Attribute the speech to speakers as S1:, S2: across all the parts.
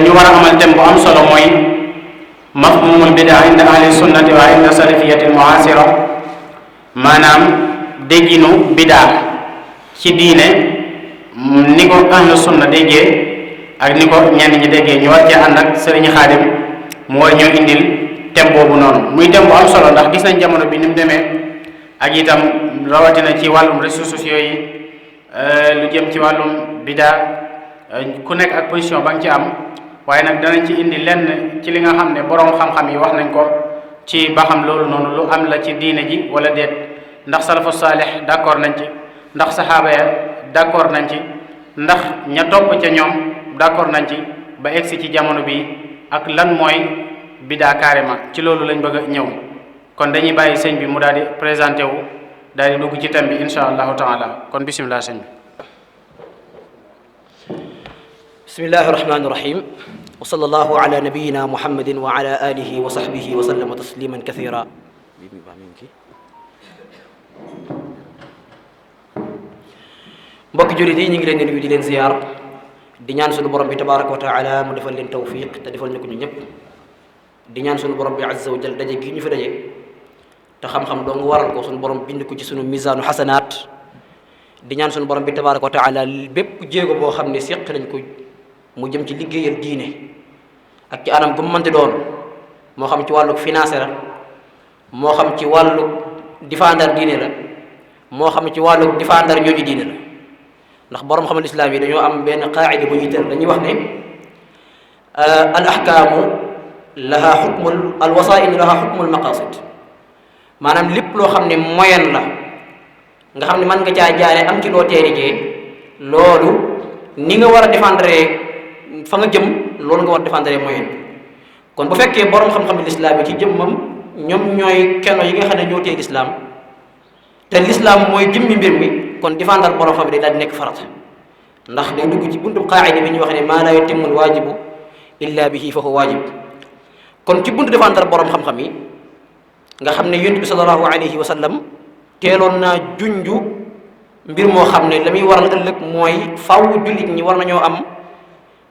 S1: ñu war a amal thème bu am solo mooy mafhumul bidaa inda ahli sunnati wa inda salafiyati muasira, maanaam dégginu bidaa ci diine ni ko ahlu sunna déggee ak ni ko ñenn ñi déggee. ñu war cee ànd ak sëriñ Xaadim mu war ñoo indil thème boobu noonu, muy thème bu am solo ndax gis nañ jamono bi ni mu demee, ak itam rawatina ci wàllum réseaux sociaux yi, lu jëm ci wàllum bidaa ku nekk ak position ba nga ci am. waaye nag danañ ci indi lenn ci li nga xam ne boroom xam-xam yi wax nañ ko ci ba xam loolu noonu lu am la ci diine ji wala déet, ndax salafu saalih d'accord nañ ci, ndax saxaaba ya d'accord nañ ci, ndax ña topp ca ñoom d'accord nañ ci ba egsi ci jamono bi, ak lan mooy bidaa carrément. ci loolu lañ bëgg a ñëw. kon dañuy bàyyi sëñ bi mu daal di présenté wu daal di dugg ci thème bi insha allahu taala. kon bisimilah sëñ bi.
S2: bismillahi rahmani rahim wa sallallahu ala nabiyina muhammadin wa ala alihi wa sahbihi wa sallama tasliman kathira. mbokki jullit yi ñu ngi leen di nuyu di leen ziyaar, di ñaan sunu borom bi tabaraka wa taala mu defal leen tawfiq te defal ñu ko ñu ñëpp. di ñaan sunu borom bi azza wa jal daje gi ñu fi daje te xam-xam doo nga waral ko sunu borom bind ko ci sunu misaanu xasanaat. di ñaan sunu borom bi tabaraka wa taala bépp jéego boo xam ne séq nañ ko mu jëm ci liggéeyal diine ak ci anam gu mu mënti doon, moo xam ci wàllu financé la, moo xam ci wàllu défendre diine la, moo xam ci wàllu défendre ñooñu diine la. ndax borom xamal islam yi dañoo am benn qaacida bu ñuy tër, dañuy wax ne al ahkaamu laha xukmul al wasail laha xukmul maqasid, maanaam lépp loo xam ne moyen la nga xam ne mën nga caa jaare am ci loo teerijee, loolu ni nga war a défendre fa nga jëm loolu nga war a défendre moyen. kon bu fekkee borom xam-xam lislaam yi ci jëmmam ñoom ñooy keno yi nga xam ne ñoo tee lislaam te lislaam mooy jëmmi mbir mi, kon défendre borom xam day daal di nekk farata, ndax day dugg ci buntu qaacida bi ñuy wax ne maa laa yatimmul waajibu illa bihi fa huwa waajib. kon ci buntu défendre borom xam-xam yi nga xam ne yonent bi sallallahu alayhi wa sallam teeloon naa junju mbir moo xam ne la muy waral ëllëg mooy faw jullit ñi war nañoo am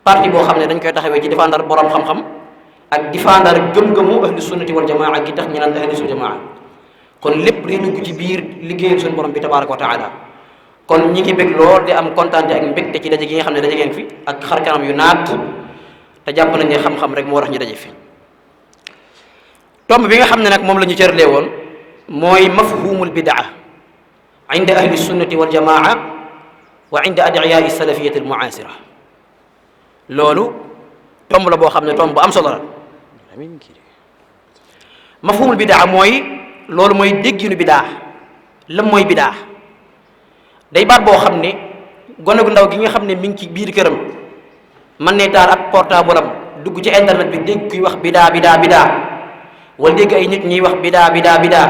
S2: parti boo xam ne dañ koy taxawee ci défendre borom xam-xam ak défendre gëm-gëmu ahlu sunnati wal jamaa gi tax ñu naan ahlu sunna jamaa. kon lépp day dugg ci biir liggéeyal suñu borom bi tabaraka wa taala. kon ñi ngi bég lool di am kontaan ak mbégte ci daje gi nga xam ne daje ngeen fi ak xar kanam yu naat, te jàpp nañ ne xam-xam rek moo tax ñu daje fi. tomb bi nga xam ne nag moom la ñu cërlee woon mooy mafhumul bidaa inda ahli sunnati wal jamaa wa inda adiyaai salafiyati al muasira. loolu tomb la boo xam ne tomb bu am solo la. mafhumul bidaa mooy loolu mooy dégginu bidaa. lan mooy bidaa? day baat boo xam ne gone gu ndaw gi nga xam ne mi ngi ci biir këram mën ne taal ak portable am dugg ci internet bi dégg kuy wax bidaa bidaa bidaa, wala dégg ay nit ñuy wax bidaa bidaa bidaa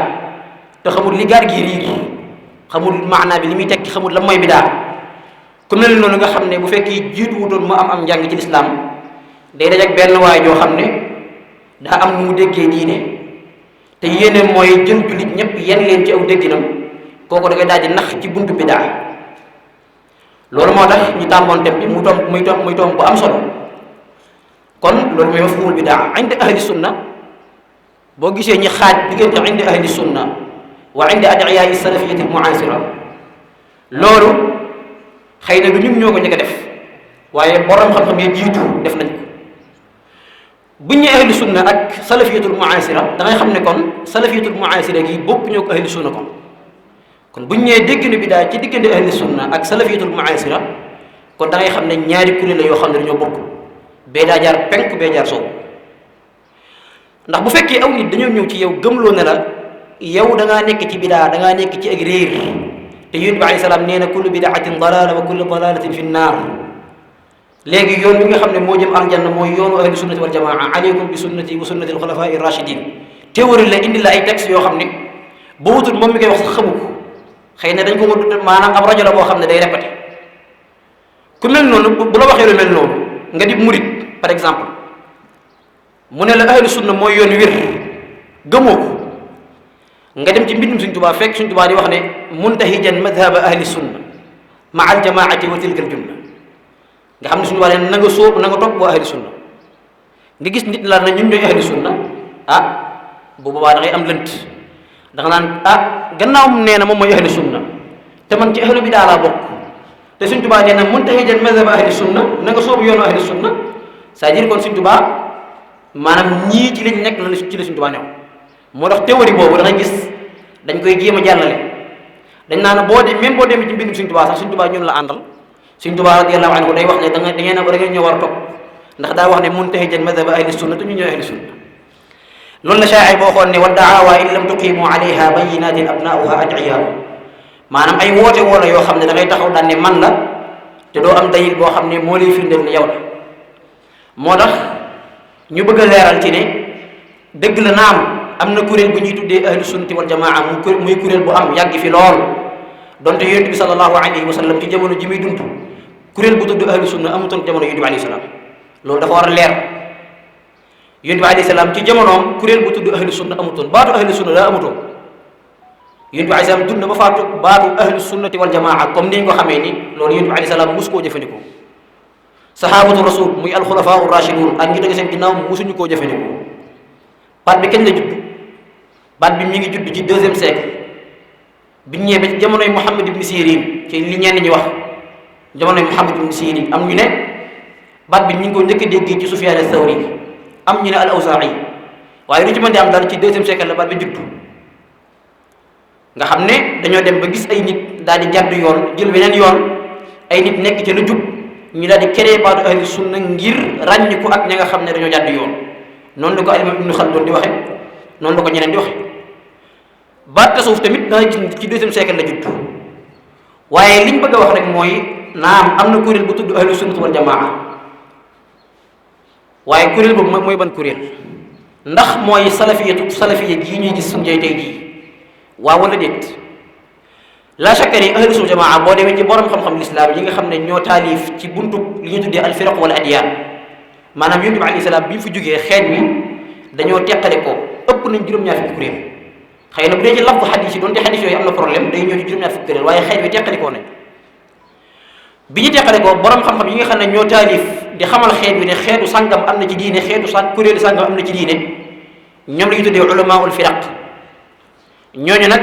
S2: te xamul li gaar gi riir, xamul maanaa bi li muy tekki, xamul lan mooy bidaa. ku mel noonu nga xam ne bu fekkee jiitu wutoon mu am njàng ci lislaam day dajak benn waay joo xam ne daa am nu mu déggee diine te yéene mooy jël jullit ñëpp yenn leen ci aw dégginam, kooku da koy daal di nax ci buntu bidaa. loolu moo tax ñu tàmboon tem bi muy tomb bu am solo. kon loolu mooy mafhumul bidaa inda ahli sunna. boo gisee ñi xaaj diggante inda ahli sunna wa inda adiyaai salafiyati muasira, loolu xëy na du ñun ñoo ko njëkk a def, waaye borom xam-xam yi jiitu def nañ ko. buñ ñu ahli sunna ak salafiyatul muasira da ngay xam ne kon salafiyatul muasira gi bokk ñoo ko ahli sunna kon buñ ñëwee dégginu bidaa ci diggante ahli sunna ak salafiyatul muasira kon da ngay xam ne ñaari kuréel la yoo xam ne dañoo bokk, bee daa jaar penk bee jaar soow. ndax bu fekkee aw nit dañoo ñëw ci yow gëmloo ne la yow da ngaa nekk ci bidaa, da ngaa nekk ci ak réer, te yonent bi alayhi salaam nee na kullu bidaatin dalaala wa kullu dalaalatin fi nnaar. léegi yoon bi nga xam ne moo jëm aljanna mooy yoonu ahli sunnati wal jamaa, aleykum bi sunnati wa sunnati alxulafaa rachidin. théorie la indi la ay textes yoo xam ne boo wutul moom mi koy wax sax xamu ko, xëy na dañ ko maanaam ab rajo la boo xam ne day répété. ku mel noonu bu la waxee lu mel noonu nga di murit par exemple, mu ne la ahlu sunna mooy yoon wér gëmoo ko, nga dem ci mbindum Sëñ Tuubaa fekk Sëñ Tuubaa di wax ne muntahijan madhaba ahli sunna ma al jamaati wa tilka al junna, nga xam ne suñu waxee na nga sóob na nga topp waa ahli sunna nga gis nit la na ñun ñooy ahli sunna bu boobaa da ngay am lënt da nga naan gannaaw mu nee na moom mooy ahli sunna te man ci ahlu bidaa laa bokk te Sëñ Tuubaa nee na muntahijan mazhab ahli sunna na nga sóobu yoonu ahli sunna c'est-à-dire kon Sëñ Tuubaa maanaam ñii ci lañ nekk na ci la Sëñ Tuubaa new moo tax théorie boobu da ngay gis dañ koy jéem a jàllale dañ naan boo demee ci mbindum Sëñ Tuubaa sax Sëñ Tuubaa ñun la àndal Sëñ Tuubaa radiyallahu anhu day wax ne da ngeen ñoo war a topp ndax daa wax ne muntahijan madhab ahli sunna te ñu ñooy ahli sunna loolu la shaa'ir boo xoon ne wa da'awa in lam tuqimu alayha bayyinatin abna'uha ad'iya maanaam ay woote woola yoo xam ne da ngay taxaw daan ne man la te doo am dalil boo xam ne moo lay firndeel ne yow la moo tax ñu bëgg a leeral ci ne dëgg la naam am na kuréel bu ñuy tuddee ahlu sunnati wal jamaa muy kuréel bu am yàgg fi lool donte yonent bi sallallahu alayhi wa sallam ci jamono ji muy dund kuréel bu tudd ahlu sunna amutoon jamono yonent bi alayhi salaam loolu dafa war a leer yonent bi alayhi salaam ci jamonoom kuréel bu tudd ahlu sunna amutoon baatu ahlu sunna daa amutoon yonent bi alayhi salaam dund ba faatu baatu ahlu sunnati wal jamaa comme ni ñu ko xamee ni loolu yonent bi alayhi salaam mus koo jëfandikoo sahabatu rasul muy alxulafaa rashidun ak ñi tege seen ginnaaw musuñu koo jëfandikoo baat bi kañ la judd baat bi mi ngi judd ci 2e siècle biñ ñëwee ba ci jamonoy Muhammad ibn Sirin ci li ñenn ñi wax jamonoy Muhammad ibn Sirin am ñu ne baat bi ñu ngi ko njëkk a déggee ci Sufyaan as-Sawri am ñu ne al-Awzaa'i waaye lu ci mën di am daal ci 2e siècle la baat bi judd nga xam ne dañoo dem ba gis ay nit daal di jàdd yoon jël beneen yoon ay nit nekk ci lu jub ñu daal di créé baatu ahlu sunna ngir ràññiku ak ña nga xam ne dañoo jàdd yoon noonu la ko al-Imaam Ibnu Xaldun di waxe noonu la ko ñeneen di waxe baat tasawuf tamit da gis ci 2e siècle la judd waaye liñ bëgg a wax rek mooy naam am na kuréel bu tudd ahlu sunnati wal jamaa waaye kuréel boobu mooy ban kuréel ndax mooy salafiya gii ñuy gis suñu tey jii waaw wala déet la shakka ni ahlu sunna jamaa boo demee ci borom xam-xam lislaam yi nga xam ne ñoo taalif ci buntu li ñu tuddee al firaq wala adiyaan maanaam yonent bi alayhi salaam bi mu fi jógee xeet wi dañoo teqale ko ëpp nañ juróom-ñaar fukki kuréel xëy na bu dee ci lafdu xadis yi doon te xadis yooyu am na problème day ñëw ci juróom-ñaar fukki kuréel waaye xeet wi teqale koo nañ bi ñu teqale ko borom xam-xam yi nga xam ne ñoo taalif di xamal xeet wi ne xeetu sàngam am na ci diine kuréelu sàngam am na ci diine ñoom la ñu tuddee ulamaul firaq ñooñu nag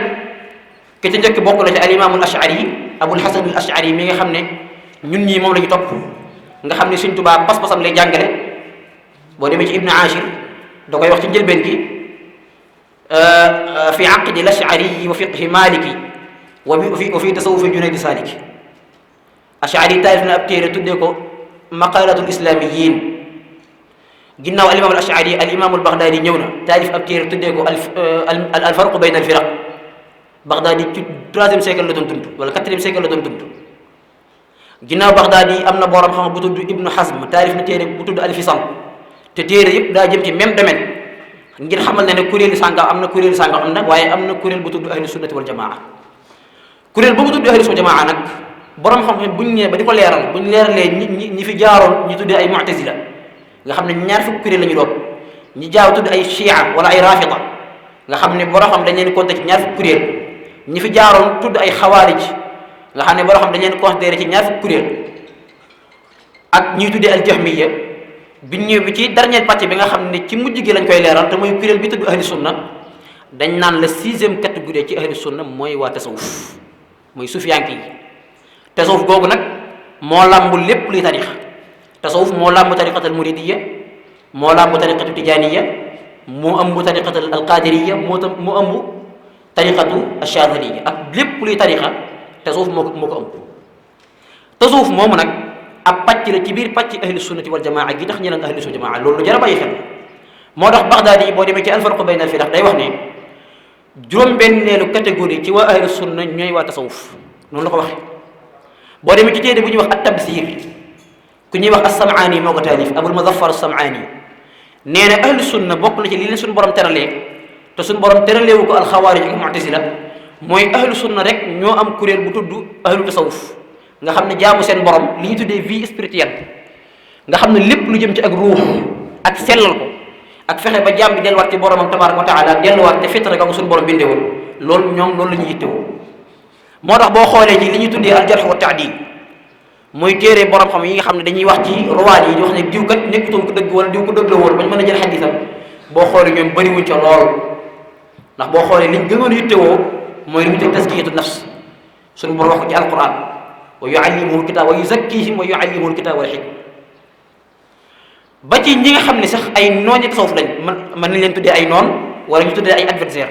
S2: ke ca njëkk bokk na ci al imaamul ashari abul hasan al ashari mi nga xam ne ñun ñii moom la ñu topp nga xam ne Sëñ Tuubaa pas-pasam lay jàngale boo demee ci ibnu ashir da koy wax ci njëlbeen gi fi aqdi al ashari wa fiqhi maliki wa fi tasawufi junayd saliki ashari taalif na ab téere tuddee ko maqalatul islamiyin ginnaaw al imam al ashari al imam al baghdadi ñëw na taalif ab téere tuddee ko al farqu bayna al firaq baghdadi ci 3e siècle la doon dund wala 4e siècle la doon dund ginnaaw baghdadi am na borom xam bu tudd ibnu hazm taalif na téere bu tudd al fisal te téere yëpp daa jëm ci même domaine ngir xamal ne ne kuréelu sàngam am na kuréelu sàngam am na waaye am na kuréel bu tudd ahlu sunnati wal jamaa kuréel boobu tudd ahlu sunnati wal jamaa nag borom xam-xam buñ ñëwee ba di ko leeral buñ leeralee ñi fi jaaroon ñu tuddee ay mu'tazila nga xam ne ñaar fukki kuréel la ñu doon ñi jaaw tudd ay shia wala ay rafida nga xam ne borom xam dañ leen compter ci ñaar fukki kuréel ñi fi jaaroon tudd ay xawaarij nga xam ne borom xam dañ leen considéré ci ñaar fukki kuréel ak ñuy tuddee al jahmiya biñ ñëw bi ci dernier pàcc bi nga xam ne ci mujj gi lañ koy leeral te mooy kuréel bi tudd ahli sunna dañ naan la 6e catégorie ci ahli sunna mooy waa tasawuf mooy sufiyanke yi tasawuf googu nag moo làmb lépp luy tarixa tasawuf moo làmb tariqatal muridiyya moo làmb tariqatu tijaaniyya moo ëmb tariqatal alqadiriyya moo ëmb tariqatu achadiliyya ak lépp luy tarixa tasawuf moo ko ëmb tasawuf moomu nag ab pàcc la ci biir pàcc ahli sunnati wal jamaa gi tax ñu naan ahli sunnati wal jamaa loolu lu jar a bàyyi xel moo tax Bagdaadi yi boo demee ci alfarqu bayna al firaq day wax ne juróom-benneelu catégorie ci waa ahli sunna ñooy waa tasawuf noonu la ko waxee boo demee ci téere bu ñuy wax at tabsir ku ñuy wax as-Sam'aani moo ko taalif Abul Muzaffar as-Sam'aani nee na ahlu sunna bokk na ci li leen suñu borom teralee te suñu borom teraleewu ko alxawaarij ak mu'tazila mooy ahlu sunna rek ñoo am kuréel bu tudd ahlu tasawuf nga xam ne jaamu seen borom li ñu tuddee vie spirituelle nga xam ne lépp lu jëm ci ak ruux ak sellal ko ak fexe ba jaam bi delluwaat ci boromam tabaaraka wa taala delluwaat te fitra ga ko suñu borom bindewoon loolu ñoom loolu la ñuy yittewoo moo tax boo xoolee ci li ñuy tuddee al jarh wa ta'dil mooy téere borom xam yi nga xam ne dañuy wax ci ruwaat yi di wax ne diw kat nekkutoon ko dëgg wala diw ko dëgg la woon bañ mën a jël xadisam boo xoolee ñoom bëriwuñ ca lool ndax boo xoolee liñ gënoon yittewoo mooy li ñu teg taskiyatu nafs suñu borom wax ko ci alquran wa yuallimuhu alkitab wa yuzakkihim wa yuallimuhu alkitab wal hikma ba ci ñi nga xam ne sax ay nooni tasawuf lañ mën nañ leen tuddee ay noon wala ñu tuddee ay adversaire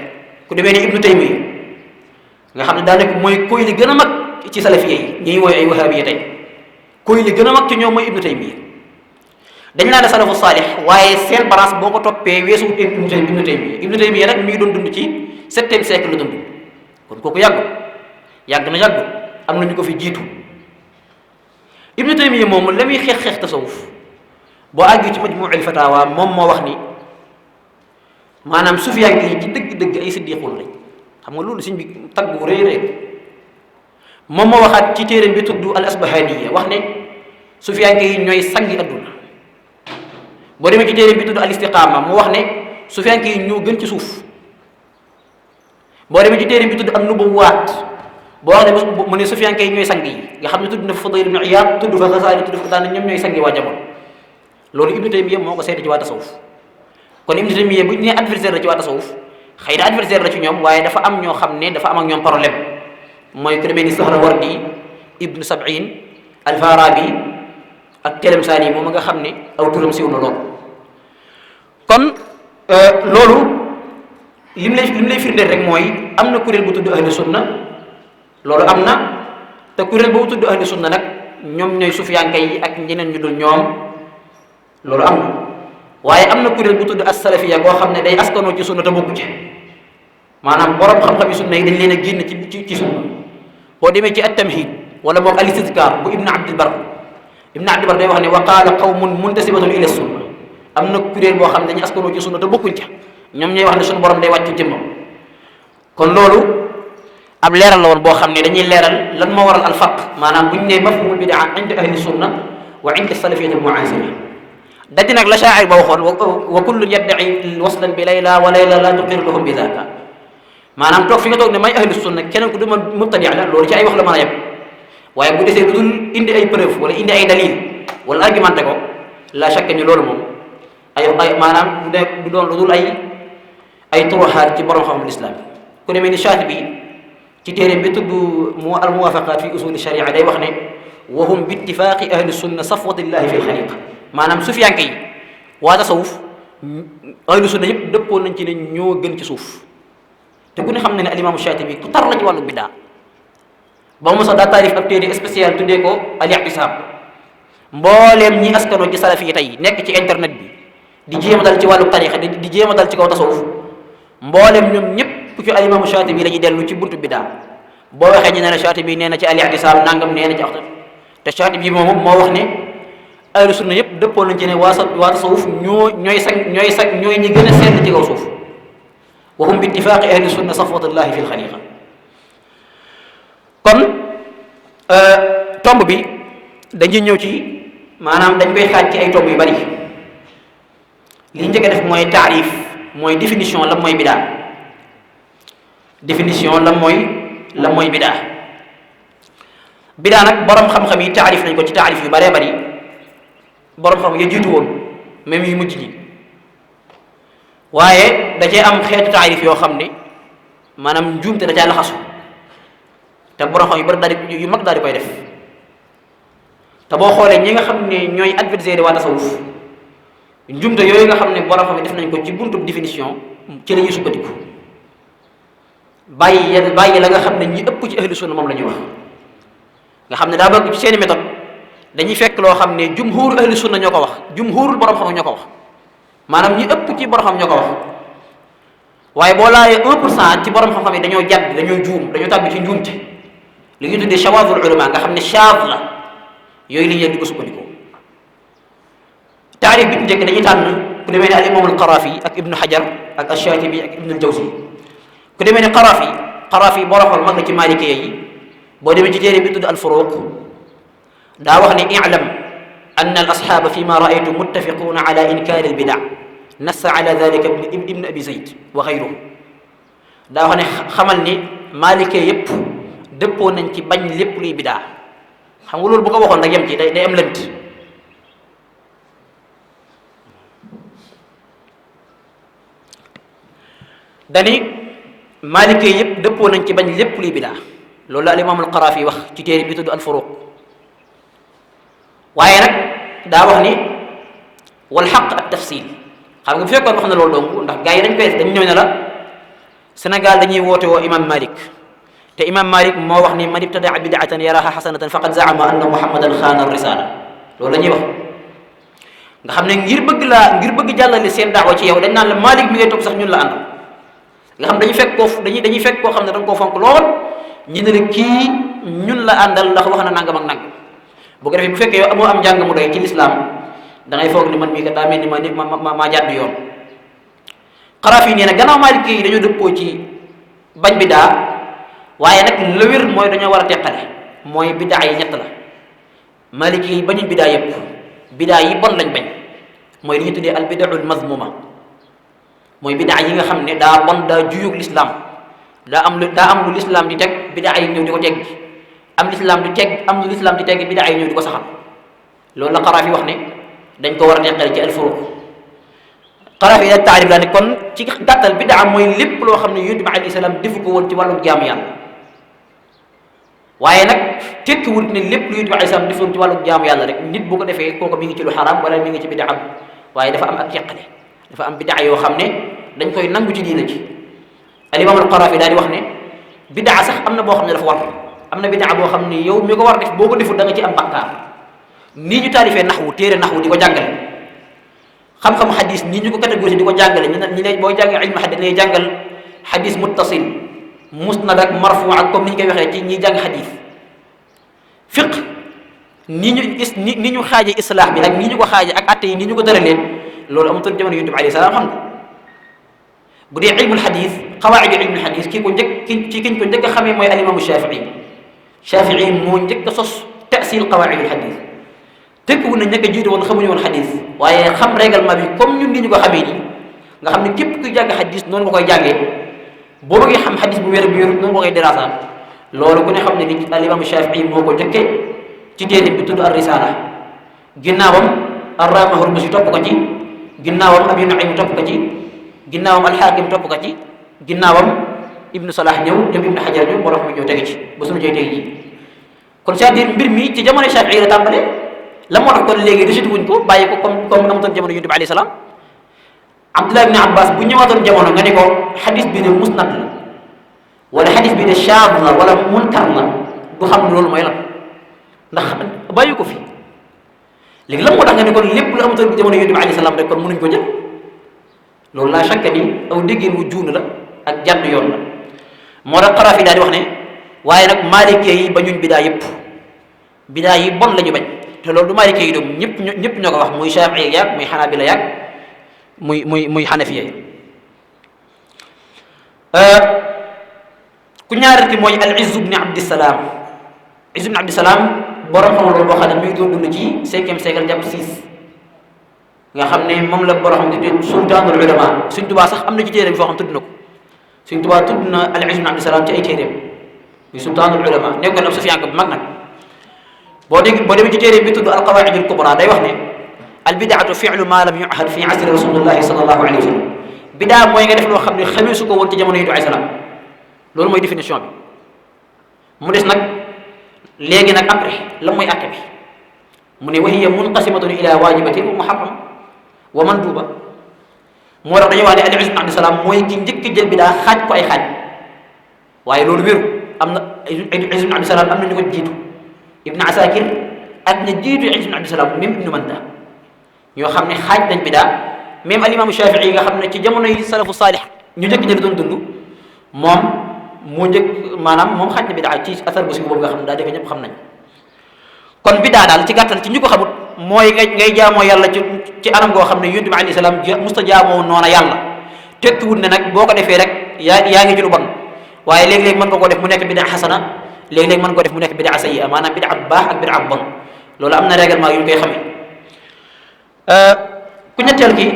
S2: ku demee ne ibnu taymiya nga xam ne daanaka mooy koy li gën a mag ci salafiya yi ñuy wooy ay wahabiya tey koy li gën a mag ci ñoom mooy ibnu taymiya dañ laa ne salafu saalix waaye seen balance boo ko toppee weesu ibnu taymiya rek mi ngi doon dund ci 7e siècle la dund kon kooku yàgg na am na ñu ko fi jiitu ibnu taymiya moom la muy xeex tasawuf boo àggee ci majmuul fatawa moom moo wax ni maanaam sufiyaan yi ci dëgg-dëgg ay siddiqoon lañ xam nga loolu suñ bi tagg bu rëy moom moo waxaat ci téeréem bi tudd al asbahaniya wax ne sufiyaan yi ñooy sangi adduna boo demee ci téeréem bi tudd al istiqaama mu wax ne sufiyaan yi ñoo gën ci suuf boo demee ci téeréem bi tudd an nubuwaat boo wax ne mu ne sufiyaan yi ñooy sang yi nga xam ne tudd na fa Fudayl ibn Iyaad tudd fa Xasaali tudd fa daan ñoom ñooy sangi waa jamono loolu ibnu taymiya moo ko seede ci waa tasawuf kon ibnu taymiya bu ñu nee adversaire la ci waa tasawuf xëy na adversaire la ci ñoom waaye dafa am ñoo xam ne dafa am ak ñoom problème mooy ku demee ni Sahrawardi ibnu Sab'in al-Farabi ak Tilemsaani moom nga xam ne aw turam siw na lool kon loolu lim lay firndeel rek mooy am na kuréel bu tudd ahlu sunna loolu am na te kuréel boobu tudd ahlu sunna nag ñoom ñooy sufiyanke yi ak ñeneen ñu dul ñoom loolu am na waaye am na kuréel bu tudd as-salafiya boo xam ne day askanoo ci sunna te bokku ci maanaam borom xam-xam yi sunna yi dañ leen a génn ci sunna boo demee ci at-tamhid wala boog al-istizkar bu ibnu abdul bar day wax ne wa qaala qawmun muntasibatun ila sunna am na kuréel boo xam ne dañu askanoo ci sunna te bokkuñ ca ñoom ñooy wax ne suñu borom day wàccu jëmmam kon loolu ab leeral la woon boo xam ne dañuy leeral lan moo waral al-farq maanaam bu ñu nee mafhumul bid'a inda ahli sunna wa inda salafiyati al-mu'asira dadi nag la shaa'ir ba waxoon wa kullun yadda'i waslan bi layla wa layla la tuqir lahum bi dhaka maanaam toog fi nga toog ne may ahlu sunna keneen ku du man mubtadi la loolu ci ay wax la mën a yem waaye bu desee lu dul indi ay preuve wala indi ay dalil wala argumenté ko la chaque ni loolu moom ay maanaam du doon lu dul ay turuxaat ci borom xam-xamul islam ku demee ni Shaatibi ci téeréem bi tudd al muwafaqat fi usuli sharia day wax ne wa hum bi ittifaqi ahli sunna safwatillahi fi lxaliqa maanaam sufiyanke yi waa tasawuf ahlu sunna yëpp dëppoo nañ ci ne ñoo gën ci suuf te ku ne xam ne ne alimaamu Shaatibi ku tar la ci wàllu biddaa ba mu sax daa taarif ab téere spécial tuddee ko al-i'tisaam mbooleem ñi askanoo ci salafi yi tey nekk ci internet bi di jéem a dal ci wàllu tarixa di jéem a dal ci kaw tasawuf mbooleem ñoom ñëpp ci alimaamu Shaatibi la ñuy dellu ci buntu biddaa boo waxee ñu ne la Shaatibi nee na ci al-i'tisaam nangam nee na ci waxta te Shaatibi moom moo wax ne ahlu sunna yëpp dëppoo nañ ci ne waa tasawuf ñooy ñi gën a sell ci kaw suuf wa hum bi ittifaaqi ahli sunna safwatullahi fi lxaliqa kon tomb bi dañuy ñëw ci maanaam dañ koy xaaj ci ay tomb yu bari li njëkk a def mooy taarif mooy définition lan mooy bidaa bidaa nag borom xam-xam yi taarif nañ ko ci taarif yu baree bari borom xam ya jiitu woon même yu mujj ñi waaye da cee am xeetu taarif yoo xam ne maanaam njuumte da caa laxasu te borom xam yu bari daal di yu mag daal di koy def te boo xoolee ñi nga xam ne ñooy adversaire waa tasawuf njuumte yooyu nga xam ne borom xam def nañ ko ci buntu définition ci la ñuy sukkandiku bàyyi la nga xam ne ñi ëpp ci ahlu sunna moom la ñuy wax nga xam ne daa bëgg ci seeni méthode dañuy fekk loo xam ne jumhur ahlu sunna ñoo ko wax jumhurul borom xam ñoo ko wax maanaam ñi ëpp ci borom xam ñoo ko wax waaye boo laajee 1% ci borom xam-xam yi dañoo jàdd dañoo juum dañoo tàbbi ci njuumte li ñuy tuddee shawaazul ulama nga xam ne shaaz la yooyu li ñuy di ko sukkandikoo taarif bi njëkk dañuy tànn ku demee ne al imam al Qarafi ak ibnu Hajar ak ash-Shatibi ak ibnu al Jawzi ku demee ne Qarafi borom xam mag la ci Maalikee yi boo demee ci téere bi tudd al Furuq daa wax ne i'lam anna al asxaaba fi ma raaytu muttafiquuna ala inkaari al bidaa nassa ala dalika ibn abi zayd wa xayruhu daa wax ne xamal ni maalikee yépp dëppoo nañ ci bañ lépp luy bidaa xam nga loolu bu ko waxoon nag yem ci day am lënt. dani maalikee yëpp dëppoo nañ ci bañ lépp luy bidaa loolu la al imaam al Qaraafi wax ci téere bi tudd al Furuq waaye nag daa wax ni wal xaq ak tafsil xam nga bu fekkoon wax na loolu dong ndax gars yi dañ koy dañ ñëw ne la Sénégal dañuy woote woo imam Malik te imam Malik moo wax ni man ibtadaa bidaatan yaraha xasanatan faqad zaama anna muhammadan xaana risala loolu la ñuy wax nga xam ne ngir bëgg jàllale seen daawa ci yow dañ naan la Malik mi ngay topp sax ñun la àndal nga xam dañuy fekk koo xam ne da nga koo fonk lool ñu ne la kii ñun la àndal ndax wax na nangam ak nangam bu ko defee bu fekkee yow amoo am njàng mu doy ci lislaam da ngay foog ni man mii kat daa mel ni ma jàdd yoon. Xaraafi nee na gannaaw Maliki yi dañoo dëppoo ci bañ bidaa waaye nag la wér mooy dañoo war a teqale mooy bidaa yi ñett la Maliki yi bañuñ bidaa yëpp bidaa yi bon lañ bañ mooy li ñu tuddee al bidaul mazmuma mooy bidaa yi nga xam ne daa bon daa juyug lislaam daa am lu lislaam di teg bidaa yi ñëw di ko teggi am lislaam lu lislaam di teggi bidaa yi ñëw di ko saxal loolu la Xaraafi wax ne dañ ko war a teqale ci al furuq Xaraafi yi taarif la ne kon ci gàttal bidaa mooy lépp loo xam ne Yonent bi alayhi salaam defu ko woon ci wàllu jaamu yàlla waaye nag tekkiwul ne lépp lu Yonent bi alayhi salaam defu woon ci wàllu jaamu yàlla rek nit bu ko defee kooku mi ngi ci lu xaraam wala mi ngi ci bidaa waaye dafa am ak teqale dafa am bidaa yoo xam ne dañ koy nangu ci diina ci al imaam al Xaraafi daal di wax ne bidaa sax am na boo xam ne dafa war am na bidaa boo xam ne yow mi ko war a def boo ko deful da nga ci am bakkaar nii ñu taalifee naxwu téere naxwu di ko jàngale xam-xam xadis nii ñu ko catégorie di ko jàngale ñu ne boo jàngee ilmu xadis lay jàngal xadis muttasil musnad ak marfu ak comme ni ñu koy waxee ci ñiy jàng xadis fiq ni ñu xaaje islaax bi ak nii ñu ko xaaje ak atte yi nii ñu ko tëralee loolu amutoon jamono Yonent bi alayhi salaam xam nga bu dee ilmul xadis xawaa'idu ilmul xadis kiñ ko njëkk a xamee mooy al imaamu Shafii moo njëkk a sos tasil xawaa'idul xadis tekkiwul na ña ko jiitu woon xamuñu woon xadis waaye xam règlement bi comme ñun ni ñu ko xamee nii nga xam ne képp kuy jàng xadis noonu nga koy jàngee boo bëggee xam xadis bu wér bu wér noonu nga koy diraasaan loolu ku ne xam ne ni al imaamu Shafii moo ko njëkkee ci téere bi tudd ar-Risaala ginnaawam ar-Raama Hurmusi topp ko ci ginnaawam Abi Nuaym topp ko ci ginnaawam al-Xaakim topp ko ci ginnaawam Ibnu Salah ñëw dem Ibnu Hajar ñëw borom mi ñëw tege ci ba suñu joy tege ji kon c'est-à-dire mbir mi ci jamono Shafii la tàmbale la moo tax kon léegi rëccu wuñ ko bàyyi ko comme amutoon jamono Yonent bi alayhi salaam Abdullah ibn Abbas bu ñëwaatoon jamono nga ne ko xadis bi de musnad la wala xadis bi de shaad la wala munkar la du xam loolu mooy lan ndax bàyyi ko fi léegi lan moo tax nga ne kon lépp lu amutoon jamono Yonent bi alayhi salaam rek kon mënuñ ko jël loolu laa chaque ni aw déggin wu juun la ak jàdd yoon la moo tax Xaraafi daal di wax ne waaye nag maalikee yi bañuñ bidaa yëpp bidaa yi bon la ñu bañ te loolu du maalikee yi doom ñëpp ñoo ko wax muy Shaafi'i yaag muy Xanaabila yaag muy Xanafiya ku ñaareel ki mooy al Izz ibn Abdissalaam Izz ibn Abdissalaam borom xam loolu boo xam ne mi ngi doon dund ci 5e siècle jàpp 6 nga xam ne moom la borom di tudd sultaanul ulama Sëñ Tuubaa sax am na ci téeréem foo xam tudd na ko Sëñ Tuubaa tudd na al Izz ibn Abdissalaam ci ay téeréem muy sultaanul ulama nekkoon ab sufiyanke bu mag nag boo demee ci téeréem bi tudd al qawaa'idul kubra day wax ne al bidaatu fi'lu ma lam yu'had fi asri rasulillahi sallallahu alayhi wa sallam bidaa mooy nga def loo xam ne xamee su ko woon ci jamono yi du ay salaam loolu mooy définition bi mu des nag léegi nag après lan mooy àtte bi mu ne wa hiya munqasimatun ila waajibatin wa muharram wa manduba moo tax dañuy wax ne al Izz ibn Abdissalaam mooy ki njëkk jël bidaa xaaj ko ay xaaj waaye loolu wéru am na Izz ibn Abdissalaam am na ñu ko jiitu Ibn Asakir ak ña jiitu Izz ibn Abdissalaam même Ibnu Manda ñoo xam ne xaaj nañ bidaa même al imaamu Shafii yi nga xam ne ci jamono yi salafu saalix ñu njëkk ña doon dund moom moo njëkk maanaam moom xaaj na bidaa ci asar bu si boobu nga xam ne daa defe ñëpp xam nañ kon bidaa daal ci gàttal ci ñu ko xamut mooy ngay jaamoo yàlla ci anam goo xam ne Yonent bi alayhi salaam musta jaamoo noona yàlla tekkiwut ne nag boo ko defee rek yaa ngi ci lu bon waaye léeg-léeg mën nga koo def mu nekk bidaa xasana léeg-léeg mën nga ko def mu nekk bidaa sayyi'a maanaam bidaa bu baax ak bidaa bu bon loolu am na règlement yu ñu koy xamee ku ñetteel ki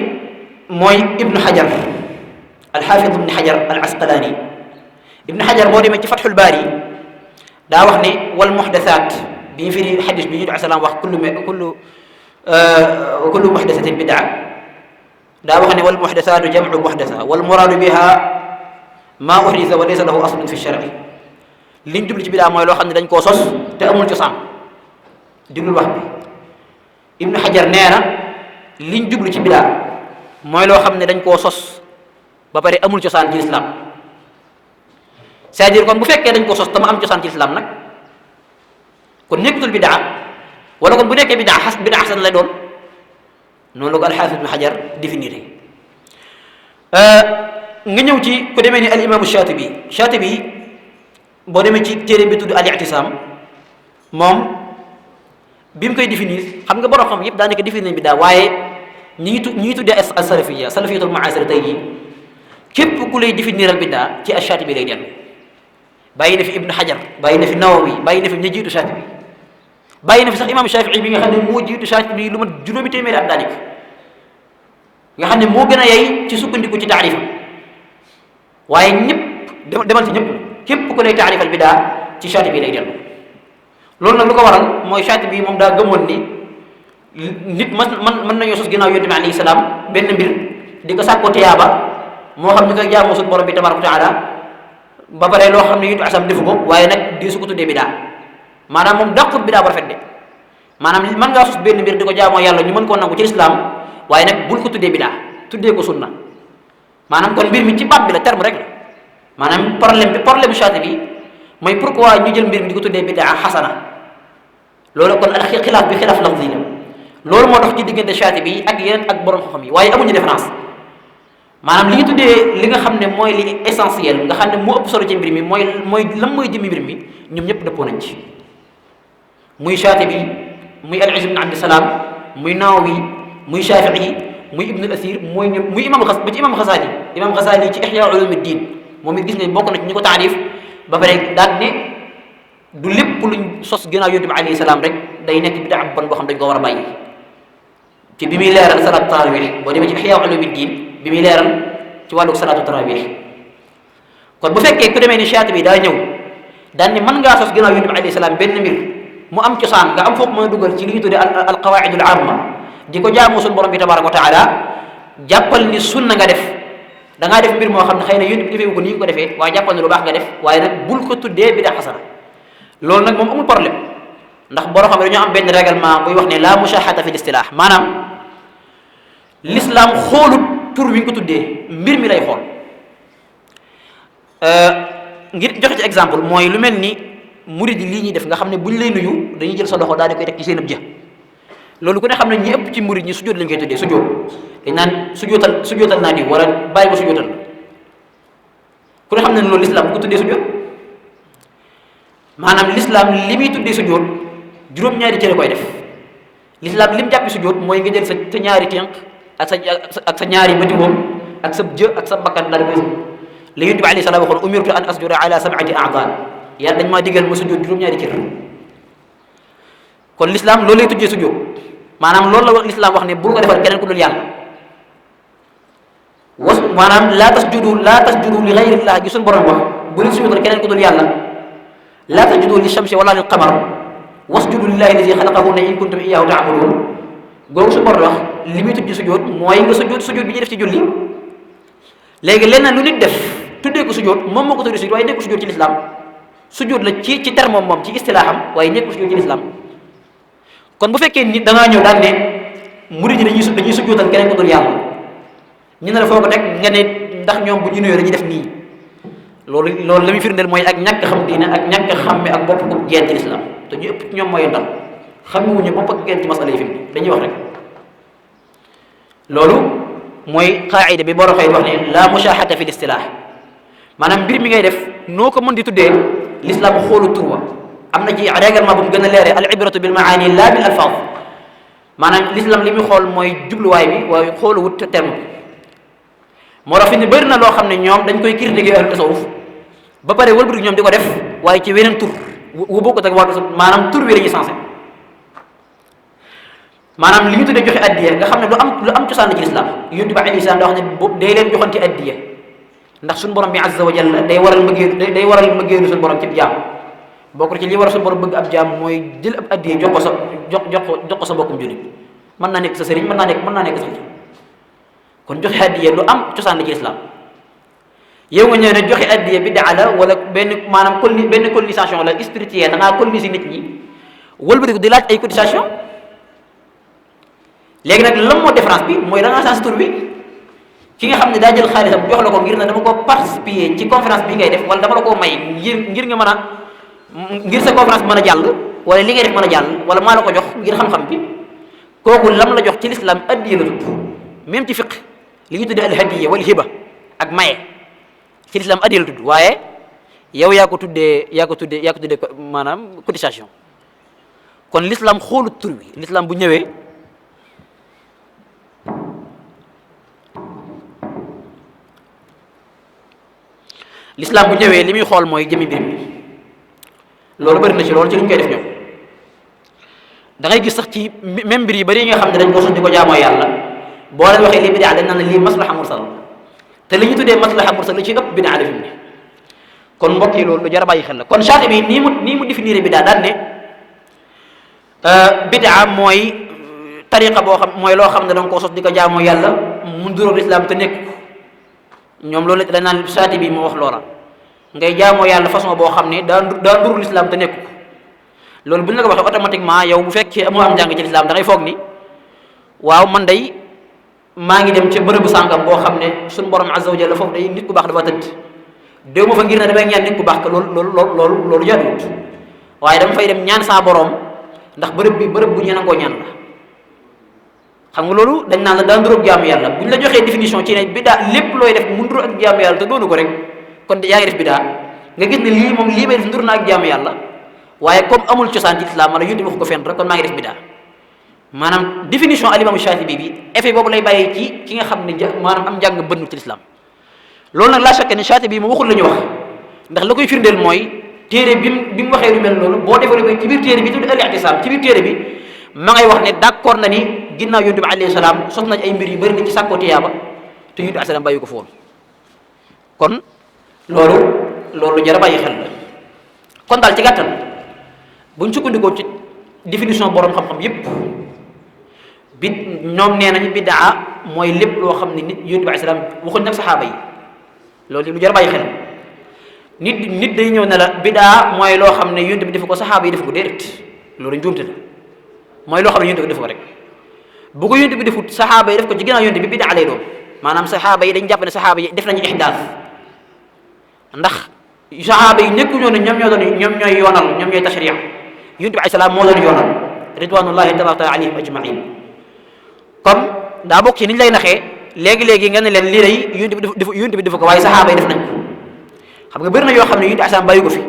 S2: mooy Ibnu Hajar al-Hafiz Ibnu Hajar al-Asqalani Ibnu Hajar boo demee ci Fathul Baari daa wax ne wal muhdathaat bi ñu firi xadis bi ñu du salaam wax kullu muhdasatin bidaa daa wax ne wal muhdasaatu jamcu muhdasa wal muraadu biha maa uhdisa wa laysa lahu aslun fi shar'i liñ jublu ci bidaa mooy loo xam ne dañ koo sos te amul cosaan diglul wax bi Ibnu Hajar nee na liñ jublu ci bidaa mooy loo xam ne dañ koo sos ba pare amul cosaan ci lislaam c'est-à-dire kon bu fekkee dañ ko sos te mu am cosaan ci lislaam nag kon nekkatul bidaa wala kon bu nekkee bidaa xasan lay doon noonu la ko alxaafis Ibnu Hajar définir nga ñëw ci ku demee ni al imaamu Shaatibi boo demee ci téere bi tudd al i'tisaam moom bi mu koy définir xam nga borom xam yëpp daanaka définir nañ bidaa waaye ñi ngi tuddee as salafiyatul mu'asira tey jii képp ku lay définiral bidaa ci Shaatibi lay dellu bàyyi na fi Ibnu Hajar bàyyi na fi Nawawi bàyyi na fi ña jiitu Shaatibi bàyyi na fi sax imam Shafii bi nga xam ne moo jiitu Shaatibi lu mat juróomi téeméeri at daanaka nga xam ne moo gën a yey ci sukkandiku ci taarifam waaye ñëpp demal ci ñëpp képp ku lay taarifal bidaa ci Shaatibi lay dellu loolu nag lu ko waral mooy Shaatibi moom daa gëmoon ni nit mën nañoo sos ginnaaw yonent bi alayhi salaam benn mbir di ko sàkkoo tiyaaba moo xam ñu koy jaamoo suñu borom bi tabaraka wa taala ba pare loo xam ne yonent bi asam defu ko waaye nag di su ko tuddee bidaa maanaam moom dàqut bidaa bu rafet de maanaam mën ngaa sos benn mbir di ko jaamoo yàlla ñu mën koo nangu ci lislaam waaye nag bul ko tuddee bidaa tuddee ko sunna maanaam kon mbir mi ci baat bi la terme rek la maanaam problème Shaatibi mooy pourquoi ñu jël mbir mi di ko tuddee bidaa xasana loolu kon al xilaaf bi xilaaf lafzi la loolu moo tax ci diggante Shaatibi ak yeneen ak borom xam-xam yi waaye amuñu différence maanaam li ñu tuddee li nga xam ne mooy li essentiel nga xam ne moo ëpp solo ci mbir mi mooy lan mooy jëmmi mbir mi ñoom ñëpp dëppoo nañ ci muy Shaatibi muy al-Izz ibn Abdissalaam muy Nawawi muy Shafii muy Ibn al-Asir muy imam Xasaali ci Ihya Ulumuddin moom it gis nga bokk na ci ñi ko taarif ba pare daal ne du lépp luñ sos ginnaaw yonent bi alayhi salaam rek day nekk bidaa bon boo xam dañ ko war a bàyyi ci bi muy leeral salaatu tarawih boo demee ci Ihya Ulumuddin bi muy leeral ci wàllu salaatu tarawih kon bu fekkee ku demee ni Shaatibi daa ñëw daan ne mën ngaa sos ginnaaw yonent bi alayhi salaam benn mbir mu am cosaan nga am foofu mën a dugal ci li ñu tuddee al qawaidul amma di ko jaamoo suñu borom bi tabaraka wa taala jàppal ni sunna nga def da ngaa def mbir moo xam ne xëy na yonent bi defee ko nii nga ko defee waaye jàppal ni lu baax nga def waaye nag bul ko tuddee bidaa xasana loolu nag moom amul problème ndax borom xam ne dañoo am benn règlement buy wax ne la mushahata fi l-istilah maanaam l'islam xoolut tur wi nga ko tuddee mbir mi lay xool ngir joxe ci exemple mooy lu mel ni murid yi lii ñuy def nga xam ne buñ lay nuyu dañuy jël sa loxo daal di koy teg ci seen ab jë loolu ku ne xam ne ñi ëpp ci murid ñi sujjóot lañ koy tuddee sujjóot dañ naan sujjóotal naa di wala bàyyi ko sujjóotal ku ne xam ne loolu l'islam bu ko tuddee sujjóot maanaam l'islam li muy tuddee sujjóot juróom-ñaari cëre koy def l'islam li mu jàppi sujjóot mooy nga jël sa ñaari tenq ak sa ñaari bëti woom ak sa jë ak sa bakkan daal di koy la yonent bi alayhi salaam waxoon umirtu an asjuda ala sab'ati a'daan yàlla dañ maa digal ma sujjóot juróom-ñaari cër kon l'islam loolu lay tuddee sujjóot maanaam loolu la wax l'islam wax ne bul ko defal keneen ku dul yàlla maanaam laa tasjudu li ghayrillah gi suñu borom wax bu leen sujjóotal keneen ku dul yàlla laa tasjudu li shamsi wala lil qamar wasjudu lillahi allazi xalaqahunna in kuntum iyyahu ta'budun googu suñu borom wax li muy tuddee sujjóot mooy nga sujjóot bi ñuy def ci julli léegi leneen lu nit def tuddee ko sujjóot moom moo ko tuddee sujjóot waaye nekkul sujjóot ci l'islam sujjóot la ci terme moom ci istilaaxam waaye nekkul sujjóot ci l'islam kon bu fekkee nit da ngaa ñëw daal ne murid yi dañuy sujjóotal keneen ko dul yàlla ñu ne la foo ko teg nga ne ndax ñoom bu ñu nuyoo dañuy def nii loolu la muy firndeel mooy ak ñàkk xam diine ak ñàkk xàmme ak bopp ko geen ci l'islam te ñu ëpp ñoom mooy ndal xamuñu bopp ak geen ci masala yi fi mu dañuy wax rek loolu mooy qaayida bi boro xëy wax ne la mushahata fi l-istilah maanaam mbir mi ngay def noo ko mën di tuddee l'islam xoolu tur wa am na ci règlement bu mu gën a leere al ibratu bil maani la bil alfaz maanaam l'islam li muy xool mooy jubluwaay bi waaye xoolu wut terme moo tax fi ne bëri na loo xam ne ñoom dañ koy critiquer ahlu tasawuf ba pare wëlbati ñoom di ko def waaye ci weneen tur wu bokkut ak wàllu maanaam tur wi la ñuy sensé maanaam li ñu tuddee joxe addiya nga xam ne lu am cosaan la ci l'islam yonent bi alayhi salaam da wax ne day leen joxante addiya ndax suñu borom bi azza wa jalla day waral mbëggeelu suñu borom ci jaam bokk ci li war a suñu borom bëgg ab jaam mooy jël ab addiya jox ko sa mbokkum jullit mën naa nekk sa sëriñ mën naa nekk sa sëriñ kon joxe addiya lu am cosaan la ci islam yow nga ñëw ne joxe addiya bid'a la wala benn maanaam benn colonisation la spirituelle da ngaa coloniser nit ñi wëlbatiku di laaj ay cotisation léegi nag lan moo différence bi mooy da ngaa changé tur bi ki nga xam ne daa jël xaalisam jox la ko ngir ne dama ko participer ci conférence bi ngay def wala dama la koo may ngir nga mën a ngir sa conférence mën a jàll wala li ngay def mën a jàll wala maa la ko jox ngir xam-xam bi kooku lam la jox ci l'islam addiya la tudd même ci fiqh li ñu tuddee al hadiya wal hiba ak maye ci l'islam addiya la tudd waaye yow yaa ko tuddee maanaam cotisation kon l'islam xoolut tur bi l'islam bu ñëwee li muy xool mooy jëmi mbir mi loolu bëri na ci loolu ci li ñu koy def ñoom da ngay gis sax ci même mbir yi bëri yi nga xam ne dañ ko sos di ko jaamoo yàlla boo leen waxee lii bidaa dañ naan lii maslaha mursal te li ñu tuddee maslaha mursal li ci ëpp bidaa la fi mu ne kon mbokk yi loolu lu jar a bàyyi xel la kon Shaatibi nii mu définir bidaa daan ne bidaa mooy tariqa boo xam mooy loo xam ne danga ko sos di ko jaamoo yàlla mu nduróog lislaam te nekk ñoom loolu dañ naan Shaatibi moo wax loola ngay jaamoo yàlla façon boo xam ne daa nduróog lislaam te nekk loolu bu ñu la ko waxee automatiquement yow bu fekkee amoo am njàng ci lislaam da ngay foog ni waaw man day maa ngi dem ca bërëbu sàngam boo xam ne suñu borom azza wa jalla foofu day nit ku baax dafa tëdd déw ma fa ngir ne damay ñaan nit ku baax que loolu jaaduwut waaye dama fay dem ñaan saa borom ndax bërëb bu ñu nangoo ñaan la xam nga loolu dañ naan la daa nduróog jaamu yàlla bu ñu la joxee définition ci ne bidaa lépp looy def mu nduróog ak jaamu yàlla te doonu ko rek kon yaa ngi def bidaa nga gis ne lii moom lii may def ndur na ak jaamu yàlla waaye comme amul cosaan ci islam wala yunti wax ko fenn rek kon maa ngi def bidaa maanaam définition al-imam Shaatibi bi effet boobu lay bàyyee ci ki nga xam ne maanaam am njàng bënnu ci l'islam loolu nag laa chaque ne Shaatibi mu waxul la ñu wax ndax la koy firndeel mooy téere bi mu waxee lu mel noonu boo développé ci biir téere bi tudd al-i'tisaam ci biir téere bi ma ngay wax ne d'accord na ni ginnaaw yonent bi alayhi salaam sos nañ ay mbir yu bëri na ci sàkkoo tiyaaba te yonent bi alayhi salaam bàyyi ko foon kon loolu jar a bàyyi xel la kon daal ci gàttal buñ sukkandikoo ci définition borom xam-xam yépp bi ñoom nee nañu bidaa mooy lépp loo xam ne nit yonent bi alayhi salaam waxuñ nag saxaaba yi loolu lu jar a bàyyi xel nit day ñëw ne la bidaa mooy loo xam ne yonent bi def ko saxaaba yi def ko déedéet loolu njuumte la mooy loo xam ne yonent bi def ko rek bu ko yonent bi defut saxaaba yi def ko ci ginnaaw yonent bi bidaa lay doon maanaam saxaaba yi dañ jàpp ne saxaaba yi def nañu ihdaas ndax saxaaba yi nekkuñoo ne ñoom ñooy yoonal ñoom ñooy tashriya yonent bi alayhi salaam moo doon yoonal ridwanullahi tabaraka alayhim ajmain comme daa bokk ci niñ lay naxee léegi nga ne leen lii day yonent bi def ko waaye saxaaba yi def nañ ko xam nga bëri na yoo xam ne yonent bi alayhi salaam bàyyi ko fi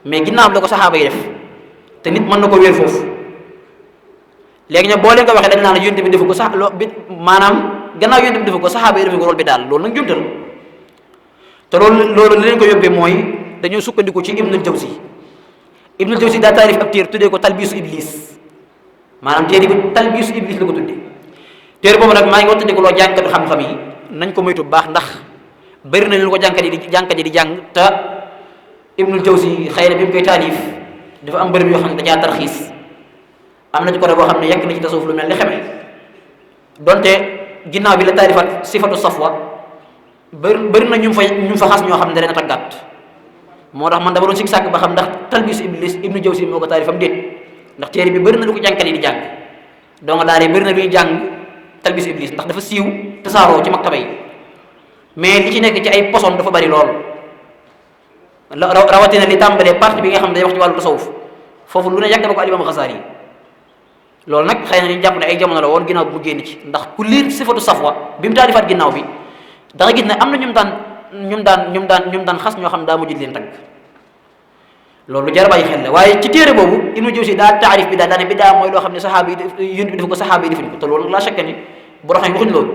S2: mais ginnaaw la ko saxaaba yi def te nit mën na ko wéer foofu léegi nag boo leen ko waxee dañ naan yonent bi defu ko sax maanaam gannaaw yonent bi defu ko saxaaba yi defu ko loolu bi daal loolu nag jumte la te loolu li leen ko yóbbee mooy dañoo sukkandiku ci Ibnul Jawzi daa taarif ab téere tuddee ko talbiisu iblis maanaam téere bi talbiisu iblis la ko tuddee téere boobu nag maa ngi wattandiku loo jàngkatu xam-xam yi nañ ko moytu bu baax ndax bëri na lu ko jàngkat yi di jàng te Ibnul Jawzi xëy na bi mu koy taalif dafa am bërëb yoo xam ne dajaa tarxiis am na ci côté boo xam ne yekk na ci tasawuf lu mel ni xeme donte ginnaaw bi la taarifaat sifatu safwa bëri na ñu fa xas ñoo xam ne da leen a tàggat moo tax man dama doon sikk sàkk ba xam ndax talbiis iblis Ibnu Jawzi moo ko taarifam déet ndax téere bi bëri na lu ko jàngkat yi di jàng donc daal bëri na lu ñuy jàng talbiis iblis ndax dafa siiw tasaaroo ci maktaba yi mais li ci nekk ci ay poson dafa bëri lool rawatina li tàmbalee partie bi nga xam ne day wax ci wàllu tasawuf foofu lu ne yàgg na ko al-Imam Xasaali yi loolu nag xëy na ñu jàpp ne ay jamono la woon ginnaaw bi mu génn ci ndax ku liir sifatu safwa bi mu taalifaat ginnaaw bi da nga gis ne am na ñum daan xas ñoo xam ne daa mujj leen tagg loolu lu jar a bàyyi xel la waaye ci téere boobu Ibnu Jawzi daa taarif bi daane bi daa mooy loo xam ne saxaaba yi yonent bi def ko saxaaba yi defuñ ko te loolu nag laa chaque ni borom xam waxuñ loolu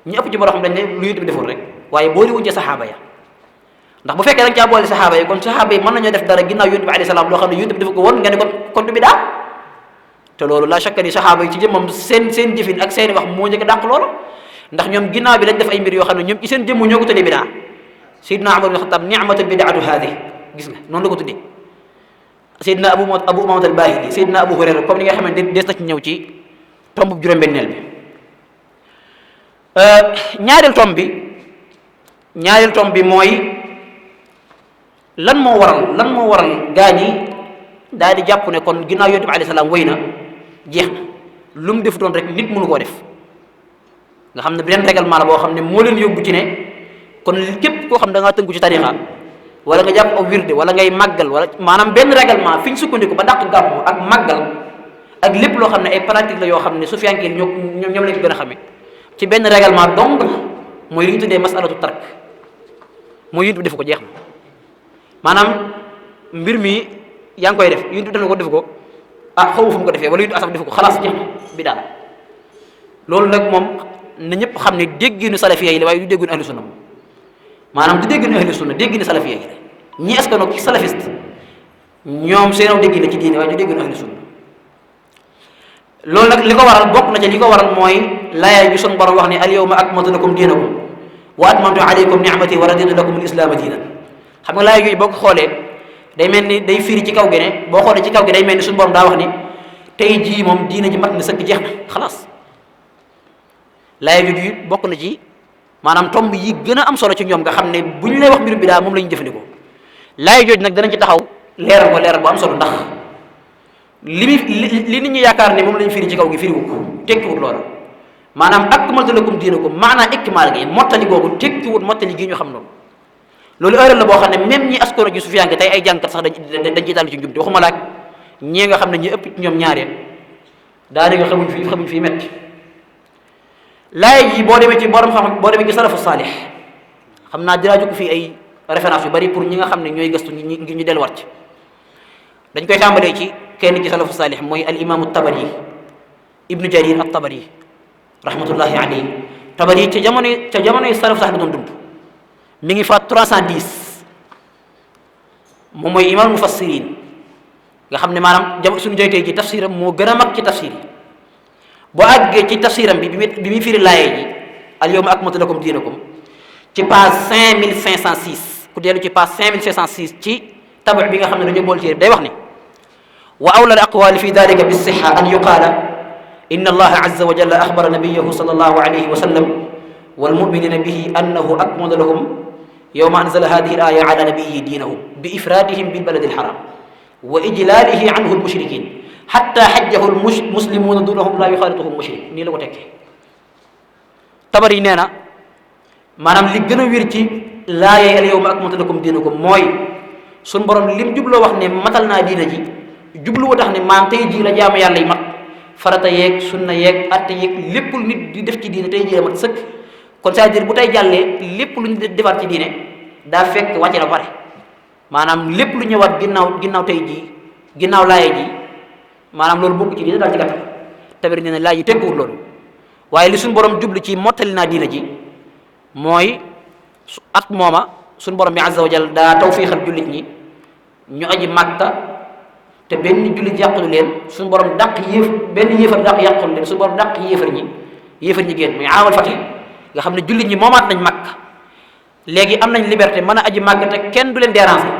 S2: ñu ëpp ci borom xam dañ ne lu yonent bi deful rek waaye boole wuñ ca saxaaba ya ndax bu fekkee da nga caa boole saxaaba yi kon saxaaba yi mën nañoo def dara ginnaaw yonent bi alayhi salaam loo xam ne yonent bi def ko woon nga ne kon du bidaa te loolu la chaque ni saxaaba yi ci jëmmam seen jëfin ak seeni wax moo njëkk a dàq loolu ndax ñoom ginnaaw bi lañ def ay mbir yoo xam ne ñoom ci seen jëmm ñoo ko tuddee bidaa Seydina Umar ibn Xattaab ni'matul bidaatu haadi gis nga noonu la ko tuddee Seydina Abu Umaamah al-Baahili Seydina Abu Hurayra comme ni nga xam ne des na ci ñëw ci tomb juróom-benneel bi. ñaareel tomb bi mooy lan moo waral gaa ñi daal di jàpp ne kon ginnaaw yonent bi alayhi salaam wéy na jeex na lu mu def doon rek nit mënu koo def nga xam ne beneen règlement la boo xam ne moo leen yóbbu ci ne kon képp koo xam da ngaa tënku ci tarixa wala nga jàpp aw wirde wala ngay màggal wala maanaam benn règlement fi ñu sukkandiku ba dàq gàmmu ak màggal ak lépp loo xam ne ay pratique la yoo xam ne sufiyanke ñoom lañ ko gën a xamee ci benn règlement dong mooy li ñu tuddee masalatu tark mooy yuntu bi def ko jeex na maanaam mbir mi yaa ngi koy def yuntu def na ko def ko xaw ma fu mu ko defee wala yuntu asaf def ko xalaas jeex na bi daal loolu nag moom na ñëpp xam ne dégginu salafiya yi la waaye du dégginu ahlu sunna moom maanaam du dégginu ahlu sunna dégginu salafiya yi la ñi askano ci salafiste ñoom seenaw déggi la ci diine waaye du dégginu ahlu sunna loolu nag li ko waral bokk na ci li ko waral mooy laaya bi sunu borom wax ne al yawma akmaltu lakum diinakum wa atmamtu alaykum ni'mati wa raditu lakum al-islaama diinan xam nga laaya yooyu boo ko xoolee day mel ni day firi ci kaw gi ne boo xoolee ci kaw gi day mel ni suñu borom daa wax ni tey jii moom diina ji mat na sëkk jeex na xalaas laaya jooju bokk na ci maanaam tomb yi gën a am solo ci ñoom nga xam ne bu ñu lay wax mbiru bidaa moom la ñu jëfandikoo laaya jooju nag danañ ci taxaw leeral bu am solo ndax li nit ñi yaakaar ne moom lañ firi ci kaw gi firiwu ko tekkiwut loola maanaam akmaltu lakum diinakum maanaam ikmaal gi mottali googu tekkiwut mottali gi ñu xam loolu erreur la boo xam ne même ñi askoro ji sufiyanke tey ay jàngkat sax dañ ciy dal ci njumte waxuma laaj ñii nga xam ne ñi ëpp ci ñoom ñaareel daanaka xamuñ fii metti laay ji boo demee ci borom xam boo demee ci salafu saalih xam naa dinaa jukk fii ay référence yu bari pour ñi nga xam ne ñooy gëstu ngir ñu delluwaat ci dañ koy tàmbalee ci kenn ci salafu saalih mooy al imaamu tabari ibnu jarir at tabari rahmatullahi alayhi tabari ca jamonoy salafu sax la doon dund mi ngi faat 310 moom mooy imaam mufassirin nga xam ne maanaam suñu joytee ji tafsiram moo gën a mag ci tafsir yi boo àggee ci tafsiram bi muy firi laayee ji al yawma akmaltu lakum diinakum ci page 5506 ku dellu ci page 5506 ci tabax bi nga xam ne dañoo bool téere day wax ni wa awla al aqwali fi dalika bi sixa an yuqaala inna allaha azza wa jalla axbara nabiyahu sallallahu alayhi wa sallam wal muminina bihi annahu akmala lahum yawma anzala hadihi al aya ala nabiyi diinahum bi ifradihim bil baladi al haram wa ijlaalihi anhu al mushrikin xatta xajjahu al muslimuuna dunahum laa yuxaalituhum mushrik nii la ko tekkee tabar yi nee na maanaam li gën a wér ci laayee al yawma akmaltu lakum diinakum mooy suñ borom lim jubloo wax ne matal naa diina ji jublu wa tax ne maam tey jii la jaamu yàlla yi mat farata yeeg sunna yeeg atte yeeg lépp lu nit di def ci diine tey jii la mat sëkk kon c'est-à-dire bu tey jàllee lépp lu ñu defar ci diine daa fekk wàcce na pare maanaam lépp lu ñëwaat ginnaaw tey jii ginnaaw laaye ji maanaam loolu bokk ci diine daal ci gàttal tabari nee na laaj yi tekkuwul loolu waaye li suñu borom jublu ci mottali naa diina ji mooy at mooma suñu borom bi azza wa jal daa tawfiixal jullit ñi ñu aji Màkka te benn jullit yàqulu leen suñu borom dàq benn yéefar dàq yàqulu leen suñu borom dàq yéefar ñi génn muy aamal fatih nga xam ne jullit ñi moomaat nañ Màkka léegi am nañ liberté mën a aji Màkka te kenn du leen déranger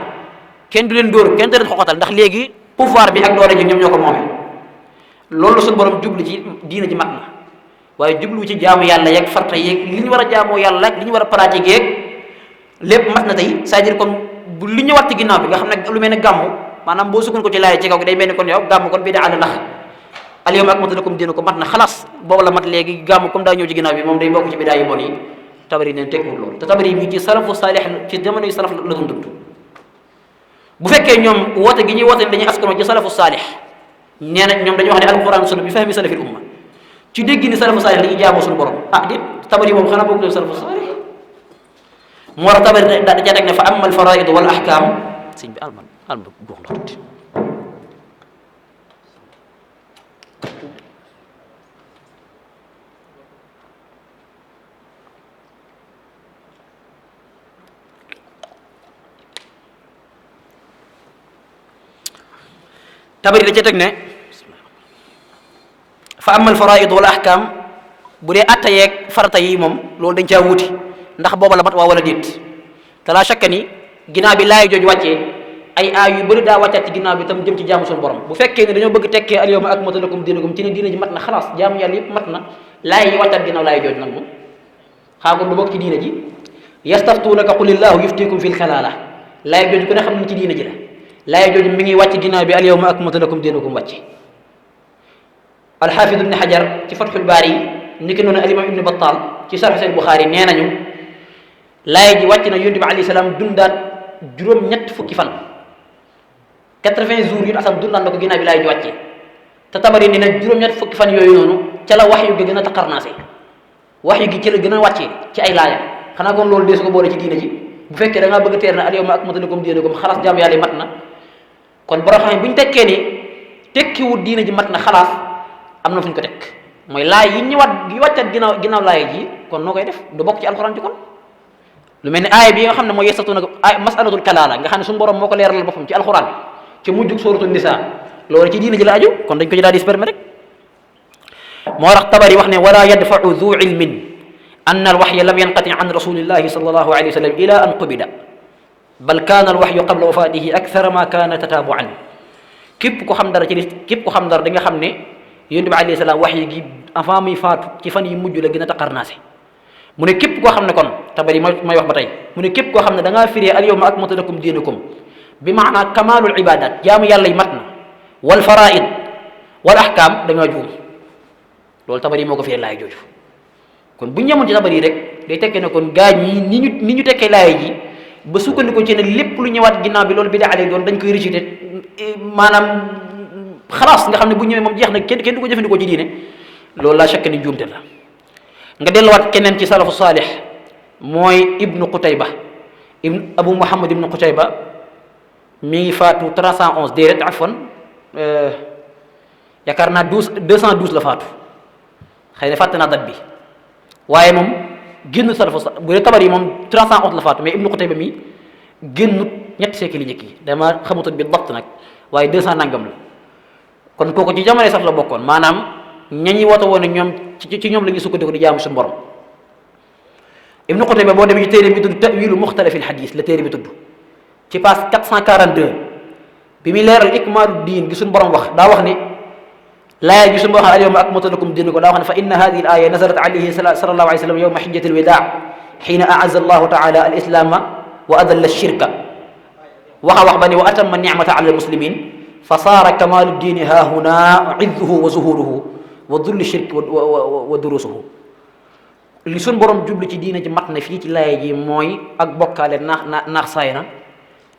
S2: kenn du leen dóor kenn du leen xoxatal ndax léegi pouvoir bi ak doole ji ñoom ñoo ko moomee loolu suñu borom jublu ci diina ji mat na waaye jublu ci jaamu yàlla yeeg farta yeeg li ñu war a jaamoo yàlla ak li ñu war a pratiquer yeeg lépp mat na tey c'est-à-dire comme bu li ñëwaat ci ginnaaw bi nga xam ne lu mel ne gàmmu maanaam boo sukkoon ko ci laay ci kaw gi day mel ni kon yow gàmmu kon bii daa ànd ndax al yawma akmaltu lakum diinakum mat na xalaas boobu la mat léegi gàmmu comme daa ñëw ci ginnaaw bi moom day bokk ci bidaa yu bon yi tabari neen tekkiwul loolu te tabari mi ci salafu saalih ci jamono yi salaf la doon dund bu fekkee ñoom woote gi ñuy woote dañuy askano ci salafu saalih nee na ñoom dañuy wax ne alquran sunna bi fahmi salafil umma ci dégg ni salafu saalih dañuy jaamoo suñu borom déet tabari moom xanaa bokk salafu saalih moo war a tabari da ca teg ne fa amma al faraid wal ahkam sëñ bi alma gox ndox tuuti tabari da ca teg ne fa amal faraid wala ahkam bu dee atta yeeg farata yi moom loolu dañ caa wuti ndax booba la mat waa wala déet te laa shakka ni ginnaaw bi laay jooju wàccee ay aay yu bëri daa wàccaat ci ginnaaw bi tam jëm ci jaamu suñu borom bu fekkee ne dañoo bëgg tekkee al yawma akmaltu lakum diinakum ci ne diina ji mat na xalaas jaamu yàlla yëpp mat na laay yi wàccaat ginnaaw laay jooj nag moom xaagoon du bokk ci diina ji yastaftuunaka qulillahu yuftikum fil kalaala laay jooju ku ne xam ne ci diina ji la laay jooju mi ngi wàcc ginnaaw bi al yawma akmaltu lakum diinakum wàcc alxaafid ibni xajar ci fathul baari yi ni ki noonu alimam ibni battal ci sarx seen buxaari nee nañu laay ji wàcc na yonent bi alayhi salaam dundaat juróom-ñett fukki fan 80 jours yu asam dundaan na ko ginnaaw bi laay ji wàccee te tabari ni nag juróom-ñett fukki fan yooyu noonu ca la wax yu gi gën a taqarnaase wax yu gi ci la gën a wàccee ci ay laaya xanaa kon loolu dee su ko boole ci diina ji bu fekkee da ngaa bëgg a teer na al yawma akmaltu lakum diinakum xalaas jaamu yàlla yi mat na kon borom xam ne bu ñu tekkee ni tekkiwut diina ji mat na xalaas am na fu ñu ko teg mooy laay yi ñëwaat yi wàccaat ginnaaw laaya ji kon noo koy def du bokk ci alxuraan ci kon lu mel ni aaya bi nga xam ne mooy yestatuuna ay masalatul kalaala nga xam ne suñu borom moo ko leeralal boppam ci alxuraan ci mujjug suratul nisa loolu ci diina ji la aju kon dañ ko ci daal di sperme rek moo tax tabari wax ne wala yadfau du ilmin an alwaxya lam yanqati an rasulillahi sallallahu alayhi wa sallam ila an qubida bal kaana alwaxyu qabla wafatihi akthara ma kaana tataabuan képp ko xam dara da nga xam ne yonent bi alayhi salaam wax yi gi avant muy faatu ci fan yi mujj la gën a taqarnaase mu ne képp koo xam ne kon tabari may wax ba tey mu ne képp koo xam ne da ngaa firee al yawma akmaltu lakum diinakum bi maanaa kamaalul ibadat jaamu yàlla yi mat na wal faraid wal ahkam da ngaa juum loolu tabari moo ko firee laay jooju kon bu ñu yemoon ci tabari rek day tekkee ne kon gaañ yi ni ñu tekkee laay ji ba sukkandiku ci ne lépp lu ñëwaat ginnaaw bi loolu bi daa lay doon dañ koy rejeté maanaam xalaas nga xam ne bu ñëwee moom jeex na kenn du ko jëfandikoo ci diine loolu laa chaque ni juumte la nga delluwaat keneen ci salafu saalih mooy ibnu Qutayba abu muhammad ibnu Qutayba mi ngi faatu 311 déedéet afwan yaakaar naa 212 la faatu xëy na fàtte naa date bi waaye moom génn salafu bu dee tabar yi moom 311 la faatu mais ibnu Qutayba mi génnut ñetti siècle yi njëkk yi dama xamutoon bi dabt nag waaye 200 nangam la kon kooku ci jamono sax la bokkoon maanaam ñañi woote woon ne ñoom ci ñoom la ñuy sukkandiku di jaamu suñu borom ibnu Qutayba boo demee ci téere bi tudd tawilu muxtalafil xadis la téere bi tudd ci page 442 bi muy leeral ikmaalu diin gi suñu borom wax daa wax ne laaya gi suñu borom al yawma akmaltu lakum diinakum daa wax ne fa inna hadihi al aya nazalat alayhi sallallahu alayhi wa sallam yawma xijjati alwidaa xiina aazza allahu taala al islaama wa adalla shirka wax ba ne wa atamma nicmata ala almuslimin fa saara kamaalu diini haahuna izzuhu wa zuhuruhu wa dulli shirk wa durusuhu li suñ borom jublu ci diina ji mat na fii ci laaya ji mooy ak bokkaale naax saay na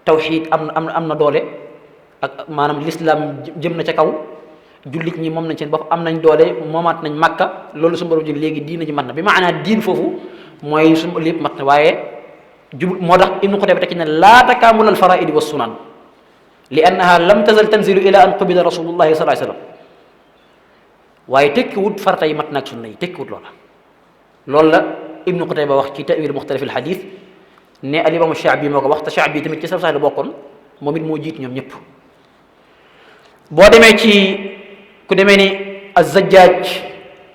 S2: tawxiid am na doole ak maanaam lislaam jëm na ca kaw jullit ñi moom nañ seen bopp am nañ doole moomaat nañ makka loolu suñu borom jublu léegi diina ji mat na bi maanaa diin foofu mooy suñu lépp mat na waaye jublu moo tax ibnu Qutayba tekki ne laa takaamul al faraidi wa sunan li annaha lam tazal tanzilu ila an qubida rasulullahi sallallahu alayhi wasallam waaye tekkiwut farata yi mat naag sunna yi tekkiwut loola loolu la ibnu Qutayba wax ci tawil muxtalif al xadis ne al imam Shaabi moo ko wax te Shaabi tamit ci sax la bokkoon moom it moo jiit ñoom ñëpp boo demee ci ku demee ni az-Zajjaaj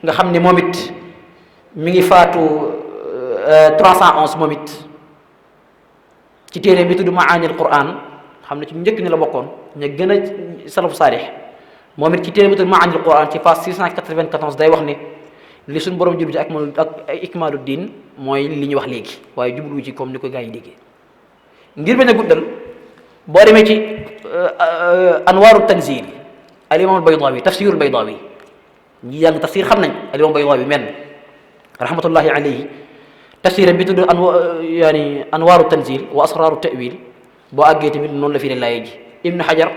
S2: nga xam ne moom it mi ngi faatu 311 moom it ci téere bi tudd Maani al-Qur'an xam ne ci njëkk ni la bokkoon ñu gën a salafu saalih moom it ci téere bi tudd Maani al-Qur'an ci page 694 day wax ne li suñ borom jublu ci ak ikmaalu diin mooy li ñuy wax léegi waaye jublu ci comme ni ko gaa yi déggee ngir bañ a guddal boo demee ci anwaaru tanzil al imam al Baydawi tafsirul Baydawi ñi jàng tafsir xam nañ al imam Baydawi men rahmatullahi alayhi tafsir bi tudd anwaaru tanzil wa asraaru tawil boo àggee tamit noonu la fi ne laaya ji ibnu Hajar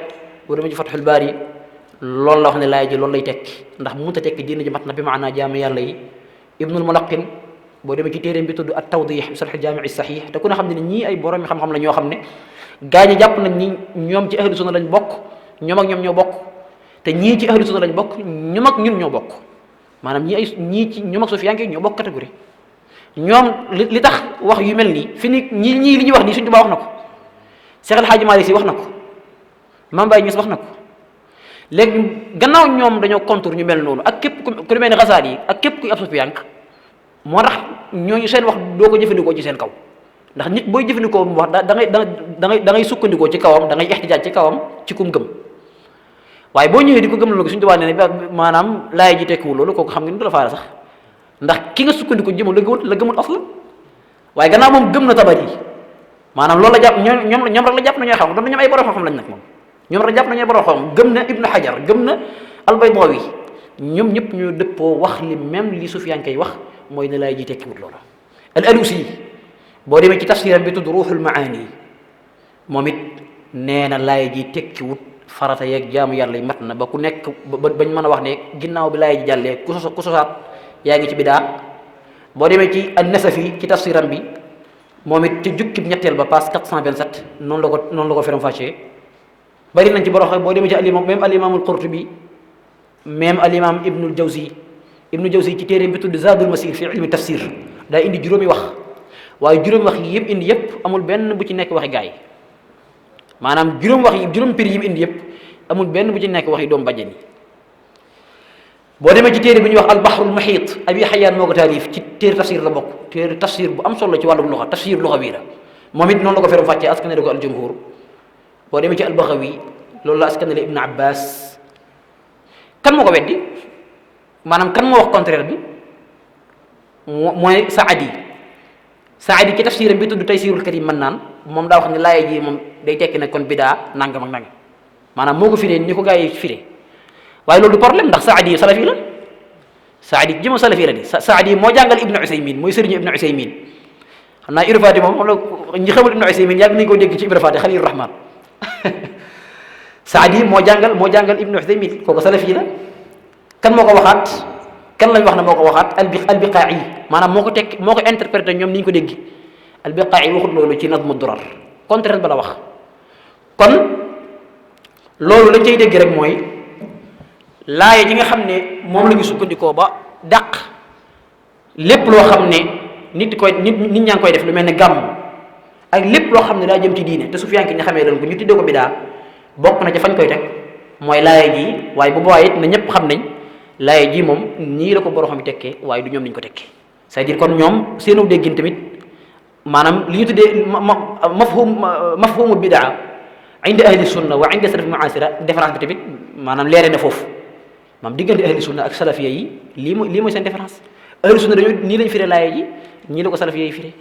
S2: boo demee ci Fathul Baari loolu la wax ne laaya ji loolu lay tekki ndax mënut a tekki diina ji mat na bi maanaa jaamu yàlla yi ibnul Mulaqin boo demee ci téeréem bi tudd at tawdih bi sarx jaami'i sahih te ku ne xam ne ñii ay borom xam-xam la ñoo xam ne gaa ñi jàpp nañ ñi ñoom ci ahlu sunna lañ bokk ñoom ak ñoom ñoo bokk te ñii ci ahlu sunna lañ bokk ñoom ak ñun ñoo bokk maanaam ñii ci ñoom ak sufiyanke ñoo bokk catégorie ñoom li tax wax yu mel nii fi ni ñii li ñuy wax nii Sëriñ Tuubaa wax na ko Seex El Hadji Maalik Si wax na ko Maam Baay Ñas wax na ko léegi gannaaw ñoom dañoo contour ñu mel noonu ak képp ku demee ne Xasaali yi ak képp kuy ab sufiyank moo tax ñooñu seen wax doo ko jëfandikoo ci seen kaw ndax nit booy jëfandikoo mu wax da ngay sukkandikoo ci kawam da ngay ixtijaaj ci kawam ci kum gëm waaye boo ñëwee di ko gëm loolu suñu tubaab nee ne maanaam laay ji tekkiwul loolu kooku xam nga ni du la faale sax ndax ki nga sukkandiku jëmam la gëmul aslan waaye gannaaw moom gëm na Tabari maanaam loolu la jàpp ñoom rek la jàpp na ñooy xam doon ñoom ay borom xam-xam lañ nag moom ñoom rek jàpp na ñooy borom xam gëm na Ibnu Hajar gëm na Al-Baydawi ñoom ñëpp ñoo dëppoo wax li même li Sufyaan kay wax mooy ne laay ji tekkiwul loolu Al-Alusi boo demee ci tafsiram bi tudd Ruuxul Maani moom it nee na laay ji tekkiwut farata yeeg jaamu yàlla yi mat na ba ku nekk bañ mën a wax ne ginnaaw bi laay ji jàllee ku sosaat yaa ngi ci bidaa boo demee ci An-Nasafi ci tafsiram bi moom it ci jukkib ñetteel ba passe 427 noonu la ko feram fàccee bari nañ ci borom boo demee ci même al-Imaamul Qurtubi même al-Imaam Ibnul Jawzi ci téere bi tudd Zaadul Masiir fi ilmi tafsir daa indi juróomi wax waaye juróomi wax yi yëpp indi yëpp amul benn bu ci nekk waxi gaay maanaam juróom pir yi mu indi yëpp amul benn bu ci nekk waxi doomu bàjjen yi boo demee ci téere bi ñuy wax al-Bahrul Muhiit Abi Hayyaan moo ko taalif ci téere tafsir la bokk téere tafsir bu am solo ci wàllum luxa tafsir luxawi la moom it noonu la ko feram fàccee askanale ko al-Jumhur boo demee ci al-Baghawi loolu la askanale Ibn Abbas kan moo ko weddi maanaam kan moo wax contraire bi mooy Saadi ci tafsiram bi tudd Taysirul Karim Mannaan moom daa wax ne laaya ji moom day tekki ne kon bidaa nangam ak nangam maanaam moo ko firee ni ko gaa yi firee waaye loolu du problème ndax Saadi salafi la Saadi jëma salafi la di Saadi moo jàngal Ibnu Usaymin mooy sëriñu Ibnu Usaymin xam naa Irfaati moom xam la ñi xamul Ibnu Usaymin yàgg nañu ko dégg ci Irfaati Xaliil Rahmaan Saadi moo jàngal Ibnu Usaymin kooku salafi la kan moo ko waxaat kan lañ wax ne moo ko waxaat Albiqaa'i maanaam moo ko interprété ñoom ni ñu ko dégg Albiqaa'i waxut loolu ci Nazmu Durar contraire ba la wax kon loolu lañ cay dégg rek mooy laaya ji nga xam ne moom la ñu sukkandikoo ba dàq lépp loo xam ne nit ñaa ngi koy def lu mel ne gàmm ak lépp loo xam ne daa jëm ci diine te Sufyaan ki ñu xamee leen ko ñu tuddee ko bidaa bokk na ca fañ koy teg mooy laaya ji waaye bu boobaa it na ñëpp xam nañ laaya ji moom nii la ko borom xam tekkee waaye du ñoom niñ ko tekkee c'est-à-dire kon ñoom seenu déggin tamit maanaam li ñu tuddee mafhumu bidaa inda ahli sunna wa inda salaf muasira différence bi tamit maanaam leere na foofu maanaam diggante ahli sunna ak salafiya yi lii mooy seen différence ahli sunna dañoo nii lañ firee laaya ji ñii la ko salafiya yi firee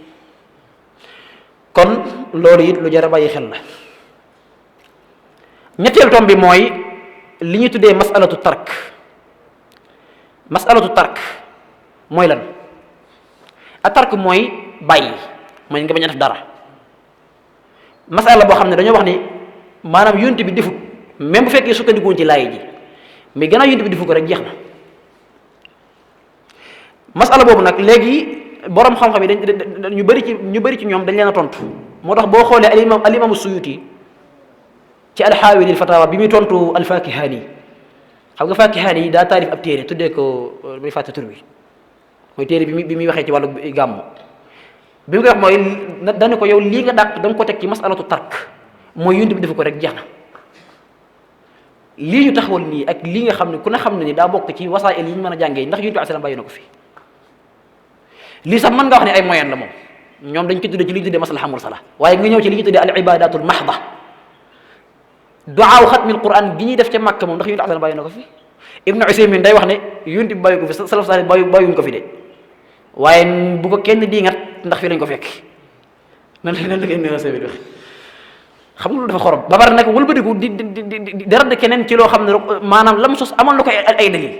S2: kon loolu it lu jar a bàyyi xel la ñetteelu tom bi mooy li ñuy tuddee masalatu tark mooy lan a tark mooy bàyyi mooy nga bañ a def dara masala boo xam ne dañoo wax ni maanaam yonent bi defut même bu fekkee sukkandikuwoon ci laay ji mais gannaaw yonent bi defu ko rek jeex na masala boobu nag léegi borom xam-xam yi dañ ñu bëri ci ñoom dañ leen a tontu moo tax boo xoolee al-imam Suyuti ci alxaawi lil fatawa bi muy tontu al-Fakihaani xam nga Fakihaani yi daa taarif ab téere tuddee ko muy fàtte tur bi mooy téere bi muy waxee ci wàllu gàmm bi mu koy wax mooy dana ko yow lii nga dàq da nga ko teg ci masalatu tark mooy yonent bi defu ko rek jeex na lii ñu taxawal nii ak lii nga xam ne ku ne xam ne ni daa bokk ci wasaa'il yi ñu mën a jàngee ndax yonent bi sallam bàyyi na ko fi lii sax mën nga wax ne ay moyen la moom ñoom dañ ko tuddee ci li ñu tuddee maslaha mursala waaye nga ñëw ci li ñu tuddee al ibadatul mahda duwaaw xatmil quran gi ñuy def ca Makka moom ndax yonent bi sallam bàyyi na ko fi Ibnu Usaymin day wax ne yonent bi bàyyi ko fi salaf salih bàyyuñ ko fi de waaye bu ko kenn di ngat ndax fi lañ ko fekk nan la koy Ibnu Usaymin wax xam nga lu dafa xorom ba pare nag wëlbatiku di rad keneen ci loo xam ne maanaam lam sos amoon na ko ay dalil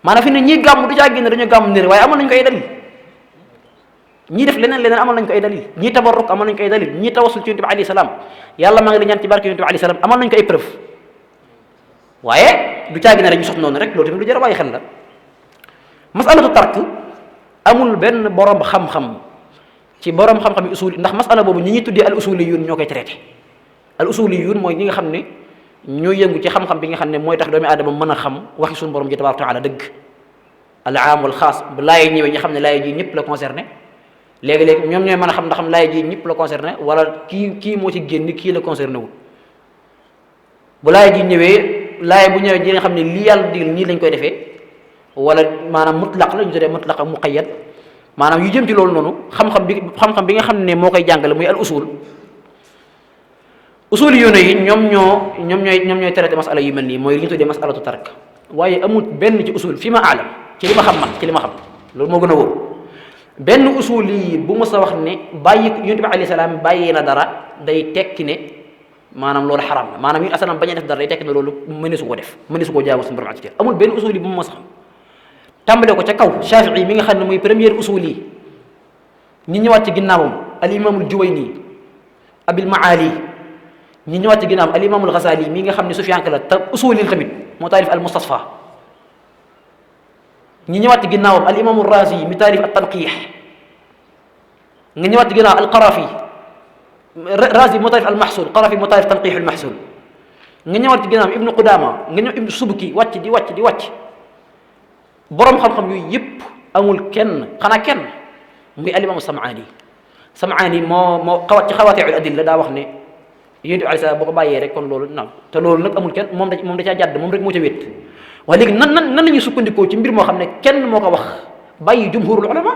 S2: maanaam fi ne ñii gàmm du caa génn dañoo gàmm nir waaye amoon nañu ko ay dalil ñii def leneen amoon nañu ko ay dalil ñii tabarruk amoon nañu ko ay dalil ñii tawassul ci yonent bi alayhi salaam yàlla maa ngi la ñaan ci barke yonent bi alayhi salaam amoon nañu ko ay preuve waaye du caa génn rek ñu sos noonu rek loolu tamit lu jar a bàyyi xel la masalatu tark amul benn borom xam-xam ci borom xam-xam yi usul ndax masala boobu ñi ñuy tuddee al usuliyun ñoo koy traité al usuliyun mooy ñi nga xam ne ñoo yëngu ci xam-xam bi nga xam ne mooy tax doomi aadama mën a xam waxi suñu borom ji tabaaraka taala dëgg al aam wal xaas bu laay ñëwee ñi xam ne laay ji ñëpp la concerné léegi-léegi ñoom ñooy mën a xam ndax laay ji ñëpp la concerné wala kii moo ci génn kii la concerné wul bu laay ji ñëwee laay bu ñëwee ji nga xam ne lii yàlla digal nii lañ koy defee wala maanaam mutlaq la ñu tuddee mutlaq muqayyad maanaam yu jëm ci loolu noonu xam-xam bi nga xam ne moo koy jàngale muy al usul yoone yi ñoom ñooy traité masala yu mel nii mooy li ñu tuddee masalatu tark waaye amul benn ci usul fi ma aalam ci li ma xam loolu moo gën a wóor benn usul yi bu mos a wax ne bàyyi yonent bi alayhi salaam bàyyi na dara day tekki ne maanaam loolu xaraam la maanaam yonent asalaam bañ a def dara day tekki ne loolu mëneesu ko def mëneesu koo jaamu suñu borom ci amul benn usul yi bu mu mos a xam tàmbale ko ca kaw Shafii mi nga xam ne mooy première usul yi ñi ñëwaat ci ginnaawam al imaamul Juwayni abil maali ñi ñëwaat ci ginnaawam al imaamul Ghazali mi nga xam ne Sufyaan la te usul yi tamit moo taalif al Mustasfa ñi ñëwaat ci ginnaawam al imaamul Razi mi taalif at Tanqiix nga ñëwaat ci ginnaaw al Qarafi Razi moo taalif al Mahsul Qarafi moo taalif Tanqiix al Mahsul nga ñëwaat ci ginnaaw Ibnu Qudaama nga ñëw Ibnu Subki wàcc di wàcc boroom xam-xam yooyu yëpp amul kenn xanaa kenn muy al imaamu Samaani moo xawat ci xawaati'ul adilla daa wax ne yonent bi alayhi salaam boo ko bàyyee rek kon loolu naam te loolu nag amul kenn moom da caa jàdd moom rek moo ca wét waaye léegi nan la ñuy sukkandikoo ci mbir moo xam ne kenn moo ko wax bàyyi jumhurul ulama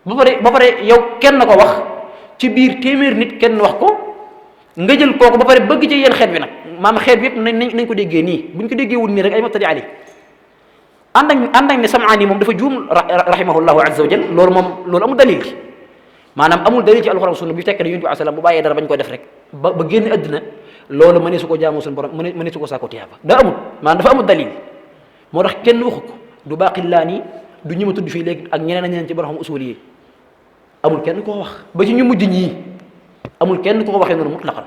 S2: ba pare yow kenn ko wax ci biir téeméer nit kenn wax ko nga jël kooku ba pare bëgg ci yéen xeet bi nag maam xeet bi yëpp nañ ko déggee nii buñ ko déggee wul nii rek ay mubtadi ali ànd ak ne Samaani moom dafa juum rahimahullahu azza wa jal loolu amul dalil maanaam amul dalil ci alxuraan sunna bi fekk ne yonent bi salaam bu bàyyee dara bañ ko def rek ba génn àddina loolu mënee su ko jaamu suñu borom mënee su ko saako tiyaaba daa amul maanaam dafa amul dalil moo tax kenn waxu ko du Baaqillaani du ñi ma tudd fii léegi ak ñeneen ak ñeneen ci borom usul yi amul kenn koo wax ba ci ñu mujj ñii amul kenn koo waxee noonu mutlaqan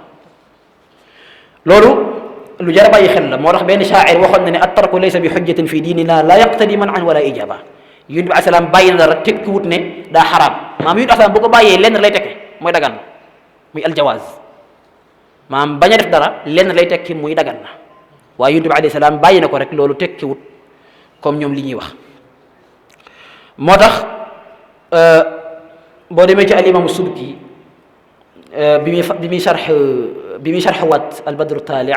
S2: loolu lu jar a bàyyi xel la moo tax benn shaa'ir waxoon na ne at-tarku laysa bi hujjatin fi diinina la yaqtadi man'an wala ijaba yonent bi salaam bàyyi na dara tekki wut ne daa xaraam maam yonent bi salaam bu ko bàyyee lenn lay tekki mooy dagan muy aljawaaz maam bañ a def dara lenn lay tekki muy dagan na waaye yonent bi alayhi salaam bàyyi na ko rek loolu tekki wut comme ñoom li ñuy wax moo tax boo demee ci al imaamu Subki bi muy sharx waat al badru taali'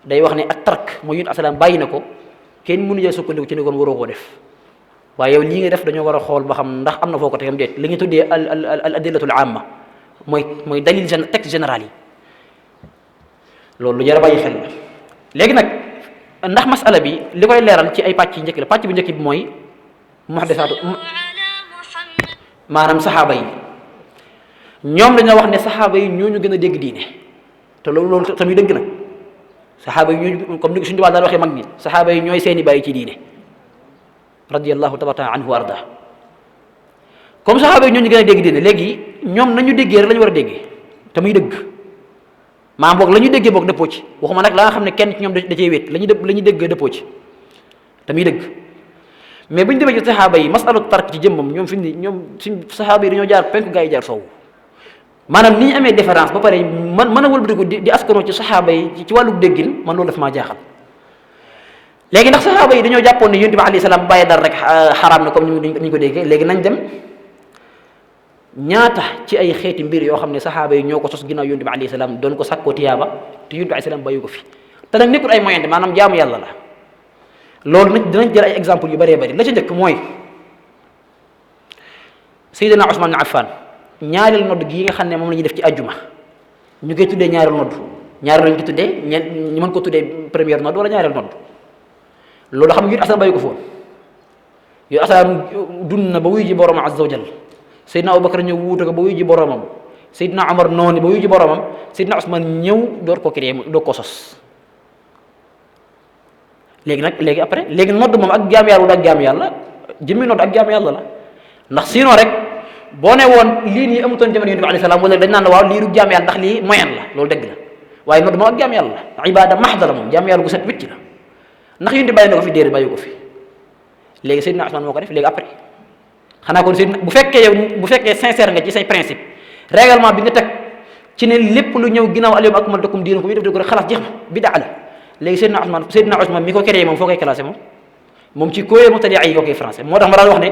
S2: day wax ne ak tark mooy yonent asalaam bàyyi na ko kenn mënu jël sukkandiku ci ne kon waroo koo def waaye yow lii nga def dañoo war a xool ba xam ndax am na foo ko tegam déet li nga tuddee al adillatul amma mooy dalil texte général yi loolu lu jar a bàyyi xel la léegi nag ndax masala bi li koy leeral ci ay pàcc yi njëkk la pàcc bu njëkk bi mooy muhdasaatu maanaam saxaaba yi ñoom dañoo wax ne saxaaba yi ñoo ñu gën a dégg diine te loolu tamit dëgg nag saxaaba yi ñooñu comme ni ko suñu tubaab daan waxee mag ñi saxaaba yi ñooy seeni bàyyi ci diine radiyallahu tabaraka anhu wa arda comme saxaaba yi ñooñu gën a dégg diine léegi ñoom nañu déggee rek la ñu war a déggee te muy dëgg maam boog la ñu déggee boog dëppoo ci waxuma nag la nga xam ne kenn ci ñoom da cee wéet la ñu déggee dëppoo ci te muy dëgg mais bu ñu demee ci saxaaba yi masalu tark ci jëmmam ñoom fi mu ne ñoom suñ saxaaba yi dañoo jaar penku gaa yi jaar soowu maanaam ni ñu amee différence ba pare mën a wëlbatiku di askanoo ci saxaaba yi ci wàllu déggin man loolu daf maa jaaxal léegi ndax saxaaba yi dañoo jàppoon ne yonent bi alayhi salaam bàyyi dara rek xaraam na comme ni ñu ko déggee léegi nañ dem ñaata ci ay xeeti mbir yoo xam ne saxaaba yi ñoo ko sos ginnaaw yonent bi alayhi salaam doon ko sakkoo tiyaaba te yonent bi alayhi salaam bàyyi ko fi te nag nekkul ay moyen de maanaam jaamu yàlla la loolu nag dinañ jël ay exemple yu bëree bëri la ci njëkk mooy Seydina Ousmane ibn Affan ñaareel nodd gi nga xam ne moom la ñuy def ci àjjuma ñu koy tuddee ñaareel nodd ñaareel lañu ko tuddee ñu mën ko tuddee première nodd wala ñaareel nodd loolu xam nga yonent asalaam bàyyi ko foon yonent asalaam dund na ba wuy ji boromam azza wa jal Seydina Abubakar ñëw wuute ko ba wuy ji boromam Seydina Omar noonu ba wuy ji boromam Seydina Ousmane ñëw door ko créé door ko sos léegi après léegi nodd moom ak jaam yàlla wala ak jaam yàlla jëmmi nodd ak jaam yàlla la ndax sinon rek boo ne woon lii nii amutoon jamono yonent bi alayhi salaam wala dañ naan waaw lii du jaam yàlla ndax lii moyen la loolu dëgg la waaye nodd moom ak jaam yàlla la ibada mahda la moom jaam yàlla gu set wicc la ndax yonent bàyyi na ko fi déedéet bàyyi ko fi léegi Seydina Ousmane moo ko def léegi après xanaa kon Seydina bu fekkee sincère nga ci say principe règlement bi nga teg ci ne lépp lu ñëw ginnaaw al-yawma akmaltu lakum diinakum yi def ko rek xalaas jeex na bidaa la léegi Seydina Ousmane mi ko créé moom foo koy classé moom ci kooyee mubtadi ay yoo koy français moo tax ma daan wax ne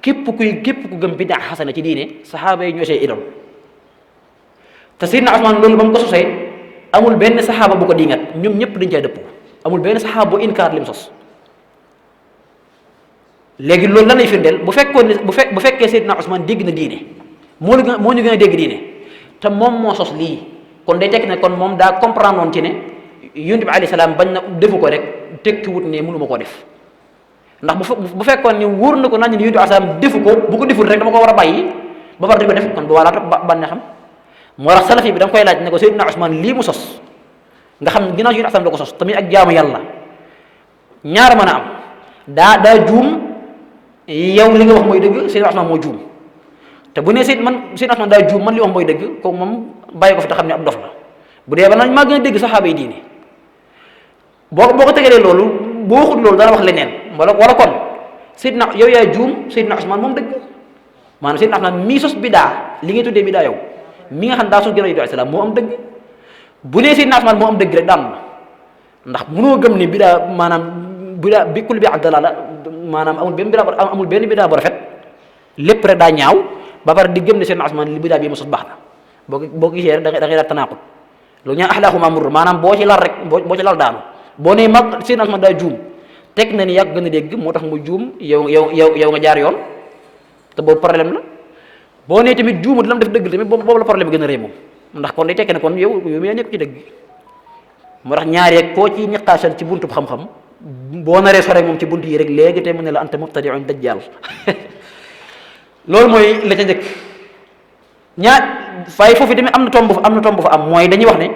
S2: képp ku gëm bidaa xasana ci diine saxaaba yi ñoo see idol te Seydina Ousmane loolu ba mu ko sosee amul benn saxaaba bu ko diingat ñoom ñëpp dañ cay dëpp amul benn saxaaba bu inkaar lim sos léegi loolu lan lay firndeel bu fekkoon ne bu fekkee Seydina Ousmane dégg na diine moo ñu gën a dégg diine te moom moo sos lii kon day tekki ne kon moom daa comprendre woon ci ne yonent bi alayhi salaam bañ na defu ko rek tekkiwut ne mënu ma koo def ndax bu fekkoon ni wóor na ko nañ ne yonent bi alayhi salaam defu ko bu ko deful rek dama ko war a bàyyi ba pare di ko def kon bu wàllaa topp bànne xam moo tax salafi bi da nga koy laaj ne ko Seydina Ousmane lii mu sos nga xam ginnaaw yonent bi alayhi salaam da ko sos tamit ak jaamu yàlla ñaar mën a am daa juum yow li nga wax mooy dëgg Seydina Ousmane moo juum te bu ne Seydina Ousmane daa juum man li wax mooy dëgg kooku moom bàyyi ko fi te xam ne ab dof la bu dee ba nañ maa gën a dégg saxaaba yi diine boo ko tegalee loolu boo waxut loolu dana wax leneen wala kon Seydina yow yaa juum Seydina Ousmane moom dëgg maanaam Seydina Ousmane mii sos bidaa li ngay tuddee bidaa yow mi nga xam daa sos gën a yonent bi salaam moo am dëgg bu nee Seydina Ousmane moo am dëgg rek daan na ndax mënoo gëm ne bidaa maanaam bidaa bi kul bi ak dalaala maanaam amul benn bidaa bu rafet lépp rek daa ñaaw ba pare di gëm ne Seydina Ousmane li bidaa bii mu sos baax na boo ko gisee rek da ngay daal tanaaqut loolu ñaan axlaaxu mamur maanaam boo ci lal rek boo ci lal daanu boo nee mag Seydina Ousmane daa juum teg na ni yàgg gën a dégg moo tax mu juum yow nga jaar yoon te boobu problème la boo nee tamit juumut la mu def dëgg tamit boobu la problème gën a rëy moom ndax kon day tekki ne kon yow mi nekk ci dëgg moo tax ñaar yeeg koo ci niqaasal ci buntu xam-xam boo naree sore moom ci buntu yi rek léegi te mu ne la anta mubtadi'un dajjal loolu mooy la ca njëkk fay foofu tamit am na tomb fa am mooy dañuy wax ne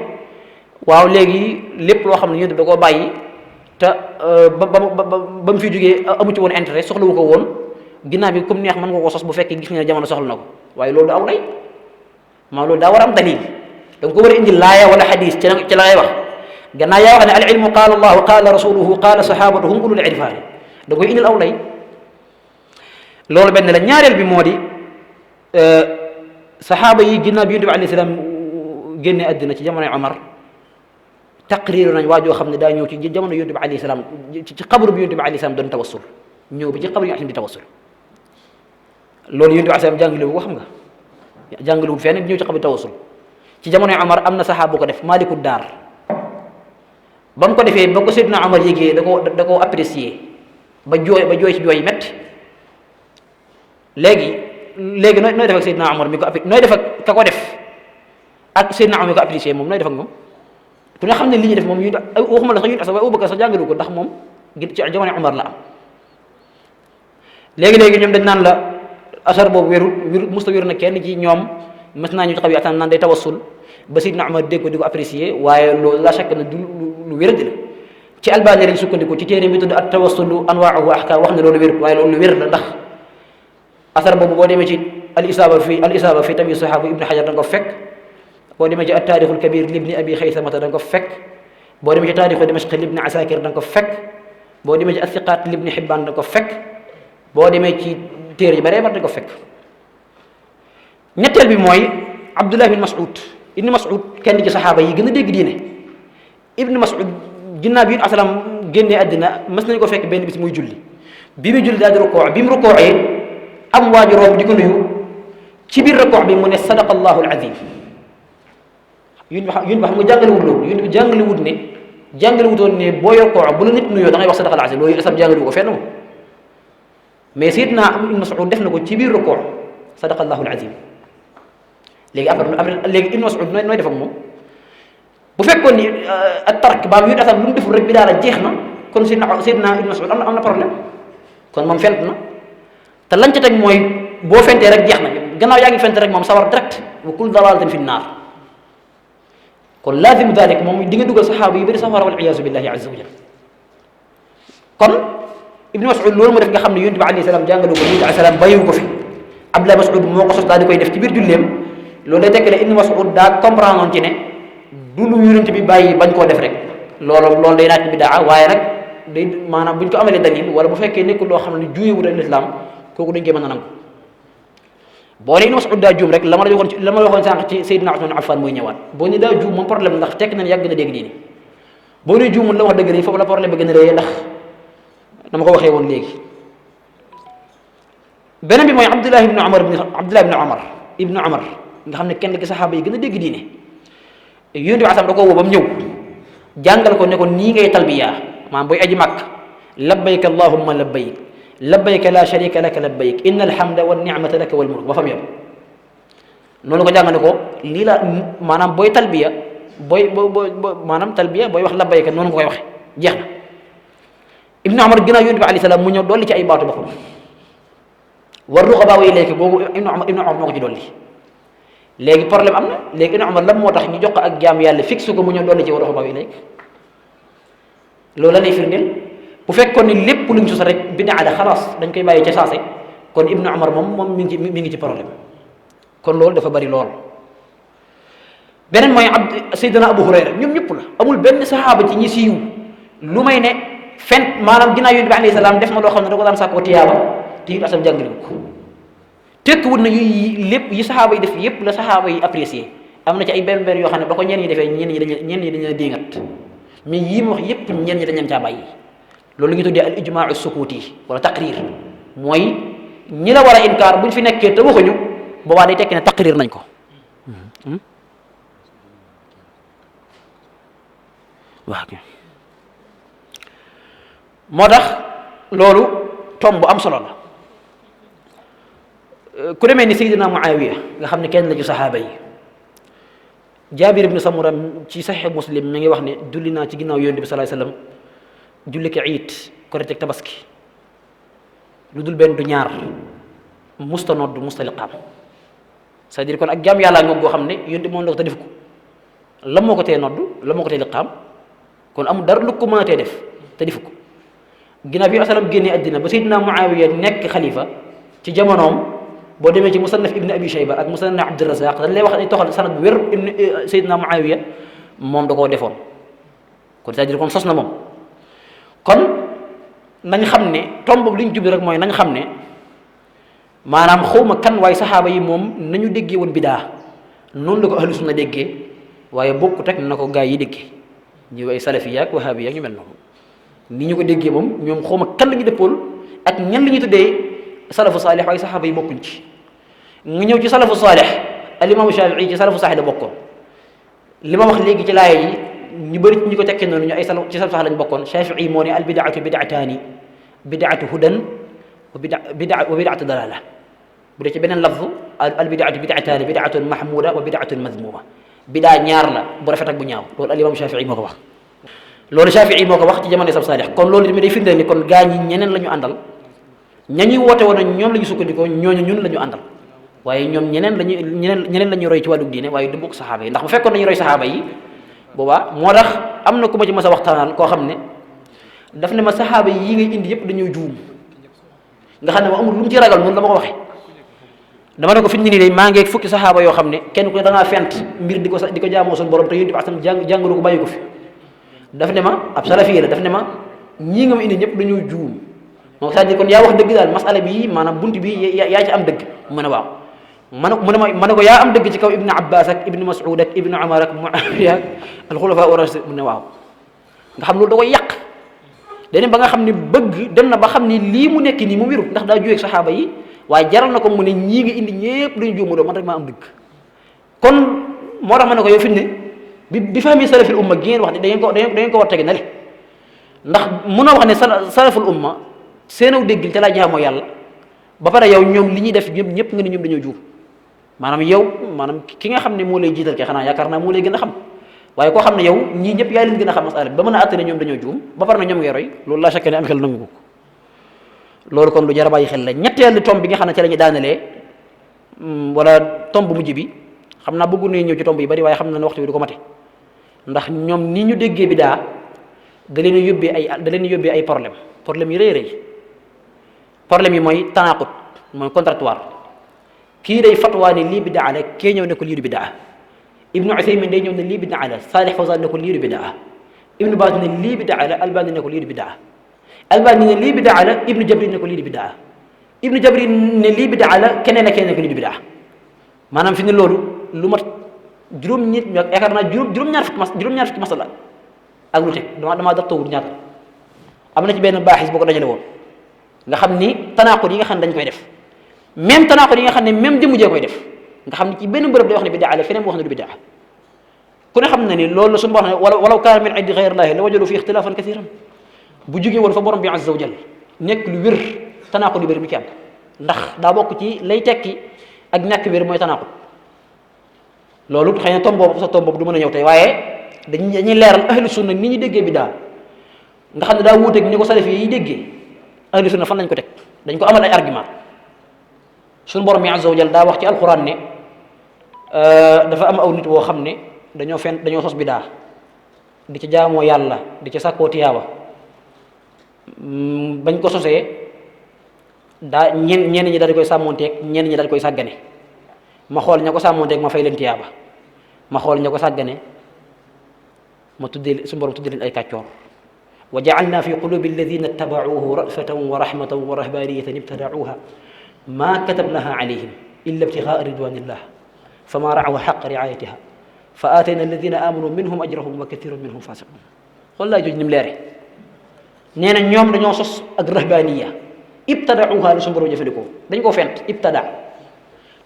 S2: waaw léegi lépp loo xam ne yonent bi da koo bàyyi te ba mu fi jógee amu ci woon intérêt soxlawu ko woon ginnaaw bi comme neex mën nga ko sos bu fekkee gis nga ne jamono soxla na ko waaye loolu du aw lay maa loolu daa war a am dalil da nga ko war a indi laaya wala xadis ci la ngay wax gannaaw yaa wax ne al ilmu qaala allahu qaala rasuluhu qaala sahabatuhum ulul irfaani da koy indil aw lay loolu benn la ñaareel bi moo di saxaaba yi ginnaaw bi yonent bi alayhi salaam génne àddina ci jamonoy Omar taqriir nañ waa joo xam ne daa ñëw ci jamono yonent bi alayhi salaam ci xabru bi yonent bi alayhi salaam doon tawassul ñëw bi ci xabru yi di tawassul loolu yonent bi alayhi salaam jàngale wu ko xam nga jàngale wu fenn ñëw ci xabru tawassul ci jamonoy Omar am na saxaaba bu ko def Maliku Daar ba mu ko defee ba ko Seydina Omar yégee da koo apprécier ba jooy ci jooy yi métti léegi nooy def ak Seydina Omar mi ko apprécier nooy def ak ka ko def ak Seydina Omar mi ko apprécier moom nooy def ak moom ku nga xam ne li ñuy def moom yu waxuma la sax yu sax waaye Abubakar sax jàngalu ko ndax moom ci jamono Omar la am léegi ñoom dañ naan la asar boobu wérul musta wéru na kenn ci ñoom mas naa ñu taxaw yi atam naan day tawassul ba Seydina Omar dégg ko di ko apprécier waaye loolu la chaque ne du lu wéradi la ci Albani lañ sukkandiku ci téere bi tudd at tawassulu anwaa'uhu wa ahkaam wax ne loolu wér waaye loolu lu wér la ndax asar boobu boo demee ci al isaaba fi tamyiz sahaaba Ibn Hajar da nga ko fekk boo demee ci at-taarixul kabir libni abi xaysamata da nga ko fekk boo demee ci taarixu Dimashq libni asakir da nga ko fekk boo demee ci as-siqaat libni Hibbaan da nga ko fekk boo demee ci téere yi bare da nga ko fekk ñetteel bi mooy Abdullah bin Mas'ud ibni Mas'ud kenn ci saxaaba yi gën a dégg diine ibni Mas'ud ginnaaw bi asalaam génnee àddina mas nañu ko fekk benn bis muy julli bi muy julli daal di rukoo bi mu rukooee am waaju romb di ko nuyu ci biir rukoo bi mu ne sadaqa allahu al-azim yun bi xam nga jàngalewut loolu yun bi jàngalewutoon ne boo rukoo bu la nit nuyoo da ngay wax sadaqa al-azim loolu asam jàngalewu ko fenn moom mais Seydina Ibn Mas'ud def na ko ci biir rukoo sadaqa allahu al-azim léegi après léegi Ibn Mas'ud nooy def ak moom bu fekkoon ni ak tark baam yu asam lu mu deful rek bi daal jeex na kon Seydina Ibn Mas'ud am na problème kon moom fent na te lañ ca teg mooy boo fentee rek jeex na gannaaw yaa ngi fent rek moom sawar direct wa kullu dalaalatin fi naar kon laazimu dalik moom di nga dugal saxaaba yi bëri safara wal iyaazu billahi azza wa jalla kon Ibn Mas'ud loolu mu def nga xam ne yonent bi alayhi salaam jàngalu ko yonent alayhi salaam bàyyiwu ko fi Abdullah Mas'ud moo ko sos daal di koy def ci biir julleem loolu day tekk ne Ibn Mas'ud daa comprendre ci ne du lu yonent bi bàyyi bañ koo def rek loolu day naaj bidaa waaye nag day maanaam buñ ko amalee dalil wala bu fekkee nekkul loo xam ne juuyewul ak lislaam kooku dañ koy mën a nangu boo ne Ibn Mas'ud daa juum rek la ma la waxoon sànq ci Seydina Usman Affan mooy ñëwaat boo ne daa juum moom problème ndax tekk na yàgg na dégg diine boo ne juumul la wax dëgg nii foofu la problème bi gën a rëy ndax dama ko waxee woon léegi beneen bi mooy Abdullah ibn Umar nga xam ne kenn ki saxaaba yi gën a dégg diine yonent bi asam da ko woo ba mu ñëw jàngal ko ne ko nii ngay talbiya maanaam booy aji màkk labbayk allahumma labbayk labbayka la sharika laka labbayk inna alhamda wa ni'mata laka wal mulk ba fam yam noonu ko jàngale ko lii la maanaam booy talbiya maanaam talbiya booy wax labbayka noonu nga koy waxe jeex na ibnu Umar ginnaaw yonent bi alayhi salaam mu ñëw dolli ci ay baatu boppam war ruqabaa ilayka boobu ibnu Umar moo ko ci dolli léegi problème am na léegi ibnu Umar lan moo tax ñu jox ko ak jaam yàlla fixe ko mu ñëw dolli ci war ruqabaa ilayka loolu la lay firndeel bu fekkoon ni lépp luñ sos rek bidaa la xalaas dañ koy bàyyi ca saase kon ibnu Umar moom mi ngi ci problème kon loolu dafa bari lool beneen mooy Seydina Abu Hurayra ñoom ñëpp la amul benn saxaaba ci ñi siiw lu may ne fen maanaam ginnaaw yonent bi alayhi salaam def na loo xam ne da ko daan sàkkoo tiyaaba te it asam jàngale ko tekkiwut na yu lépp yi saxaaba yi def yëpp la saxaaba yi apprécié am na ci ay benn yoo xam ne ba ko ñenn ñi defee ñenn ñi dañu déngat mais yii ma wax yëpp ñenn ñi dañ leen caa bàyyi loolu ñu tuddee al ijmaau sukuuti wala taqrir mooy ñi la war a inkaar bu ñu fi nekkee te waxuñu boobaa day tekki ne taqrir nañ ko waaw moo tax loolu tomb bu am solo la ku demee ni Seydina Muawiya nga xam ne kenn la ci saxaaba yi Jaabir ibnu Samura ci Sahih Muslim mi ngi wax ne julli naa ci ginnaaw Yonent bi sallallahu alayhi wasallam julli ko iit Korite ak Tabaski lu dul benn du ñaar musta nodd musta liqaam c'est-à-dire kon ak jaam yàlla ngoog goo xam ne Yonent bi moom la ko te def ko la moo ko tee nodd la moo ko tee liqaam kon amul dara lu ko mën a tee def te defu ko ginnaaw bi asalam génnee addina ba Seydina Muawiya nekk xalifa ci jamonoom boo demee ci musannaf ibn abi shayba ak musannaf abdurazaq dañ lay wax ay toxal sanad bu wér Seydina Muawiya moom da koo defoon kon c'est-à-dire kon sos na moom kon nañ xam ne tomb boobu li ñu jublu rek mooy nañ xam ne maanaam xawma kan waaye saxaaba yi moom nañu déggee woon bidaa noonu la ko ahlu sunna déggee waaye bokkut ak na ko gaa yi déggee ñu ay salafiya ak wahabiya ak ñu mel noonu ni ñu ko déggee moom ñoom xawma kan la ñu dëppool ak ñan la ñuy tuddee salafu saalih waaye saxaaba yi bokkuñ ci nga ñëw ci salafu saalih al imaamu Shafii ci salafu saalih la bokkoon li ma wax léegi ci laaya yi ñu bëri ñi ko tekkee noonu ñu ay ci salafu saalih lañ bokkoon Shafii moo ne al bidaatu bidaataani bidaatu hudan wa bidaatu dalala bu dee ci beneen lafzu al bidaatu bidaataani bidaatun mahmuda wa bidaatun mazmuma bidaa ñaar la bu rafet ak bu ñaaw loolu al imaamu Shafii moo ko wax loolu Shafii moo ko wax ci jamono salafu saalih kon loolu tamit day firndeel ni kon gaa ñi ñeneen la ñu àndal ñañuy woote woon ñoom la ñu sukkandikoo ñooñu ñun la ñu àndal waaye ñoom ñeneen la ñuy roy ci wàllu diine waaye du bokk saxaaba yi ndax bu fekkoon dañuy roy saxaaba yi boobaa moo tax am na ku ma ci mas a waxtaanal koo xam ne daf ne ma saxaaba yi ngay indi yëpp dañoo juum nga xam ne ma amul lu mu ci ragal noonu la ma ko waxee dama ne ko fi mu ne nii day maa ngi fukki saxaaba yoo xam ne kenn ku ne da ngaa fent mbir di ko jaamoo suñu borom te yonent bi asam jàngalu ko bàyyi ko fi daf ne ma ab salafi la daf ne ma ñii nga ma indi ñëpp dañoo juum donc c'est-à-dire kon yaa wax dëgg daal masala bi maanaam bunt bi yaa ci am dëgg mu ne waaw ma ne ko yaa am dëgg ci kaw ibnu abbas ak ibnu mas'ud ak ibnu umar ak muawiya ak alxulafa ar-rashidun mu ne waaw nga xam loolu da koy yàq dañu ba nga xam ne bëgg dem na ba xam ni lii mu nekk nii mu wérut ndax daa jóge ak saxaaba yi waaye jaral na ko mu ne ñii nga indi ñëpp dañu juum doo man rek maa am dëgg kon moo tax ma ne ko yow fi ne bi fahmi salafil umma gi ngeen wax da ngeen ko war tege na le ndax mun a wax ne salaful umma seenaw déggil te laa jaamoo yàlla ba pare yow ñoom li ñuy def ñëpp nga ne ñoom dañoo juum maanaam ki nga xam ne moo lay jiital ke xanaa yaakaar naa moo lay gën a xam waaye koo xam ne yow ñii ñëpp yaa leen gën a xam masala bi ba mën a àtte ne ñoom dañoo juum ba pare na ñoom ngay roy loolu laa chaque ne am xel nangu ko loolu kon lu jar a bàyyi xel la ñetteelu tomb bi nga xam ne ci la ñu daanelee wala tomb bu mujj bi xam naa bëggu nañu ñëw ci tomb yi bari waaye xam na ne waxtu bi du ko mate ndax ñoom ni ñu déggee bi da leen yóbbee ay problème yi rëy problème yi mooy tanaqut mooy contradictoire kii day fatwa ne lii bidaa la kee ñëw ne ko lii du bidaa ibnu Usaymin day ñëw ne lii bidaa la Saalih Fawzaan ne ko lii du bidaa ibnu Baaz ne lii bidaa la Albani ne ko lii du bidaa Albani ne lii bidaa la ibnu Jabrin ne ko lii du bidaa ibnu Jabrin ne lii bidaa la keneen ak keneen ne ko lii du bidaa maanaam fi ne loolu lu mat juróom-ñett yaakaar naa juróom-ñaar fukki masala ak lu teg damaa daf tawut ñaata am na ci benn baaxis boo ko dajale woon nga xam ni tanaqud yi nga xam ne dañ koy def même tanaqud yi nga xam ne même jëmu jee koy def nga xam ne ci benn bërëb day wax ne bidaa la feneen mu wax ne du bidaa ku ne xam na ni loolu suñu wax ne walaw kaana min indi ghayri llahi la wajadu fi ixtilaafan kathiran bu jógee woon fa borom bi azza wa jal nekk lu wér tanaqud yu bëri du ci am ndax daa bokk ci lay tekki ak ñàkk wér mooy tanaqud loolu xëy na tomb boobu du mën a ñëw tey waaye dañuy leeral ahlu sunna ni ñu déggee bidaa nga xam ne daa wuuteeg ni ko salaf yi déggee ahlu sunna fan lañ ko teg dañ ko amal ay argument suñu borom yi azza wa jalla daa wax ci alquran ne dafa am aw nit woo xam ne dañoo sos bidaa di ci jaamoo yàlla di ci sàkkoo tiyaaba bañ ko sosee daa ñenn ñi daal di koy sàmmonteeg ñenn ñi daal di koy sàggane ma xool ña ko sàmmonteeg ma fay leen tiyaaba ma xool ña ko sàggane ma tuddee suñu borom tuddee leen ay kàccoor wa ja'alna fi qulubi alladina ittaba'uhu ra'fatan wa rahmatan wa rahbaniyatan ibtada'uha ma katabnaha alayhim illa ibtigha'a ridwanillah fama ra'aw haqqa ri'ayatiha fa atayna alladina amanu minhum ajrahum wa kathirun minhum fasiqun xool laa joj ni mu leere nee na ñoom dañoo sos ak rahbaniya ibtada'uha la suñu borom jëfandikoo dañ koo fent ibtada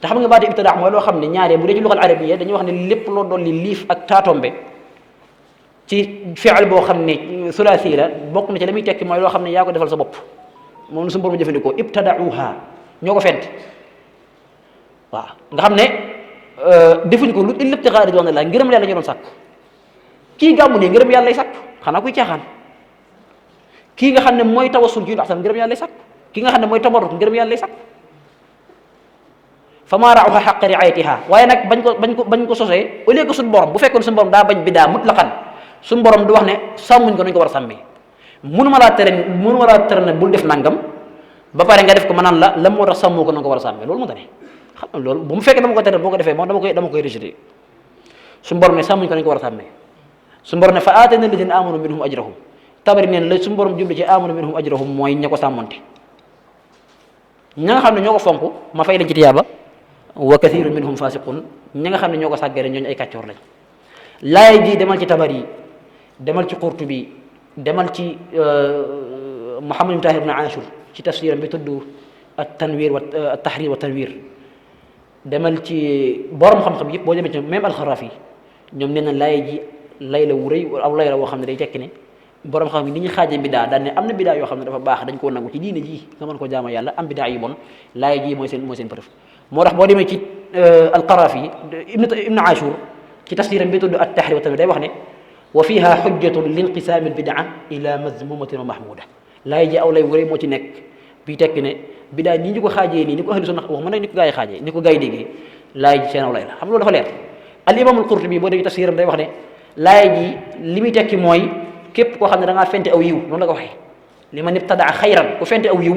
S2: te xam nga baati ibtada mooy loo xam ne ñaaree bu dee ci luxal arabiyya dañuy wax ne lépp loo dolli liif ak taatombe ci fi'l boo xam ne sulaasi la bokk na ci la muy tekki mooy loo xam ne yaa ko defal sa bopp moom la suñu borom jëfandikoo ibtada'uha ñoo ko fent waaw nga xam ne defuñ ko lu illa ibtighaa ridwaanillah ngërëm yàlla ñu doon sàkk kii gàmmu ne ngërëm yàlla lay sàkk xanaa kuy caaxaan kii nga xam ne mooy tawassul ci ahsan ngërëm yàlla lay sàkk kii nga xam ne mooy tabarruk ngërëm yàlla lay sàkk fa maa ra'awhaa haqqa ri'aayatihaa waaye nag bañ ko sosee au lieu que suñu borom bu fekkoon suñu borom daa bañ bidaa mutlaqan suñu borom du wax ne sàmmuñ ko nañ ko war a sàmmee mënuma laa tere ne bul def nangam ba pare nga def ko ma naan la moo tax sàmmoo ko na nga ko war a sàmmee loolu moo tax ne xam nga loolu bu mu fekkee dama ko tere boo ko defee moom dama koy rejeté suñu borom ne sàmmuñ ko nañ ko war a sàmmee suñu borom ne fa aatayna alladina amanu minhum ajrahum tabari neen la suñu borom jublu ci amanu minhum ajrahum mooy ña ko sàmmonte ña nga xam ne ñoo ko fonk ma fay leen ci tiyaaba wa kathirun minhum fasiqun ña nga xam ne ñoo ko sàggare ñooñu ay kàccoor lañ laay ji demal ci tabari demal ci qurtubi demal ci muhammad ibn tahir ibn ashur ci tafsiram bi tudd at tanwir wa at tahrir wa tanwir demal ci borom xam-xam yëpp boo demee ci même alxarafi ñoom nee na laay ji lay la wu rëy aw lay la woo xam ne day tekki ne borom xam-xam yi ni ñu xaajee bidaa daan ne am na bidaa yoo xam ne dafa baax dañ koo nangu ci diine ji nga mën ko jaama yàlla am bidaa yu bon laay ji mooy seen preuve moo tax boo demee ci alqarafi ibn ashur ci tafsiram bi tudd at tahrir wa tanwir day wax ne wa fiha xujjatun linqisaami albidaa ila mazmumatin wa mahmuda laay ji aw lay wu rëy moo ci nekk bii tekki ne bidaa nii ñu ko xaajee nii ni ko ahlu sunna wax mën nag ni ko gaa yi xaajee ni ko gaa yi déggee laay ji seen aw lay la xam nga loolu dafa leer al imam al qurtubi boo déggee tafsiram day wax ne laay ji li muy tekki mooy képp koo xam ne da ngaa fente aw yiw noonu la ko waxee li man ibtadaa xayran ku fente aw yiw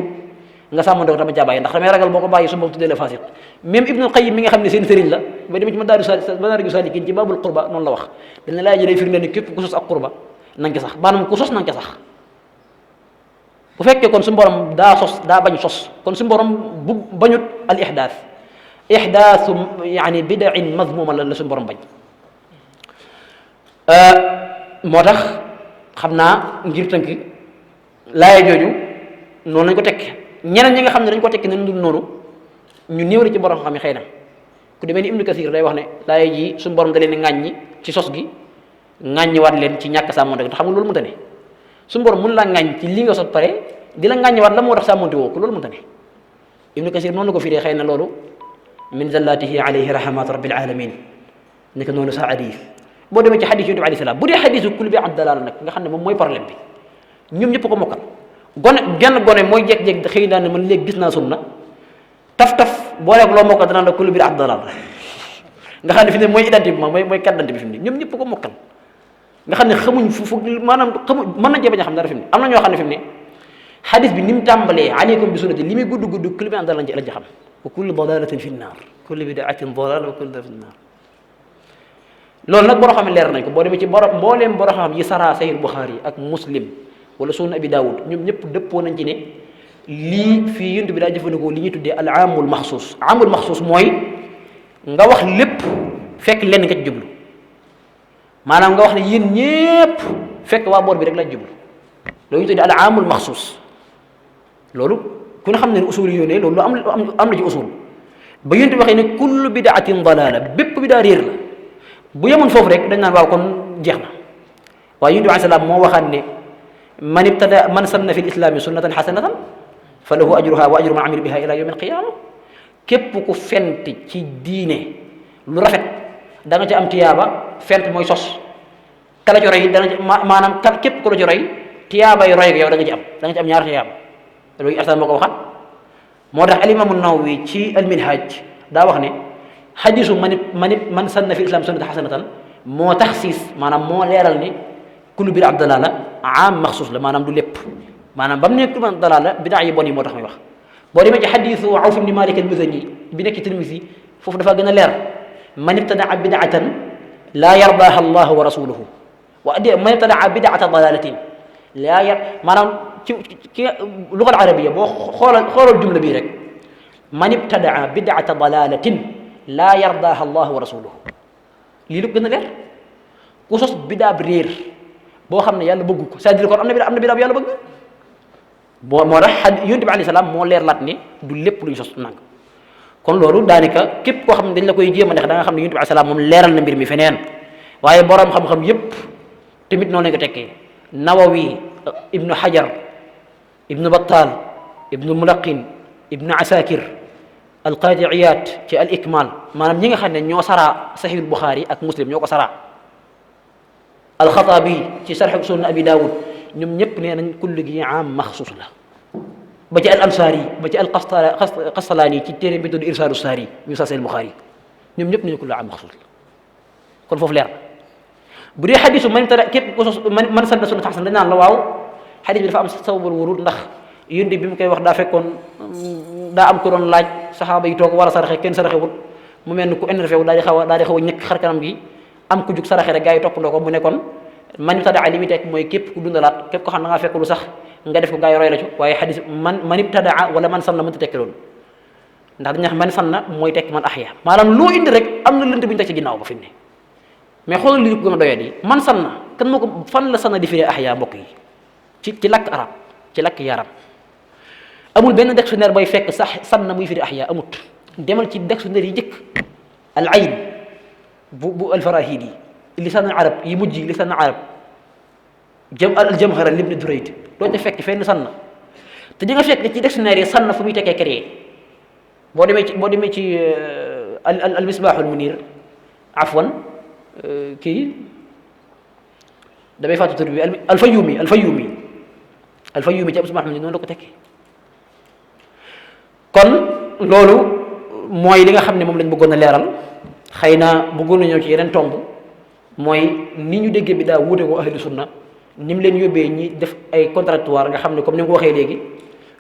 S2: nga sàmmante ko dama jàbbaay ndax damay ragal boo ko bàyyi su boobu tuddee la fasiq même ibnul qayyim mi nga xam ne seen sëriñ la ba demee ci madaariju saalikiin ci baabul qurba noonu la wax dana laay ji day firnde ni képp ku sos ak qurba na nga ca sax maanaam ku sos na nga ca sax bu fekkee kon suñu borom daa bañ sos kon suñu borom bu bañut al ihdaasu yani bidain mazmuma la suñu borom bañ moo tax xam naa ngir tënk laaya jooju noonu lañ ko tekk ñeneen ñi nga xam ne dañ ko tekki nañ dul noonu ñu néew la ci borom xam yi xëy na ku demee ni Ibnu Kasir day wax ne laaya ji suñu borom da leen ŋàññi ci sos gi ŋàññi waat leen ci ñàkk sàmmonte te xam nga loolu mënta ne suñu borom mun laa ŋàññ ci li nga sos pare di la ŋàññi waat la moo tax sàmmonte woo ko loolu mënta ne Ibnu Kasir noonu la ko firee xëy na loolu min zallatihi alayhi rahmatu rabbil alamin nekk noonu sa hadis boo demee ci xadis yonent bi alayhi salaam bu dee xadisu kul bi am dalaala nag nga xam ne moom mooy problème bi ñoom ñëpp ko mokkal genn gone mooy jékki-jékki xëy naa ne man léegi gis naa sunna taf boo nekk loo mokkal danaan la kul bi am dalaala nga xam ne fi ne mooy identifiement mooy kaddante bi fi mu ne ñoom ñëpp ko mokkal nga xam ne xamuñ fu maanaam mën nañ cee bañ a xam dara fi mu ne am na ñoo xam ne fi mu ne xadis bi ni mu tàmbalee aleykum bi sunnati li muy gudd kul bi am dalaala lañ ci xam wa kullu dalalatin fi nnaar kullu bidaatin dalaala wa kullu dalalatin fi nnaar loolu nag boo xam ne leer nañ ko boo demee ci mbooleem boo xam yi saraa Sahih Bukhari ak Muslim wala Sunan Abi Dawud ñoom ñëpp dëppoo nañ ci ne lii fii yonent bi daa jëfandikoo li ñuy tuddee al aamul maxsuus mooy nga wax lépp fekk lenn nga ci jublu maanaam nga wax ne yéen ñëpp fekk waa boor bi rek la jublu loolu ñu tuddee al aamul maxsuus loolu ku ne xam ne usul yi ne loolu am na ci usul ba yonent bi waxee ne kullu bidaatin dalaala bépp bidaa réer la bu yemoon foofu rek dañ naan waaw kon jeex na waaye yonent bi alayhi salaam moo waxaat ne man sanna fi l islaami sunnatan xasanatan fa lahu ajruha wa ajru man amila biha ila yawmi alqiyama képp ku fent ci diine lu rafet da nga ci am tiyaaba. fent mooy sos kala ci roy dana maanaam kan képp ku la ci roy tiyaaba yi roy yow da nga ci am ñaar tiyaaba loolu Asan moo ko waxat moo tax al-Imam an-Nawawi ci al-Minhaj daa wax ne xadisu man sanna fi islam sunnatan xasanatan moo taxsiis maanaam moo leeral ni kullu bid'a dalaala am maxsuus la maanaam du lépp maanaam ba mu nekk man dalaala bidaa yi bon yi moo tax muy wax boo demee ci xadisu Awf ibn Malik al-Muzani bi nekk ci Tirmisi foofu dafa gën a leer man ibtadaa bid'atan laa yardaaha allahu wa rasuluhu man ibtadaa bid'ata dalaalatin laa yar maanaam ci lugal arabiya boo xoolal jumla bii rek man ibtadaa bid'ata dalaalatin laa yardaaha allahu wa rasuluhu lii lu gën a leer ku sos bidaa bi réer boo xam ne yàlla bëgg ko c'est-à-dire kon am na bidaa bu yàlla bëgg moo tax yonent bi alayhi salaam moo leer laat ne du lépp lu ñu sos nang kon loolu daanaka képp koo xam ne dañ la koy jéem a neex da nga xam ne yonent bi alayhi salaam moom leeral na mbir mi feneen waaye borom xam-xam yépp tamit noonu lañ ko tekkee Nawawi ibnu Hajar ibnu Battal ibnu Mulaqin ibnu Asakir alqaadi Iyaad ci al Ikmal maanaam ñi nga xam ne ñoo saraa Sahih Bukhari ak Muslim ñoo ko saraa alxataabi ci sarx sunna abi daawud ñoom ñëpp nee nañ kulli gi am maxsuus la ba ci al ansaari ba ci al qastalaani ci téere bi tudd irsaalu saari ñu saseel buxaari ñoom ñëpp nañu kulli am maxsuus la kon foofu leer na bu dee xadisu man tara képp ko sos man sanna sunna xasan dañ naan la waaw xadis bi dafa am sababul wurud ndax yéen bi mu koy wax daa fekkoon daa am ko doon laaj saxaaba yi toog war a saraxe kenn saraxewut mu mel ni ku énervé wu daal di xaw a ñëkk xar kanam gi am ku jug saraxe rek gaa yi toppandoo ko mu ne kon man ibtadaa li muy tekk mooy képp ku dundalaat képp ko xam na ngaa fekk lu sax nga def ko gaa yi roy la ci waaye xadis man ibtadaa wala man sanna mënta tekki loolu ndax dañuy wax man sanna mooy tekk man ahya maanaam loo indi rek am na lënt bu ñu teg ci ginnaaw ba fi mu ne mais xoolal li ko gën a doyee di man sanna kan moo ko fan la sanna di firee ahya mbokk yi ci lakk arab ci lakk yaram amul benn dictionnaire bay fekk sax sanna muy firi ahya amut demal ci dictionnaire yi njëkk al ayn bu alfarahidi lisaan arab yi mujj lisaan arab al jamhara libni durayd doo ca fekk fenn sanna te di nga fekk ci dictionnaire yi sanna fu muy tekkee créé boo demee ci al misbahul munir afwan kii damay fàttu tur bi alfayumi ci misbahul munir noonu la ko tekkee kon loolu mooy li nga xam ne moom lañ bëggoon a leeral xëy na bëggoon na ñëw ci yeneen tomb mooy ni ñu déggee bi daa wuute ko ahlu sunna ni mu leen yóbbee ñi def ay contradictoire nga xam ne comme ni nga ko waxee léegi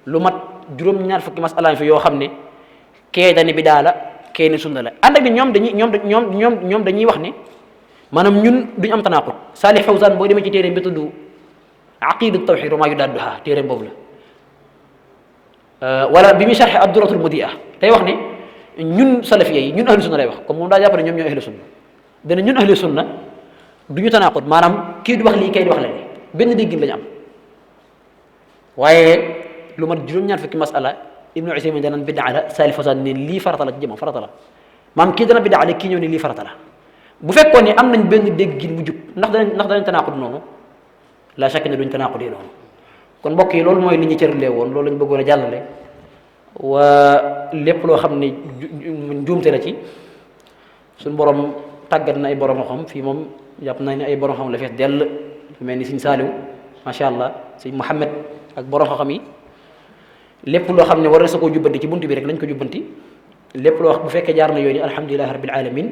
S2: lu mat juróom-ñaar fukki masala fi yoo xam ne kee dani bi daa la kee ni sunna la ànd ak ni ñoom dañuy wax ne maanaam ñun duñu am tanaqut Salih Fawzan boo demee ci téere bi tudd aqidat tawxid wa maa yudaadduha téere boobu la wala bi muy sharxe ad-duratul mudi'a day wax ne ñun salafiya yi ñun ahlu sunna lay wax comme moom daa jàpp ne ñoom ñoo ahlu sunna dana ñun ahlu sunna du ñu tanaqut maanaam kii du wax lii kay di wax la benn déggin lañu am waaye lu mat juróom-ñaar fukki masala ibnu Usaymin danaan bid'a la Salih Fawzan ne lii farata la ci jëmam farata la maam kii dana bid'a la kii ñëw ne lii farata la bu fekkoon ne am nañ benn déggin bu jub ndax danañ tanaqut noonu la chaque ne duñ tanaqutee noonu kon mbokk yi loolu mooy li ñu cëralee woon loolu lañ bëggoon a jàllale waa lépp loo xam ne njuumte la ci suñ borom tàggat na ay borom xam fii moom jàpp nañ ne ay borom xam la fees dell fu mel ni Sëñ Saaliw macha allah Sëñ Muhammad ak borom xam yi lépp loo xam ne war na sa koo jubbanti ci buntu bi rek lañ ko jubbanti lépp loo wax bu fekkee jaar na yoon yi alhamdulilahi rabbil alamin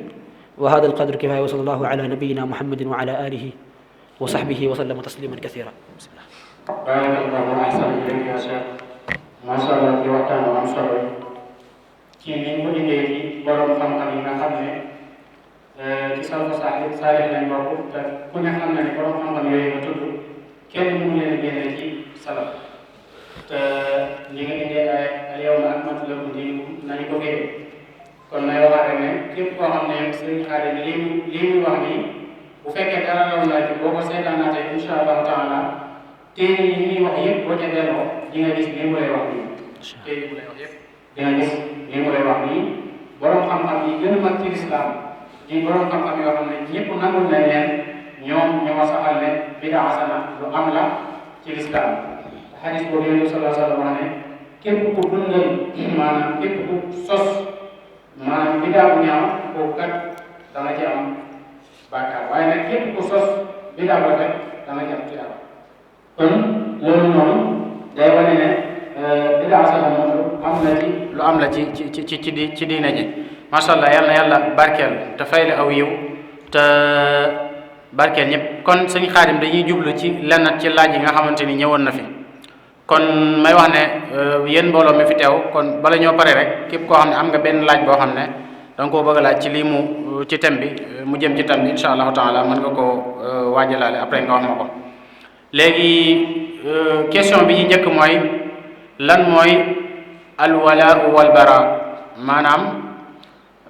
S2: wa hada alqadru kifaya wa sallallahu ala nabiyina muhammadin wa ala alihi wa sahbihi wa sallama tasliman kathira bismillah
S1: barakallahu ahsan ilayk ya cheikh macha allah ci waxtaan am solo ci ni mu indee ci borom xam-xam yi nga xam ne ci salfa saalih lañ bokk te ku ne xam na ne borom xam-xam yooyu nga tudd kenn mënu leen a génne ci salaf te li nga indee al yawma akmaltu lakum diinakum nañu ko génne kon nay waxaat rek ne képp koo xam ne sëriñ Xaadim lii muy wax nii bu fekkee dara loolu la ci boo ko seetaanaatee insha allahu taala téere yi muy wax yëpp boo ca delloo di nga gis lii mu lay wax nii téere yi mu lay wax yëpp di nga gis lii mu lay wax nii borom xam-xam yi gën a mag ci lislaam di borom xam-xam yoo xam ne ñëpp nangul nañ leen ñoom ñoo saxal ne bidaa xasana lu am la ci lislaam xadis boobu yonent bi sallallahu alayhi wa sallam wax ne képp ku dundal maanaam képp ku sos maanaam bidaa bu ñaaw kooku kat da nga ci am bàkkaar waaye nag képp ku sos bidaa bu rafet da nga ci am tiyaaba kon loolu noonu day wane ne bidaa sax moom lu am la ci diine ji macha allah yal na yàlla barkeel te fay la aw yiw te barkeel ñëpp kon sëñ Xaadim dañuy jublu ci lenn ci laaj yi nga xamante ni ñëwoon na fi kon may wax ne yéen mbooloo mi fi teew kon bala ñoo pare rek képp koo xam ne am nga benn laaj boo xam ne da nga koo bëgg a laaj ci lii ci thème bi mu jëm ci thème bi incha allahu taala mën nga koo waajalaale après nga wax ma ko léegi question bi ñu njëkk mooy lan mooy alwala wal bara maanaam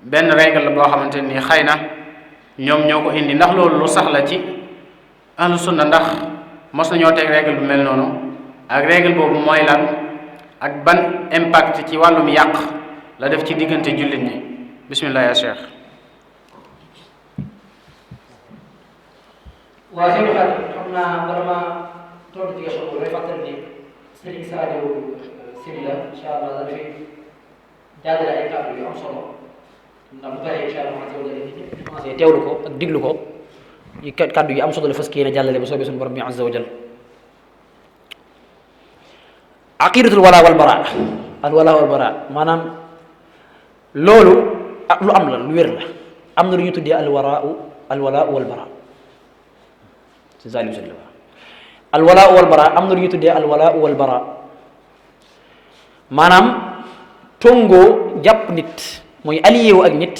S1: benn règle boo xamante ni xëy na ñoom ñoo ko indi ndax loolu lu sax la ci ahlu sunna ndax mos nañoo teg règle bu mel noonu ak règle boobu mooy lan ak ban impact ci wàllum yàq la def ci diggante jullit ñi bismillah ya cheikh.
S2: waaw sëñ Xaadim xam naa bala ma tontu ci question boobu day fàttali ni Sëriñ Sadio Sylla incha allah dafay jàllale ay kàddu yu am solo ndax bu paree incha allah commencé teewlu ko ak diglu ko yi kàddu yi am solo la fas yéene jàllale ba soobee suñu borom bi azza wa jal aqidatul wala wal bara al wala wal bara maanaam loolu lu am la lu wér la am na lu ñu tuddee al wala wal bara si zalim sëñ la al wala wal bara am na lu ñu tuddee al wala wal bara maanaam tongoo jàpp nit mooy allié wu ak nit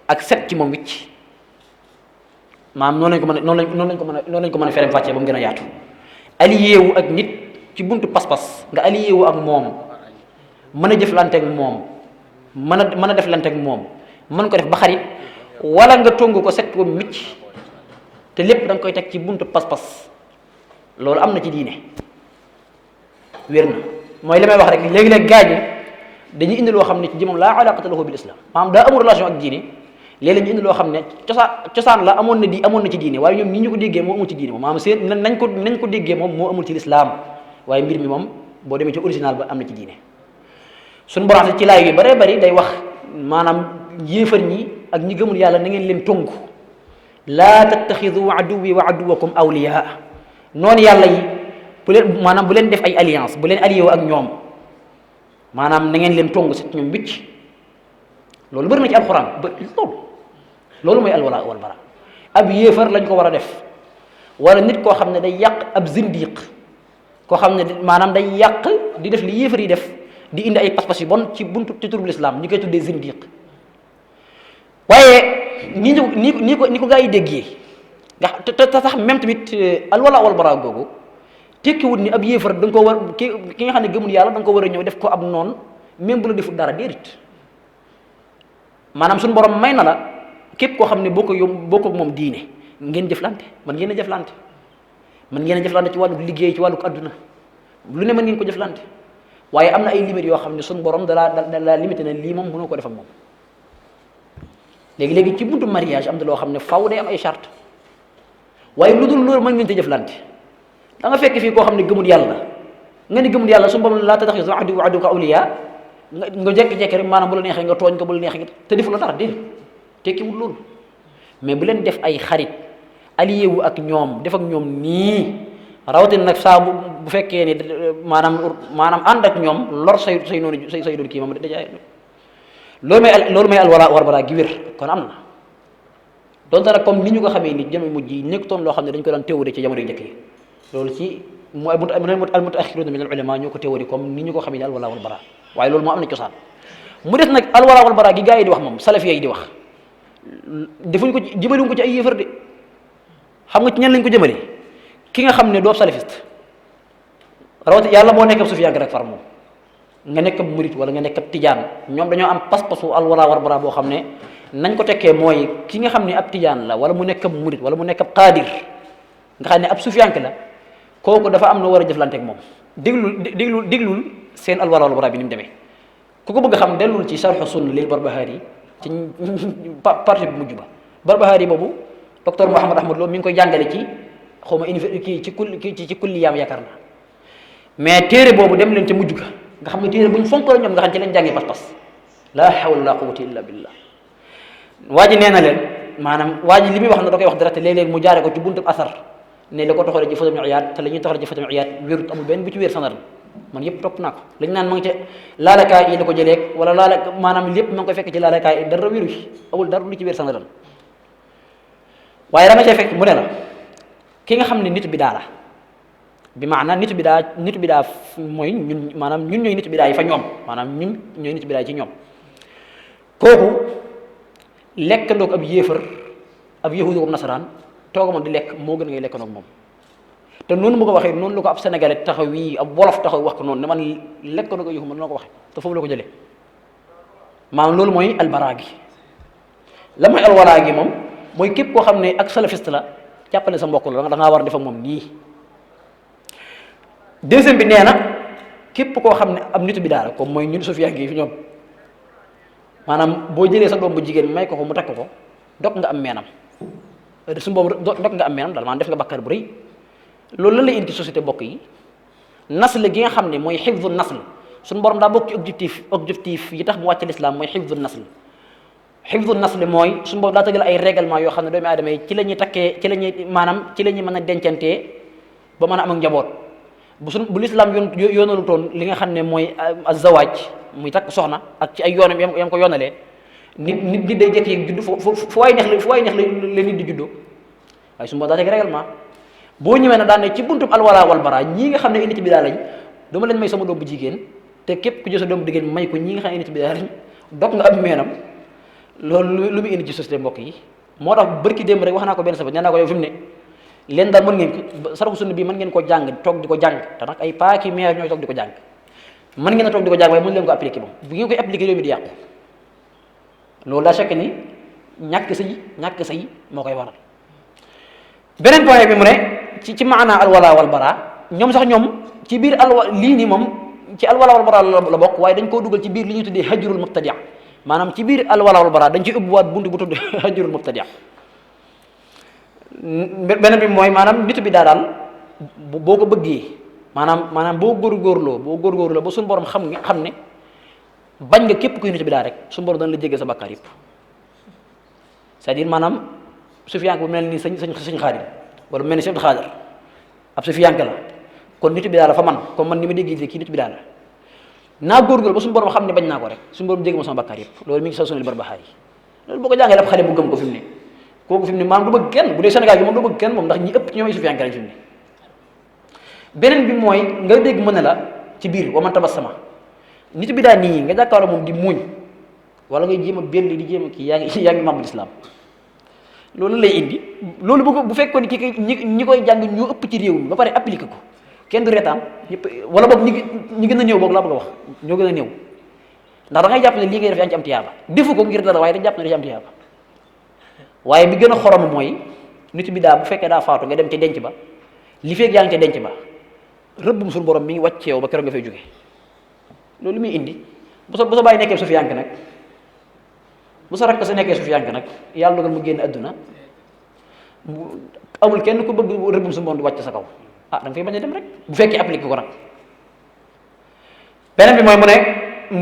S2: ak set ci moom wicc maanaam noonu lañ ko mën a ferem fàccee ba mu gën a yaatu allié wu ak nit ci buntu pas-pas nga allié wu ak moom mën a jëflante ak moom mën a deflante ak moom mën ko def ba xarit wala nga tongu ko set ko micc te lépp da nga koy teg ci buntu pas-pas loolu am na ci diine wér na mooy li may wax rek léegi-léeg gaañi dañuy indi loo xam ne ci jëmam laa alaqata lahu bil islam maanaam daa amul relation ak diine léeg-léeg ñu indi loo xam ne cosaan la amoon na ci diine waaye ñoom ni ñu ko déggee moo amul ci diine moom maanaam seen nañ ko déggee moom moo amul ci lislaam waaye mbir mi moom boo demee ci original ba am na ci diine suñu borom ci laay yu bare bari day wax maanaam yéefar ñi ak ñi gëmul yàlla na ngeen leen tongu laa tattaxidu aduwi wa aduwakum awliya noonu yàlla yi bu leen def ay alliance bu leen allié ak ñoom maanaam na ngeen leen tongu set ñoom bicc loolu bëri na ci alxuraan ba loolu mooy alwala wal bara ab yéefar lañ ko war a def wala nit koo xam ne day yàq ab zindiq koo xam ne maanaam day yàq di def li yéefar yi def di indi ay pas-pas yu bon ci buntu ci turub lislaam ñu koy tuddee zindiq waaye ni ko gaa yi déggee nga te sax même tamit alwala wal bara googu tekkiwut ni ab yéefar da nga ko war ki nga xam ne gëmul yàlla da nga ko war a ñëw def ko ab noon même bu la defut dara déedéet maanaam suñu borom may na la képp koo xam ne boo ko moom diine ngeen jëflante man ngeen a jëflante ci wàllu liggéey ci wàllu adduna lu ne mën ngeen ko jëflante waaye am na ay limites yoo xam ne suñu borom dalaa limité ne lii moom mënoo ko def ak moom léegi ci buntu mariage am na loo xam ne faw day am ay charte waaye lu dul loolu mën ngeen te jëflante da nga fekk fii koo xam ne gëmul yàlla nga ni gëmul yàlla suñu borom laa tattaxizu aduwwi wa aduwwaka awliyaa nga jekki-jekki rek maanaam bu la neexee nga tooñ ko bu la neexee te defu la dara déedéet tekkiwul loolu mais bu leen def ay xarit allié wu ak ñoom def ak ñoom nii rawatina nag saa bu fekkee ni maanaam ànd ak ñoom lor say noonu kii moom dajaay loolu may alwala war bara gi wér kon am na donte nag comme ni ñu ko xamee ni jamono mujj yi nekkutoon loo xam ne dañ ko daan théorie ci jamono yu njëkk yi loolu ci mooy al mutaaxiruna min al ulama ñoo ko théorie comme ni ñu ko xamee ni alwala wal bara waaye loolu moo am na cosaan mu des nag alwala wal bara gi gaa yi di wax moom salafiya yi di wax defuñ ko jëmale ko ci ay yéefar de xam nga ci ñan lañ ko jëmale ki nga xam ne doo salafiste rawati yàlla moo nekk ab sufiyanke rek far moom nga nekk ab murit wala nga nekk ab tijaan ñoom dañoo am pas-pasu alwala wal bara boo xam ne nañ ko tekkee mooy ki nga xam ne ab tijaan la wala mu nekk ab murit wala mu nekk ab qaadir nga xam ne ab sufiyanke la kooku dafa am na war a jëflante ak moom déglul seen alwala wal bara bi ni mu demee ku ko bëgg xam dellul ci sharh sunna lil Barbahari ci partie bu mujj ba Barbahari boobu docteur Mouhamed Ahmad Lo mi ngi koy jàngale ci xaw ma université ci kulliyaam yaakaar na mais téere boobu dem leen ca mujj ga nga xam ne téere buñ fonk la ñoom nga xam ci lañ jàngee pas-pas la hawla wala quwwata illa billah waa ji nee na leen maanaam waa ji li muy wax na da koy wax dara te léeg-léeg mu jaare ko ci buntu asar ne la ko toxalee ci Fadl ibn Iyad te la ñuy toxalee ci Fadl ibn Iyad wérut amul benn bu ci wér sanad man yëpp topp naa ko lañ naan ma ngi ca laalakaay yi la ko jëleeg wala laala maanaam lépp ma ngi koy fekk ci laalakaay yi dara wéru ci amul dara lu ci wér sanad waaye dama cay fekk mu ne la ki nga xam ne nitu bidaa la bi maanaam nitu bidaa mooy ñun maanaam ñun ñooy nitu bidaa yi fa ñoom maanaam ñun ñooy nitu bidaa yi ci ñoom kooku lekkandoo ko ab yéefar ab yahudu ko nasaraan tooga moom di lekk moo gën ngay lekkandoo moom te noonu mu ko waxee noonu la ko ab sénégalais taxaw wii ab wolof taxaw wax ko noonu ne man lekkandoo ko yahud man noo ko waxee te foofu la ko jëlee maanaam loolu mooy albaraa gi la mooy alwalaa gi moom mooy képp koo xam ne ak salafiste la jàppale sa mbokk la da ngaa war a def ak moom nii. deuxième bi nee na képp koo xam ne ab nitu bi daal comme mooy ñun Sufyaan gi fi ñoom maanaam boo jëlee sa doom bu jigéen may ko mu takk ko dog nga am meenam su boobu dog nga am meenam daal maanaam def nga bakkar bu rëy loolu lan lay indi ci société bokk yi nasl gi nga xam ne mooy xifdu nasl suñu borom daa bokk ci objectif yi tax mu wàcc lislaam mooy xifdu nasl xifdu nasl mooy suñu borom daa tëgal ay règlement yoo xam ne doomu aadama yi ci la ñuy takkee ci la ñuy maanaam ci la ñuy mën a dencantee ba mën a am ak njaboot bu lislaam yoonalu toon li nga xam ne mooy azawaaj muy takk soxna ak ci ay yoonam yam ko yoonalee nit day jekk juddu fu waay neex la nit di juddoo waaye su ma daa teg règlement boo ñëwee na daan ne ci buntum alwala wal bara ñii nga xam ne nit bi daa lañ dama leen may sama doom bu jigéen te képp ku jël sa doom bu jigéen may ko ñi nga xam ne nit bi daa lañ dog nga am meenam loolu lu mu indi ci société mbokk yi moo tax bërki démb rek wax naa ko benn sabat nee naa ko yow fi mu ne leen daal mën ngeen ko saraxu sunna bii mën ngeen ko jàng toog di ko jàng te nag ay paaki meer ñooy toog di ko jàng mën ngeen a toog di ko jàng waaye mën leen ko appliqué moom bu ngeen koy appliqué réew mi di yàqu loolu daa fekk ni ñàkk sëy moo koy waral beneen point bi mu ne ci maanaa alwala wal bara ñoom sax ñoom ci biir lii nii moom ci alwala wal bara la bokk waaye dañ koo dugal ci biir li ñuy tuddee hajrul mubtadi maanaam ci biir alwala wal bara dañ ci ubbiwaat buntu bu tudd hajrul mubtadi beneen bi mooy maanaam nitu bi daal boo ko bëggee maanaam boo góorgóorloo ba suñu borom xam ne bañ nga képp kuy nitu bi daal rek suñu borom dana la jéggal sa bàkkaar yëpp c'est-à-dire maanaam sufiyanke bu mel ni sëñ Xaadim wala bu mel ni sëñ Xaadar ab sufiyanke la kon nitu bi daal la fa man comme man ni ma déggee kii nitu bi daal la naa góorgóorlu ba suñu borom xam ne bañ naa ko rek suñu borom jéggal ma sama bàkkaar yëpp loolu mi ngi sa sunal Barbahari loolu boo ko jàngee ab xale bu gëm ko fi mu ne kooku fi mu ne maanaam du bëgg kenn bu dee Sénégal gi moom du bëgg kenn moom ndax ñi ëpp ci ñoom ay sufiyanke lañ fi mu ne beneen bi mooy nga dégg mën ne la ci biir wa man tabassama nit bi daal nii nga jàkkaarloo moom di muuñ wala ngay jéem a belli di jéem a kii yaa ngi màbb lislaam loolu lay indi loolu bu fekkoon ñi koy jàng ñoo ëpp ci réew mi ba pare appliqué ko kenn du reetaan ñëpp wala boog ñi gën a néew boog laa bëgg a wax ñoo gën a néew ndax da ngay jàpp ne lii ngay def yaa ngi ci am tiyaaba defu ko ngir dara waaye dañ jàpp ne da ci am tiyaaba waaye bi gën a xorom mooy nit bi daa bu fekkee daa faatu nga dem ca denc ba li feeg yaa ngi ca denc ba rëbbum suñu borom mi ngi wàcc yow ba keroog nga fay jóge loolu muy indi bu sa bàyyi nekkee sufiyanke nag bu sa rakk sa nekkee sufiyanke nag yàlla dogal mu génn adduna amul kenn ku bëgg rëbbum suñu borom di wàcc sa kaw da nga fay bañ a dem rek bu fekkee appliqué ko nag beneen bi mooy mu ne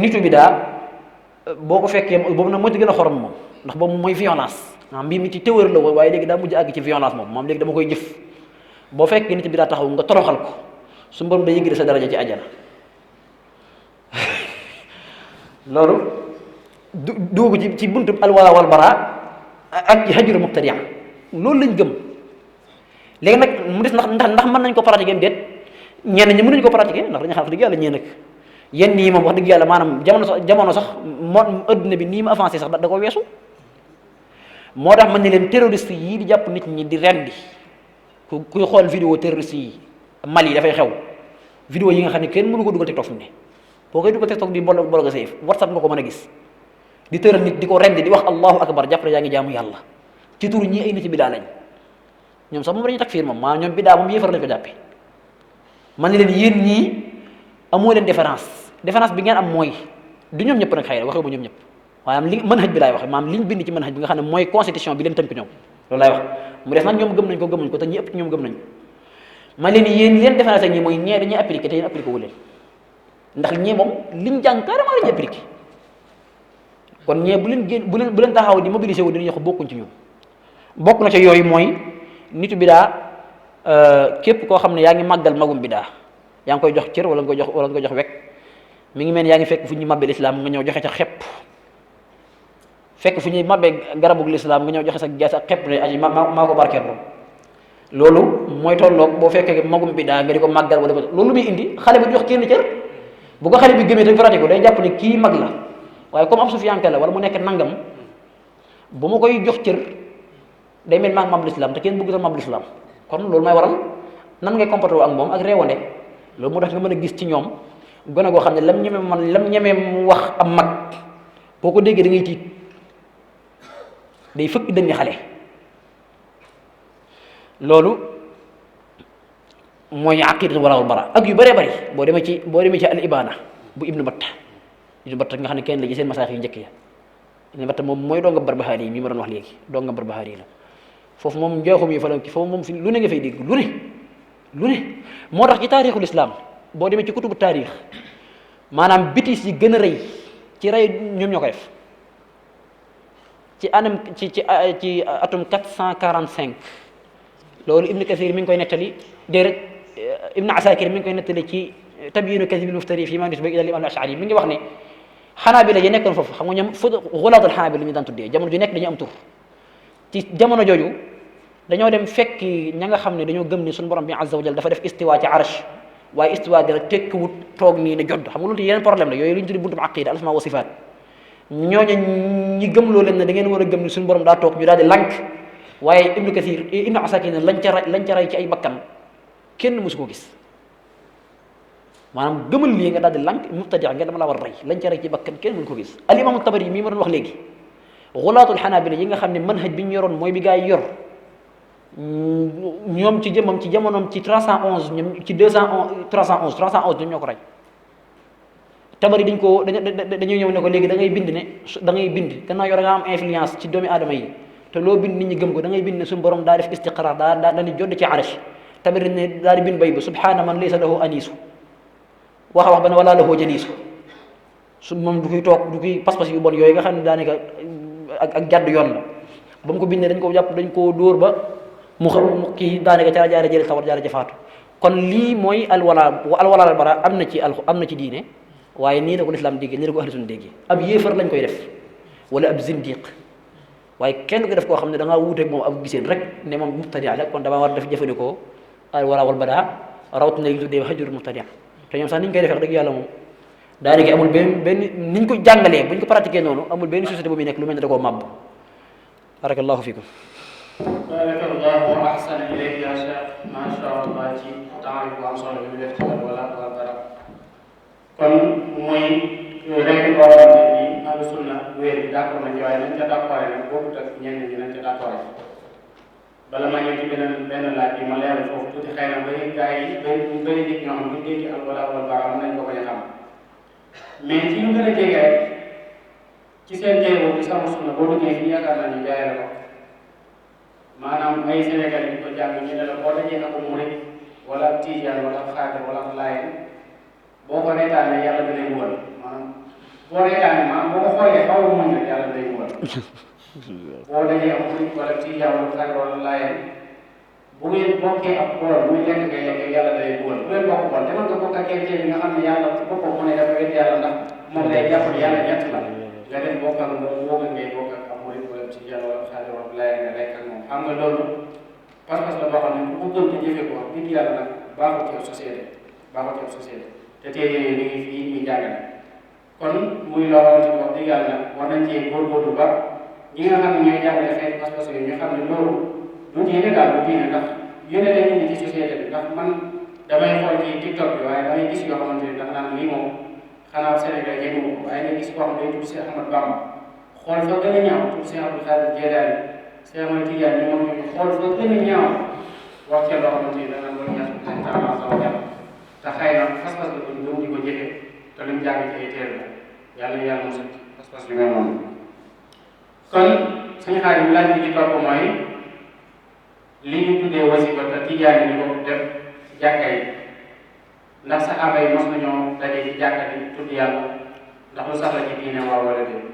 S2: nitu bi daa boo ko fekkee boobu nag moo ci gën a xorom moom ndax boobu mooy violence mbir mi ci théorie la woon waaye léegi daa mujj àgg ci violence moom léegi dama koy jëf boo fekkee nit bi daa taxaw nga toroxal ko su borom da yëgale sa daraja ci àjjana loolu dugg ko ci buntu alwala wal bara ak ci hajru mubtadi loolu lañ gëm léegi nag mu des ndax mën nañ ko pratiquer déet ñenn ñi mënuñu ko pratiquer ndax dañu xam wax dëgg yàlla ñeen nag yenn yi moom wax dëgg yàlla maanaam jamono sax moo adduna bi nii mu avancé sax da ko weesu moo tax man ne leen terroriste yii di jàpp nit ñi di rendi kuy xool vidéo terroriste yi Mali dafay xew vidéo yi nga xam ne kenn mënu ko dugal TikTok fi mu ne boo koy dugal TikTok di bolo ga sayf WhatsApp nga ko mën a gis di tëral nit di ko rendi di wax allahu akbar jàpp ne yaa ngi jaamu yàlla ci turu ñii ay nit bidaa lañ ñoom sax moom dañuy takfiir moom maa ñoom bidaa moom yéefar lañ ko jàppe man ne leen yéen ñii amoo leen différence bi ngeen am mooy du ñoom ñëpp nag xëy na waxee ba ñoom ñëpp waaye am li manhaj bi laay wax maanaam liñ bind ci manhaj bi nga xam ne mooy constitution bi leen tënk ñoom loolu laay wax mu des nag ñoom gëm nañ ko gëmuñ ko te ñi ëpp ñoom gëm nañ ko man leen yéen leen différence ak ñi mooy ñee dañuy appliqué te yéen appliqué wu leen ndax ñee moom liñ jàng carrément lañu appliqué kon ñee bu leen taxaw di mobiliser wu dinañu wax bokkuñ ci ñoom. bokk na ca yooyu mooy nitu bidaa képp koo xam ne yaa ngi màggal magum bidaa yaa ngi koy jox cër wala nga koy jox wekk mi ngi mel yaa ngi fekk fu ñuy màbbee lislaam nga ñëw joxe ca xepp fekk fu ñuy màbbee garabug lislaam nga ñëw joxe sa gees ak xepp ne aji maa ko barkeeloo loolu mooy tolloog boo fekkee magum bidaa nga di ko màggal wala loolu muy indi xale bi jox kenn cër bu ko xale bi gëmee te pratique ko day jàpp ne kii mag la waaye comme am sufiyanke la wala mu nekk nangam bu ma koy jox cër day mel maa ngi màbb lislaam te kenn bëgg sa màbb lislaam kon loolu may waral nan ngay comporté wu ak moom ak réewande loolu moo tax nga mën a gis ci ñoom gone goo xam ne lam ñeme mu wax am mag boo ko déggee da ngay tiit day fëkk dënni xale loolu mooy aqidatu wala wal bara ak yu bëree bëri boo demee ci al ibana bu ibnu batta nga xam ne kenn la ci seen masaax yu njëkk ya ibnu batta moom mooy doo nga Barbahari yi mi ma doon wax léegi doo nga Barbahari la foofu moom njooxum yi fa la foofu moom fi lu ne nga fay dégg lu ne moo tax ci taarixul islam boo demee ci kutubu taarix maanaam bitis yi gën a rëy ci rey ñoom ñoo ko def ci atum 445 loolu ibnu kathir mi ngi koy nettali déedéet ibnu asakir mi ngi koy nettali ci tabyinu kadhibil muftari fi ma nisba ila al-imam al-ash'ari mi ngi wax ne xanaabila yi nekkoon foofu xam nga ñoom xulaatul xanaabila ñu daan tuddee jamono ju nekk dañu am tur ci jamono jooju dañoo dem fekki ña nga xam ne dañoo gëm ni suñu borom bi azza wa jalla dafa def istiwa ci arsh waaye istiwa gi rek tekkiwut toog nii ne jodd xam nga loolu yeneen problème la yooyu lu ñu tuddi buntum aqida al-asma wa sifaat ñooñu ñi gëm loo leen ne da ngeen war a gëm ni suñu borom daa toog ñu daal di lànk waaye ibnu kathir ibnu asakir ne lañ ca rey ci ay bakkan kenn mësu koo gis maanaam gëmal lii nga daal di lànk mubtadi nga dama la war a rey lañ ca rey ci bakkan kenn mënu ko gis al imam tabari mii ma doon wax léegi xulaatul xanaabila yi nga xam ne manhaj bi ñu yoroon mooy bi gaa yi yor ñoom ci jamonoom ci 311 ñoom ci 311 ñoom ñoo ko rey tabari dañoo ñëw ne ko léegi da ngay bind gannaaw yow da nga am influence ci doomi aadama yi te loo bind nit ñi gëm ko da ngay bind ne suñu borom daa def istiqrar daa ni jodd ci arsh tabari ne daa di bind bay ba subhaana man laysa lahu anisu wax ba ne wala lahu janisu su moom du koy toog du koy pas-pas yu bon yooyu nga xam ne daanaka ak jàdd yoon la ba mu ko bindee dañ koo dóor ba mu xam kii daanaka ca la jaare jële tawar jaare jafaatu kon lii mooy alwala al bara am na ci diine waaye nii la ko lislaam déggee nii la ko ahlu sunna déggee ab yéefar lañ koy def wala ab zindiq waaye kenn ko def koo xam ne da ngaa wuuteeg moom ab giseen rek ne moom mubtadi la kon damaa war def jëfandikoo alwala wal bara rawatina li tuddee hajrul mubtadi te ñoom sax ni ñu koy defee dëgg yàlla moom daanaka amul benn ni ñu ko jàngalee bu ñu ko pratiqué noonu amul benn société bu muy nekk lu mel ne da koo màbb barakallahu fikum
S1: barakallahu ahsana ilayk ya cheikh ma sha allah ci temps bu am solo bi ñu def ci wala wal bara kon muy rek boo xamante ni ahlu sunna wéer bi d'accord nañ ci waaye nañ ca d'accord nag bokkut ak ñenn ñi nañ ca d'accord bala ma ñëw ci benn laaj bi ma leeral foofu tuuti xëy na bari gaa yi bari nit ñoo xam ne dégg al wala wal bara nañ ko bañ a xam mais ci lu gën a jege rek ci seen téere boobu sama sunna boo duggee fii yaakaar naa ñu jaay la ko maanaam ay Sénégal yi ko jàng ñu ne la boo dajee ak murid wala tijaan wala xaadir wala laayeen boo ko reetaanee yàlla dinañ wal maanaam boo reetaanee maanaam boo ko xoolee xaw a muñ rek yàlla dinañ wal boo dajee ak murid wala tijaan wala xaadir wala laayeen bu ngeen bokkee ak bool muy lekk ngay lekk yàlla day wal bu leen bokk bool demal nga bokk ak kenn bi nga xam ne yàlla ci boppam mu ne dafa wet yàlla ndax moom day jàpp ne yàlla ñett la nga dem bokk ak moom woo nga ngay bokk ak murid wala tijaan wala xaadir wala laayeen nga lekk ak moom xam nga loolu pas-pas la boo xam ne ku ko gëm te jëfee ko wax dëgg yàlla nag baaxul ci société te tey yooyu ñu ngi fii ñuy jàngale kon muy loo xamante ni wax dëgg yàlla nag war nañ cee góorgóorlu ba ñi nga xam ne ñooy jàngale xeeti pas-pas yooyu ñu xam ne loolu du diine daal du diine ndax yónnee dañu indi ci société bi ndax man damay xool ci TikTok bi waaye damay gis yoo xamante ni ndax naan lii moom xanaa Sénégal yëngu ko waaye nga gis koo xam ne day tudd Cheikh Ahmad Bamba xool fa gën a ñaaw tudd Cheikh Abdou Khadir Jeelaani Cheikh Ahmad Tidiane ñu moom ñu xool fa gën a ñaaw wax ca loo xamante ni da nga doon ñaan dañ taala sa wajal te xëy na pas-pas la ko ñu di ko jëfee te luñ jàng ci ay téere la yàlla yàlla mosut pas-pas yu mel noonu kon suñu xaar yi laaj bi ci topp mooy li ñu tuddee wasifa te Tidiane ni ko def ci jàkka yi ndax saxaaba yi mos nañoo daje ci jàkka bi tudd yàlla ndax lu sax la ci diine waaw wala déet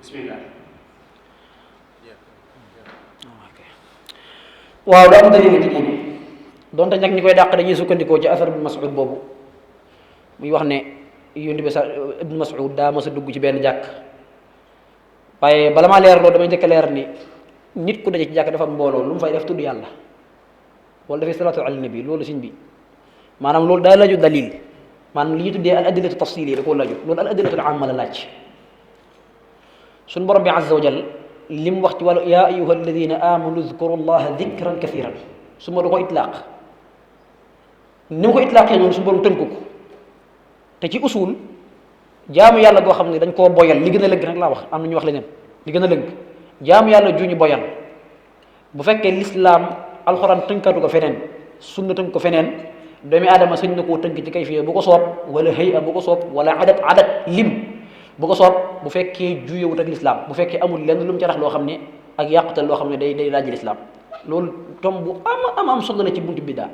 S1: bismillah.
S2: waaw daa am dalil ci diine donte nag ñi koy dàq dañuy sukkandikoo ci asar ibn Mas'ud boobu muy wax ne yónni bi sa ibn Mas'ud daa mas a dugg ci benn jàkk waaye bala maa leer loolu damay njëkk a leer ni nit ku daje ci jàkk dafa am mbooloo lu mu fay def tudd yàlla wala dafay salaatu ala nabi loolu siñ bi maanaam loolu daa laaju dalil maanaam li ñuy tuddee al adillatu tafsili da koo laaju loolu al adillatu al amma la laaj suñ borom bi azza wa jal li mu wax ci wàllu yaa ayuha alladina amanu udkuru llaha dikran kathiran su ma da ko itlaaq ni mu ko itlaaqee noonu suñu borom tënku ko te ci usul jaamu yàlla goo xam ne dañ koo boyal li gën a lëgg nag laa wax am na ñu wax leneen li gën a lëgg jaamu yàlla juñu boyal bu fekkee lislaam alxuraan tënkatu ko feneen sunna tënk ko feneen doomi aadama sañ na koo tënk ci kay fii bu ko soob wala hëy a bu ko soob wala adat lim bu ko soob bu fekkee juyewut ak lislaam bu fekkee amul lenn lu mu ca rax loo xam ne ak yàqutal loo xam ne day laaj lislaam loolu tom bu am solo la ci buntu biddaa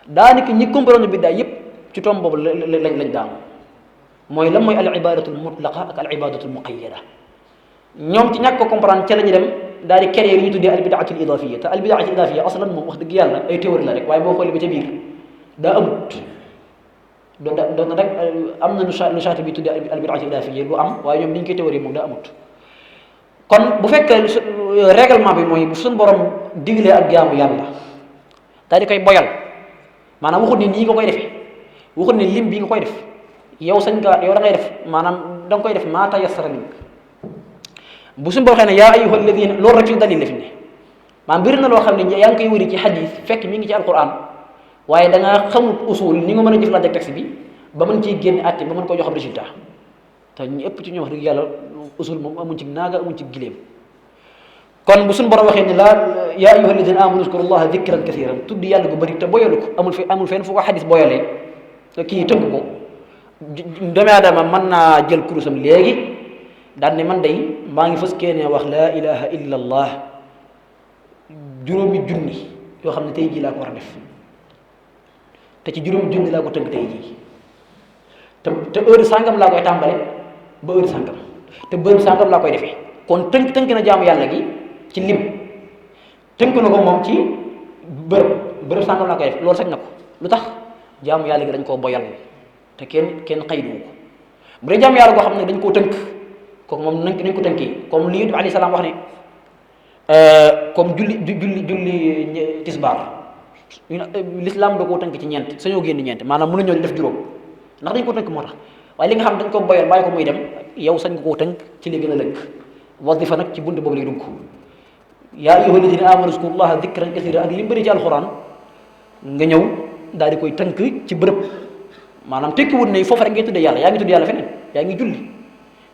S2: daanaka ñi comprendre biddaa yépp ci tom boobu lañ daanu mooy lan mooy al ibadatul mutlaqa ak al ibadatul muqayyada ñoom ci ñàkk ko comprendre ca la ñu dem daal di créer li ñu tuddee al bidaatul idafiyya te al bidaatul idafiyya aslan moom wax dëgg yàlla ay théorie la rek waaye boo xoolee ba ca biir daa amut doon na rek am na lu saati bi tuddee al bidaatul idafiyya lu am waaye ñoom ni ñu koy théorie moom daa amut kon bu fekkee règlement bi mooy bu suñu borom diglee ak jaamu yàlla daal di koy boyal maanaam waxut ni nii nga koy defee waxut ni lim bi nga koy def yow sañ nga yow da ngay def maanaam da nga koy def maa tayassara mink bu suñu borom xëy ne yaa ayyuha alladina loolu rek ci dalil la fi ne maanaam bëri na loo xam ne yaa ngi koy wëri ci xadis fekk mi ngi ci alquran waaye da nga xamut usul ni nga mën a jëflante ak texte bi ba mën ciy génn àtte ba mën koo jox ab résultat te ñu ëpp ci ñoom wax dëgg yàlla usul moom amuñ ci naaga amuñ ci gileem kon bu suñu borom waxee ne laa yaa ayyuha alladina amanu uzkurullaha dikran kathiran tudd yàlla gu bëri te boyalu ko amul fenn fu ko xadis boyalee kii tënk ko doomu aadama mën naa jël kurusam léegi daal ne man day maa ngi fas keenee wax laa ilaha illa allah juróomi junni yoo xam ne tey jii laa ko war a def te ci juróomi junni laa ko tënk tey jii te heure sàngam laa koy tàmbale ba heure sàngam te bërëb sàngam laa koy defee kon tënk na jaamu yàlla gi ci lim tënk na ko moom ci bërëb sàngam laa koy def loolu sañ na ko lu tax jaamu yàlla gi dañ koo boyal te kenn xayduwu ko bu dee jaamu yàlla goo xam ne dañ koo tënk kooku moom nañ ko tënkee comme li Yonent bi alayhi salaam wax ne comme julli tisbaar l'islam da koo tënk ci ñeent sañoo génn ñeent maanaam mën nañoo def juróom ndax dañ ko tënk moo tax waaye li nga xam dañ ko boyal bàyyi ko muy dem yow sañ nga koo tënk ci li gën a lënk wasifa nag ci bunt boobu lay dugg yaa ayyuha alladina amanu uzkurullaha dikran kathiran ak li mu bëri ci alxuraan nga ñëw daal di koy tënk ci bërëb maanaam tekkiwut ne foofu rek ngay tuddee yàlla yaa ngi tudd yàlla feneen yaa ngi julli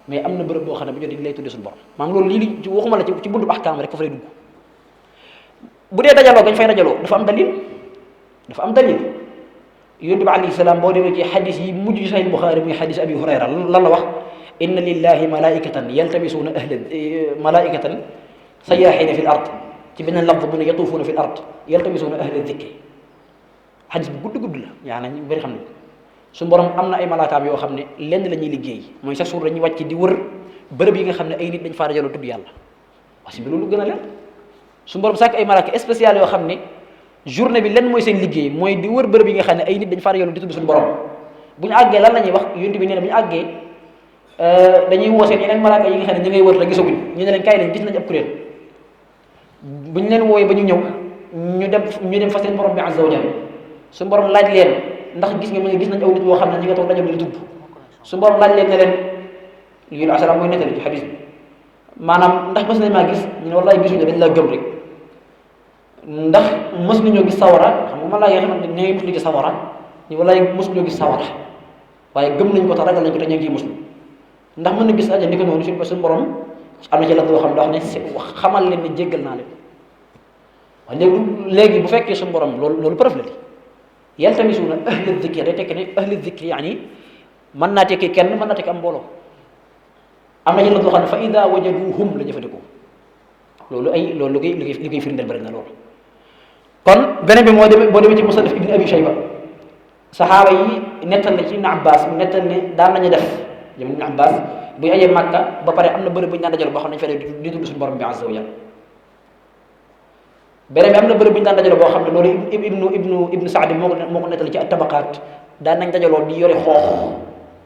S2: mais am na bërëb boo xam ne bu jotee lay tuddee suñu borom maanaam loolu lii waxuma la ci buntu ahkaam rek foofu lay dugg bu dee dajaloo gañ fay dajaloo dafa am dalil yonent bi alayhi salaam boo demee ci xadis yi mujj ci Sahih Buxaari muy xadis Abi Hurayra lan la wax inna lillahi malaikatan yaltamisuuna malaikatan sayaaxiina fi l ard ci beneen lafz bu ne yatuufuuna fi l ard yaltamisuuna ahla dikri xadis bu gudd la yaa nañ bëri xam ne suñu borom am na ay malaakaam yoo xam ne lenn la ñuy liggéey mooy chaque jour dañuy wàcc di wër bërëb yi nga xam ne ay nit dañ faa dajaloo tudd yàlla parce que loolu gën a leer suñu borom sàkk ay malaaka spécial yoo xam ne journée bi lenn mooy seen liggéey mooy di wër bërëb yi nga xam ne ay nit dañ faa dajaloo di tudd suñu borom bu ñu àggee lan la ñuy wax yonent bi nee na bu ñu àggee dañuy woo seen yeneen malaaka yi nga xam ne ñu ngay wër te gisaguñ ñu ne leen kaay leen gis nañ ab kuréel bu ñu leen wooyee ba ñu ñëw ñu dem fa seen borom bi azza wa jalla suñu borom laaj leen ndax gis nga mu ne gis nañ aw nit boo xam ne ñi nga toog dajaloo di tudd suñu borom laaj leen ne leen lii la asalaam mooy nettali ci xadis bi maanaam ndax mës nañ maa gis ñu ne wallaay gisuñu dañ laa gëm rek ndax mës nañoo gis sawara xam nga man laa yoo xamante ne ngay muslu ci sawara ñu wallaay mësuñoo gis sawara waaye gëm nañ ko te ragal nañ ko te ñu ngi ciy muslu ndax mën na gis aja ni ko noonu suñu borom am na ci la boo xam ne wax xamal leen ne jéggal naa leen waaye léegi bu fekkee suñu borom loolu preuve la di yaltamisuuna ahla dikri day tekki ne ahla dikri yaani mën naa tekki kenn mën naa tekki am mbooloo am na ci la boo xam ne fa ida wajaduhum la jëfandikoo loolu li koy firndeel bëri na loolu kon beneen bi boo demee ci musannaf ibn abi shayba saxaaba yi nettal na ci Ibn Abbas mu nettal ne daan nañu def jëm Ibn Abbas bu ñu ajee Makka ba pare am na bërëb bu ñu daan dajale boo xam ne dañu fay di tudd suñu borom bi azza wa jalla beneen bi am na bërëb bu ñu daan dajale boo xam ne loolu ibnu Saadi moo ko nettali ci at-Tabaqaat daan nañ dajaloo di yore xoox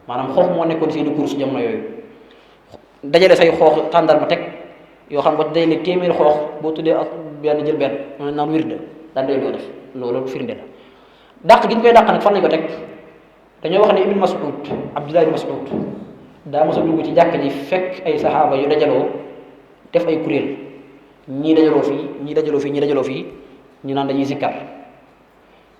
S2: maanaam xoox moo nekkoon seeni course jamono yooyu dajale say xoox tàndarma teg yoo xam nga day ne téeméeri xoox boo tuddee ak benn jël benn naan wirde daan day doo def loolu firnde la dàq gi ñu koy dàq nag fan lañ ko teg dañoo wax ne Ibn Mas'ud Abdullah ibn Mas'ud daa mos a dugg ci jàkk ji fekk ay saxaaba yu dajaloo def ay kuréel ñii dajaloo fii ñii dajaloo fii ñii dajaloo fii ñu naan dañuy sikkar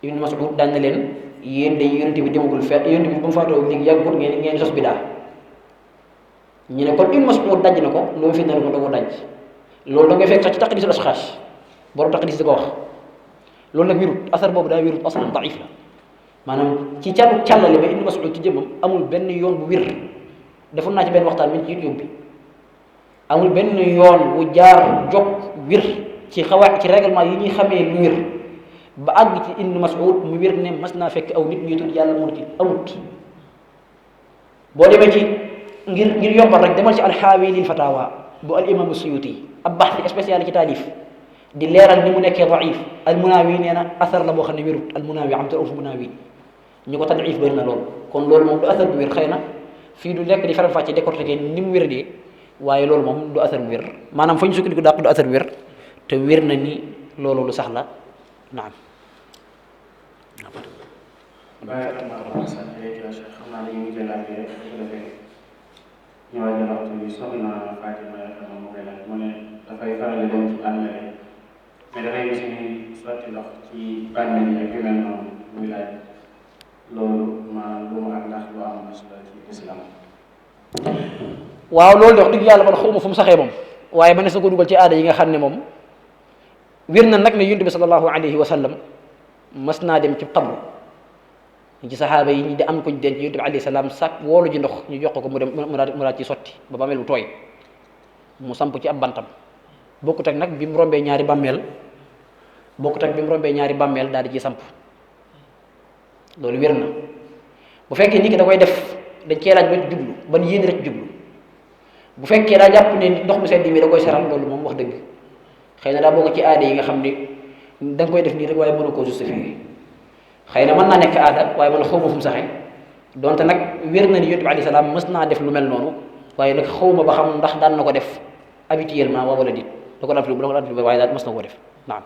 S2: Ibn Mas'ud daan na leen yéen day yonent bi demagul fenn yonent bi ba mu faatoo léegi yàggut ngeen sos bidaa ñu ne kon Ibn Mas'ud daj na ko loolu fi ne ko da ko daj loolu da ngay fekk sax ci taqdisul ashxaas borom taqdis da ko wax loolu nag wirut asar boobu daa wirut aslan daif la maanaam ci càllale ba Ibn Mas'ud ci jëmmam amul benn yoon bu wir defoon naa ci benn waxtaan min ci YouTube bi amul benn yoon bu jaar jog wir ci ci règlement yi ñuy xamee lu wir ba àgg ci Ibn Mas'ud mu wir ne mas naa fekk aw nit ñuy tudd yàlla mu ci amut boo demee ci ngir yombal rek demal ci alxaawi lil fatawa bu al imam Suyuti ab baxti spécial ci taalif di leeral ni mu nekkee daif al Munawi nee na asar la boo xam ne wérut al Munawi Abdul Rauf Munawi ñu ko tadif bëri na lool kon loolu moom du asar bu wér xëy na fii du nekk di faram fàcce décortiquer ni mu wér dee waaye loolu moom du asar bu wér maanaam fa ñu sukkandiku dàq du asar bu wér te wér na ni loolu lu sax la naam.
S1: xam naa dañuy mujjee laaj bi rek bu ko defee ñu waajal waxtu bi soxna Fatima yaakaar naa moo koy laaj mu ne dafay faral di dem ci bàmmeel yi mais dafay gis ni sotti ndox ci bàmmeel yi ak yu mel noonu muy laaj loolu maanaam lu mu ak ndax lu am masla ci islam.
S2: waaw loolu de wax dëgg yàlla man xawma fu mu saxee moom waaye ma ne sa ko dugal ci aada yi nga xam ne moom wér na nag ne yonent bi sallallahu alayhi wa sallam mas naa dem ci xabru ci saxaaba yi ñi di am ko ñu denc yonent bi alayhi salaam sàkk woolu ji ndox ñu jox ko mu dem mu daal ci sotti ba bàmmeel bu tooy mu samp ci ab bantam bokkut ak nag bi mu rombee ñaari bàmmeel daal di ci samp loolu wér na bu fekkee nit ki da koy def dañ cee laaj ba jublu ban yéene rek jublu bu fekkee daa jàpp ne ndox mu sedd mi da koy seral loolu moom wax dëgg xëy na daa bokk ci aada yi nga xam ne da nga koy def nii rek waaye mënu koo justifier xëy na mën naa nekk aada waaye man xawma fu mu saxee donte nag wér na ni yonent bi alayhi salaam mës naa def lu mel noonu waaye nag xawma ba xam ndax daan na ko def habituellement wala dit da ko daan fi waaye daal mës na koo def naam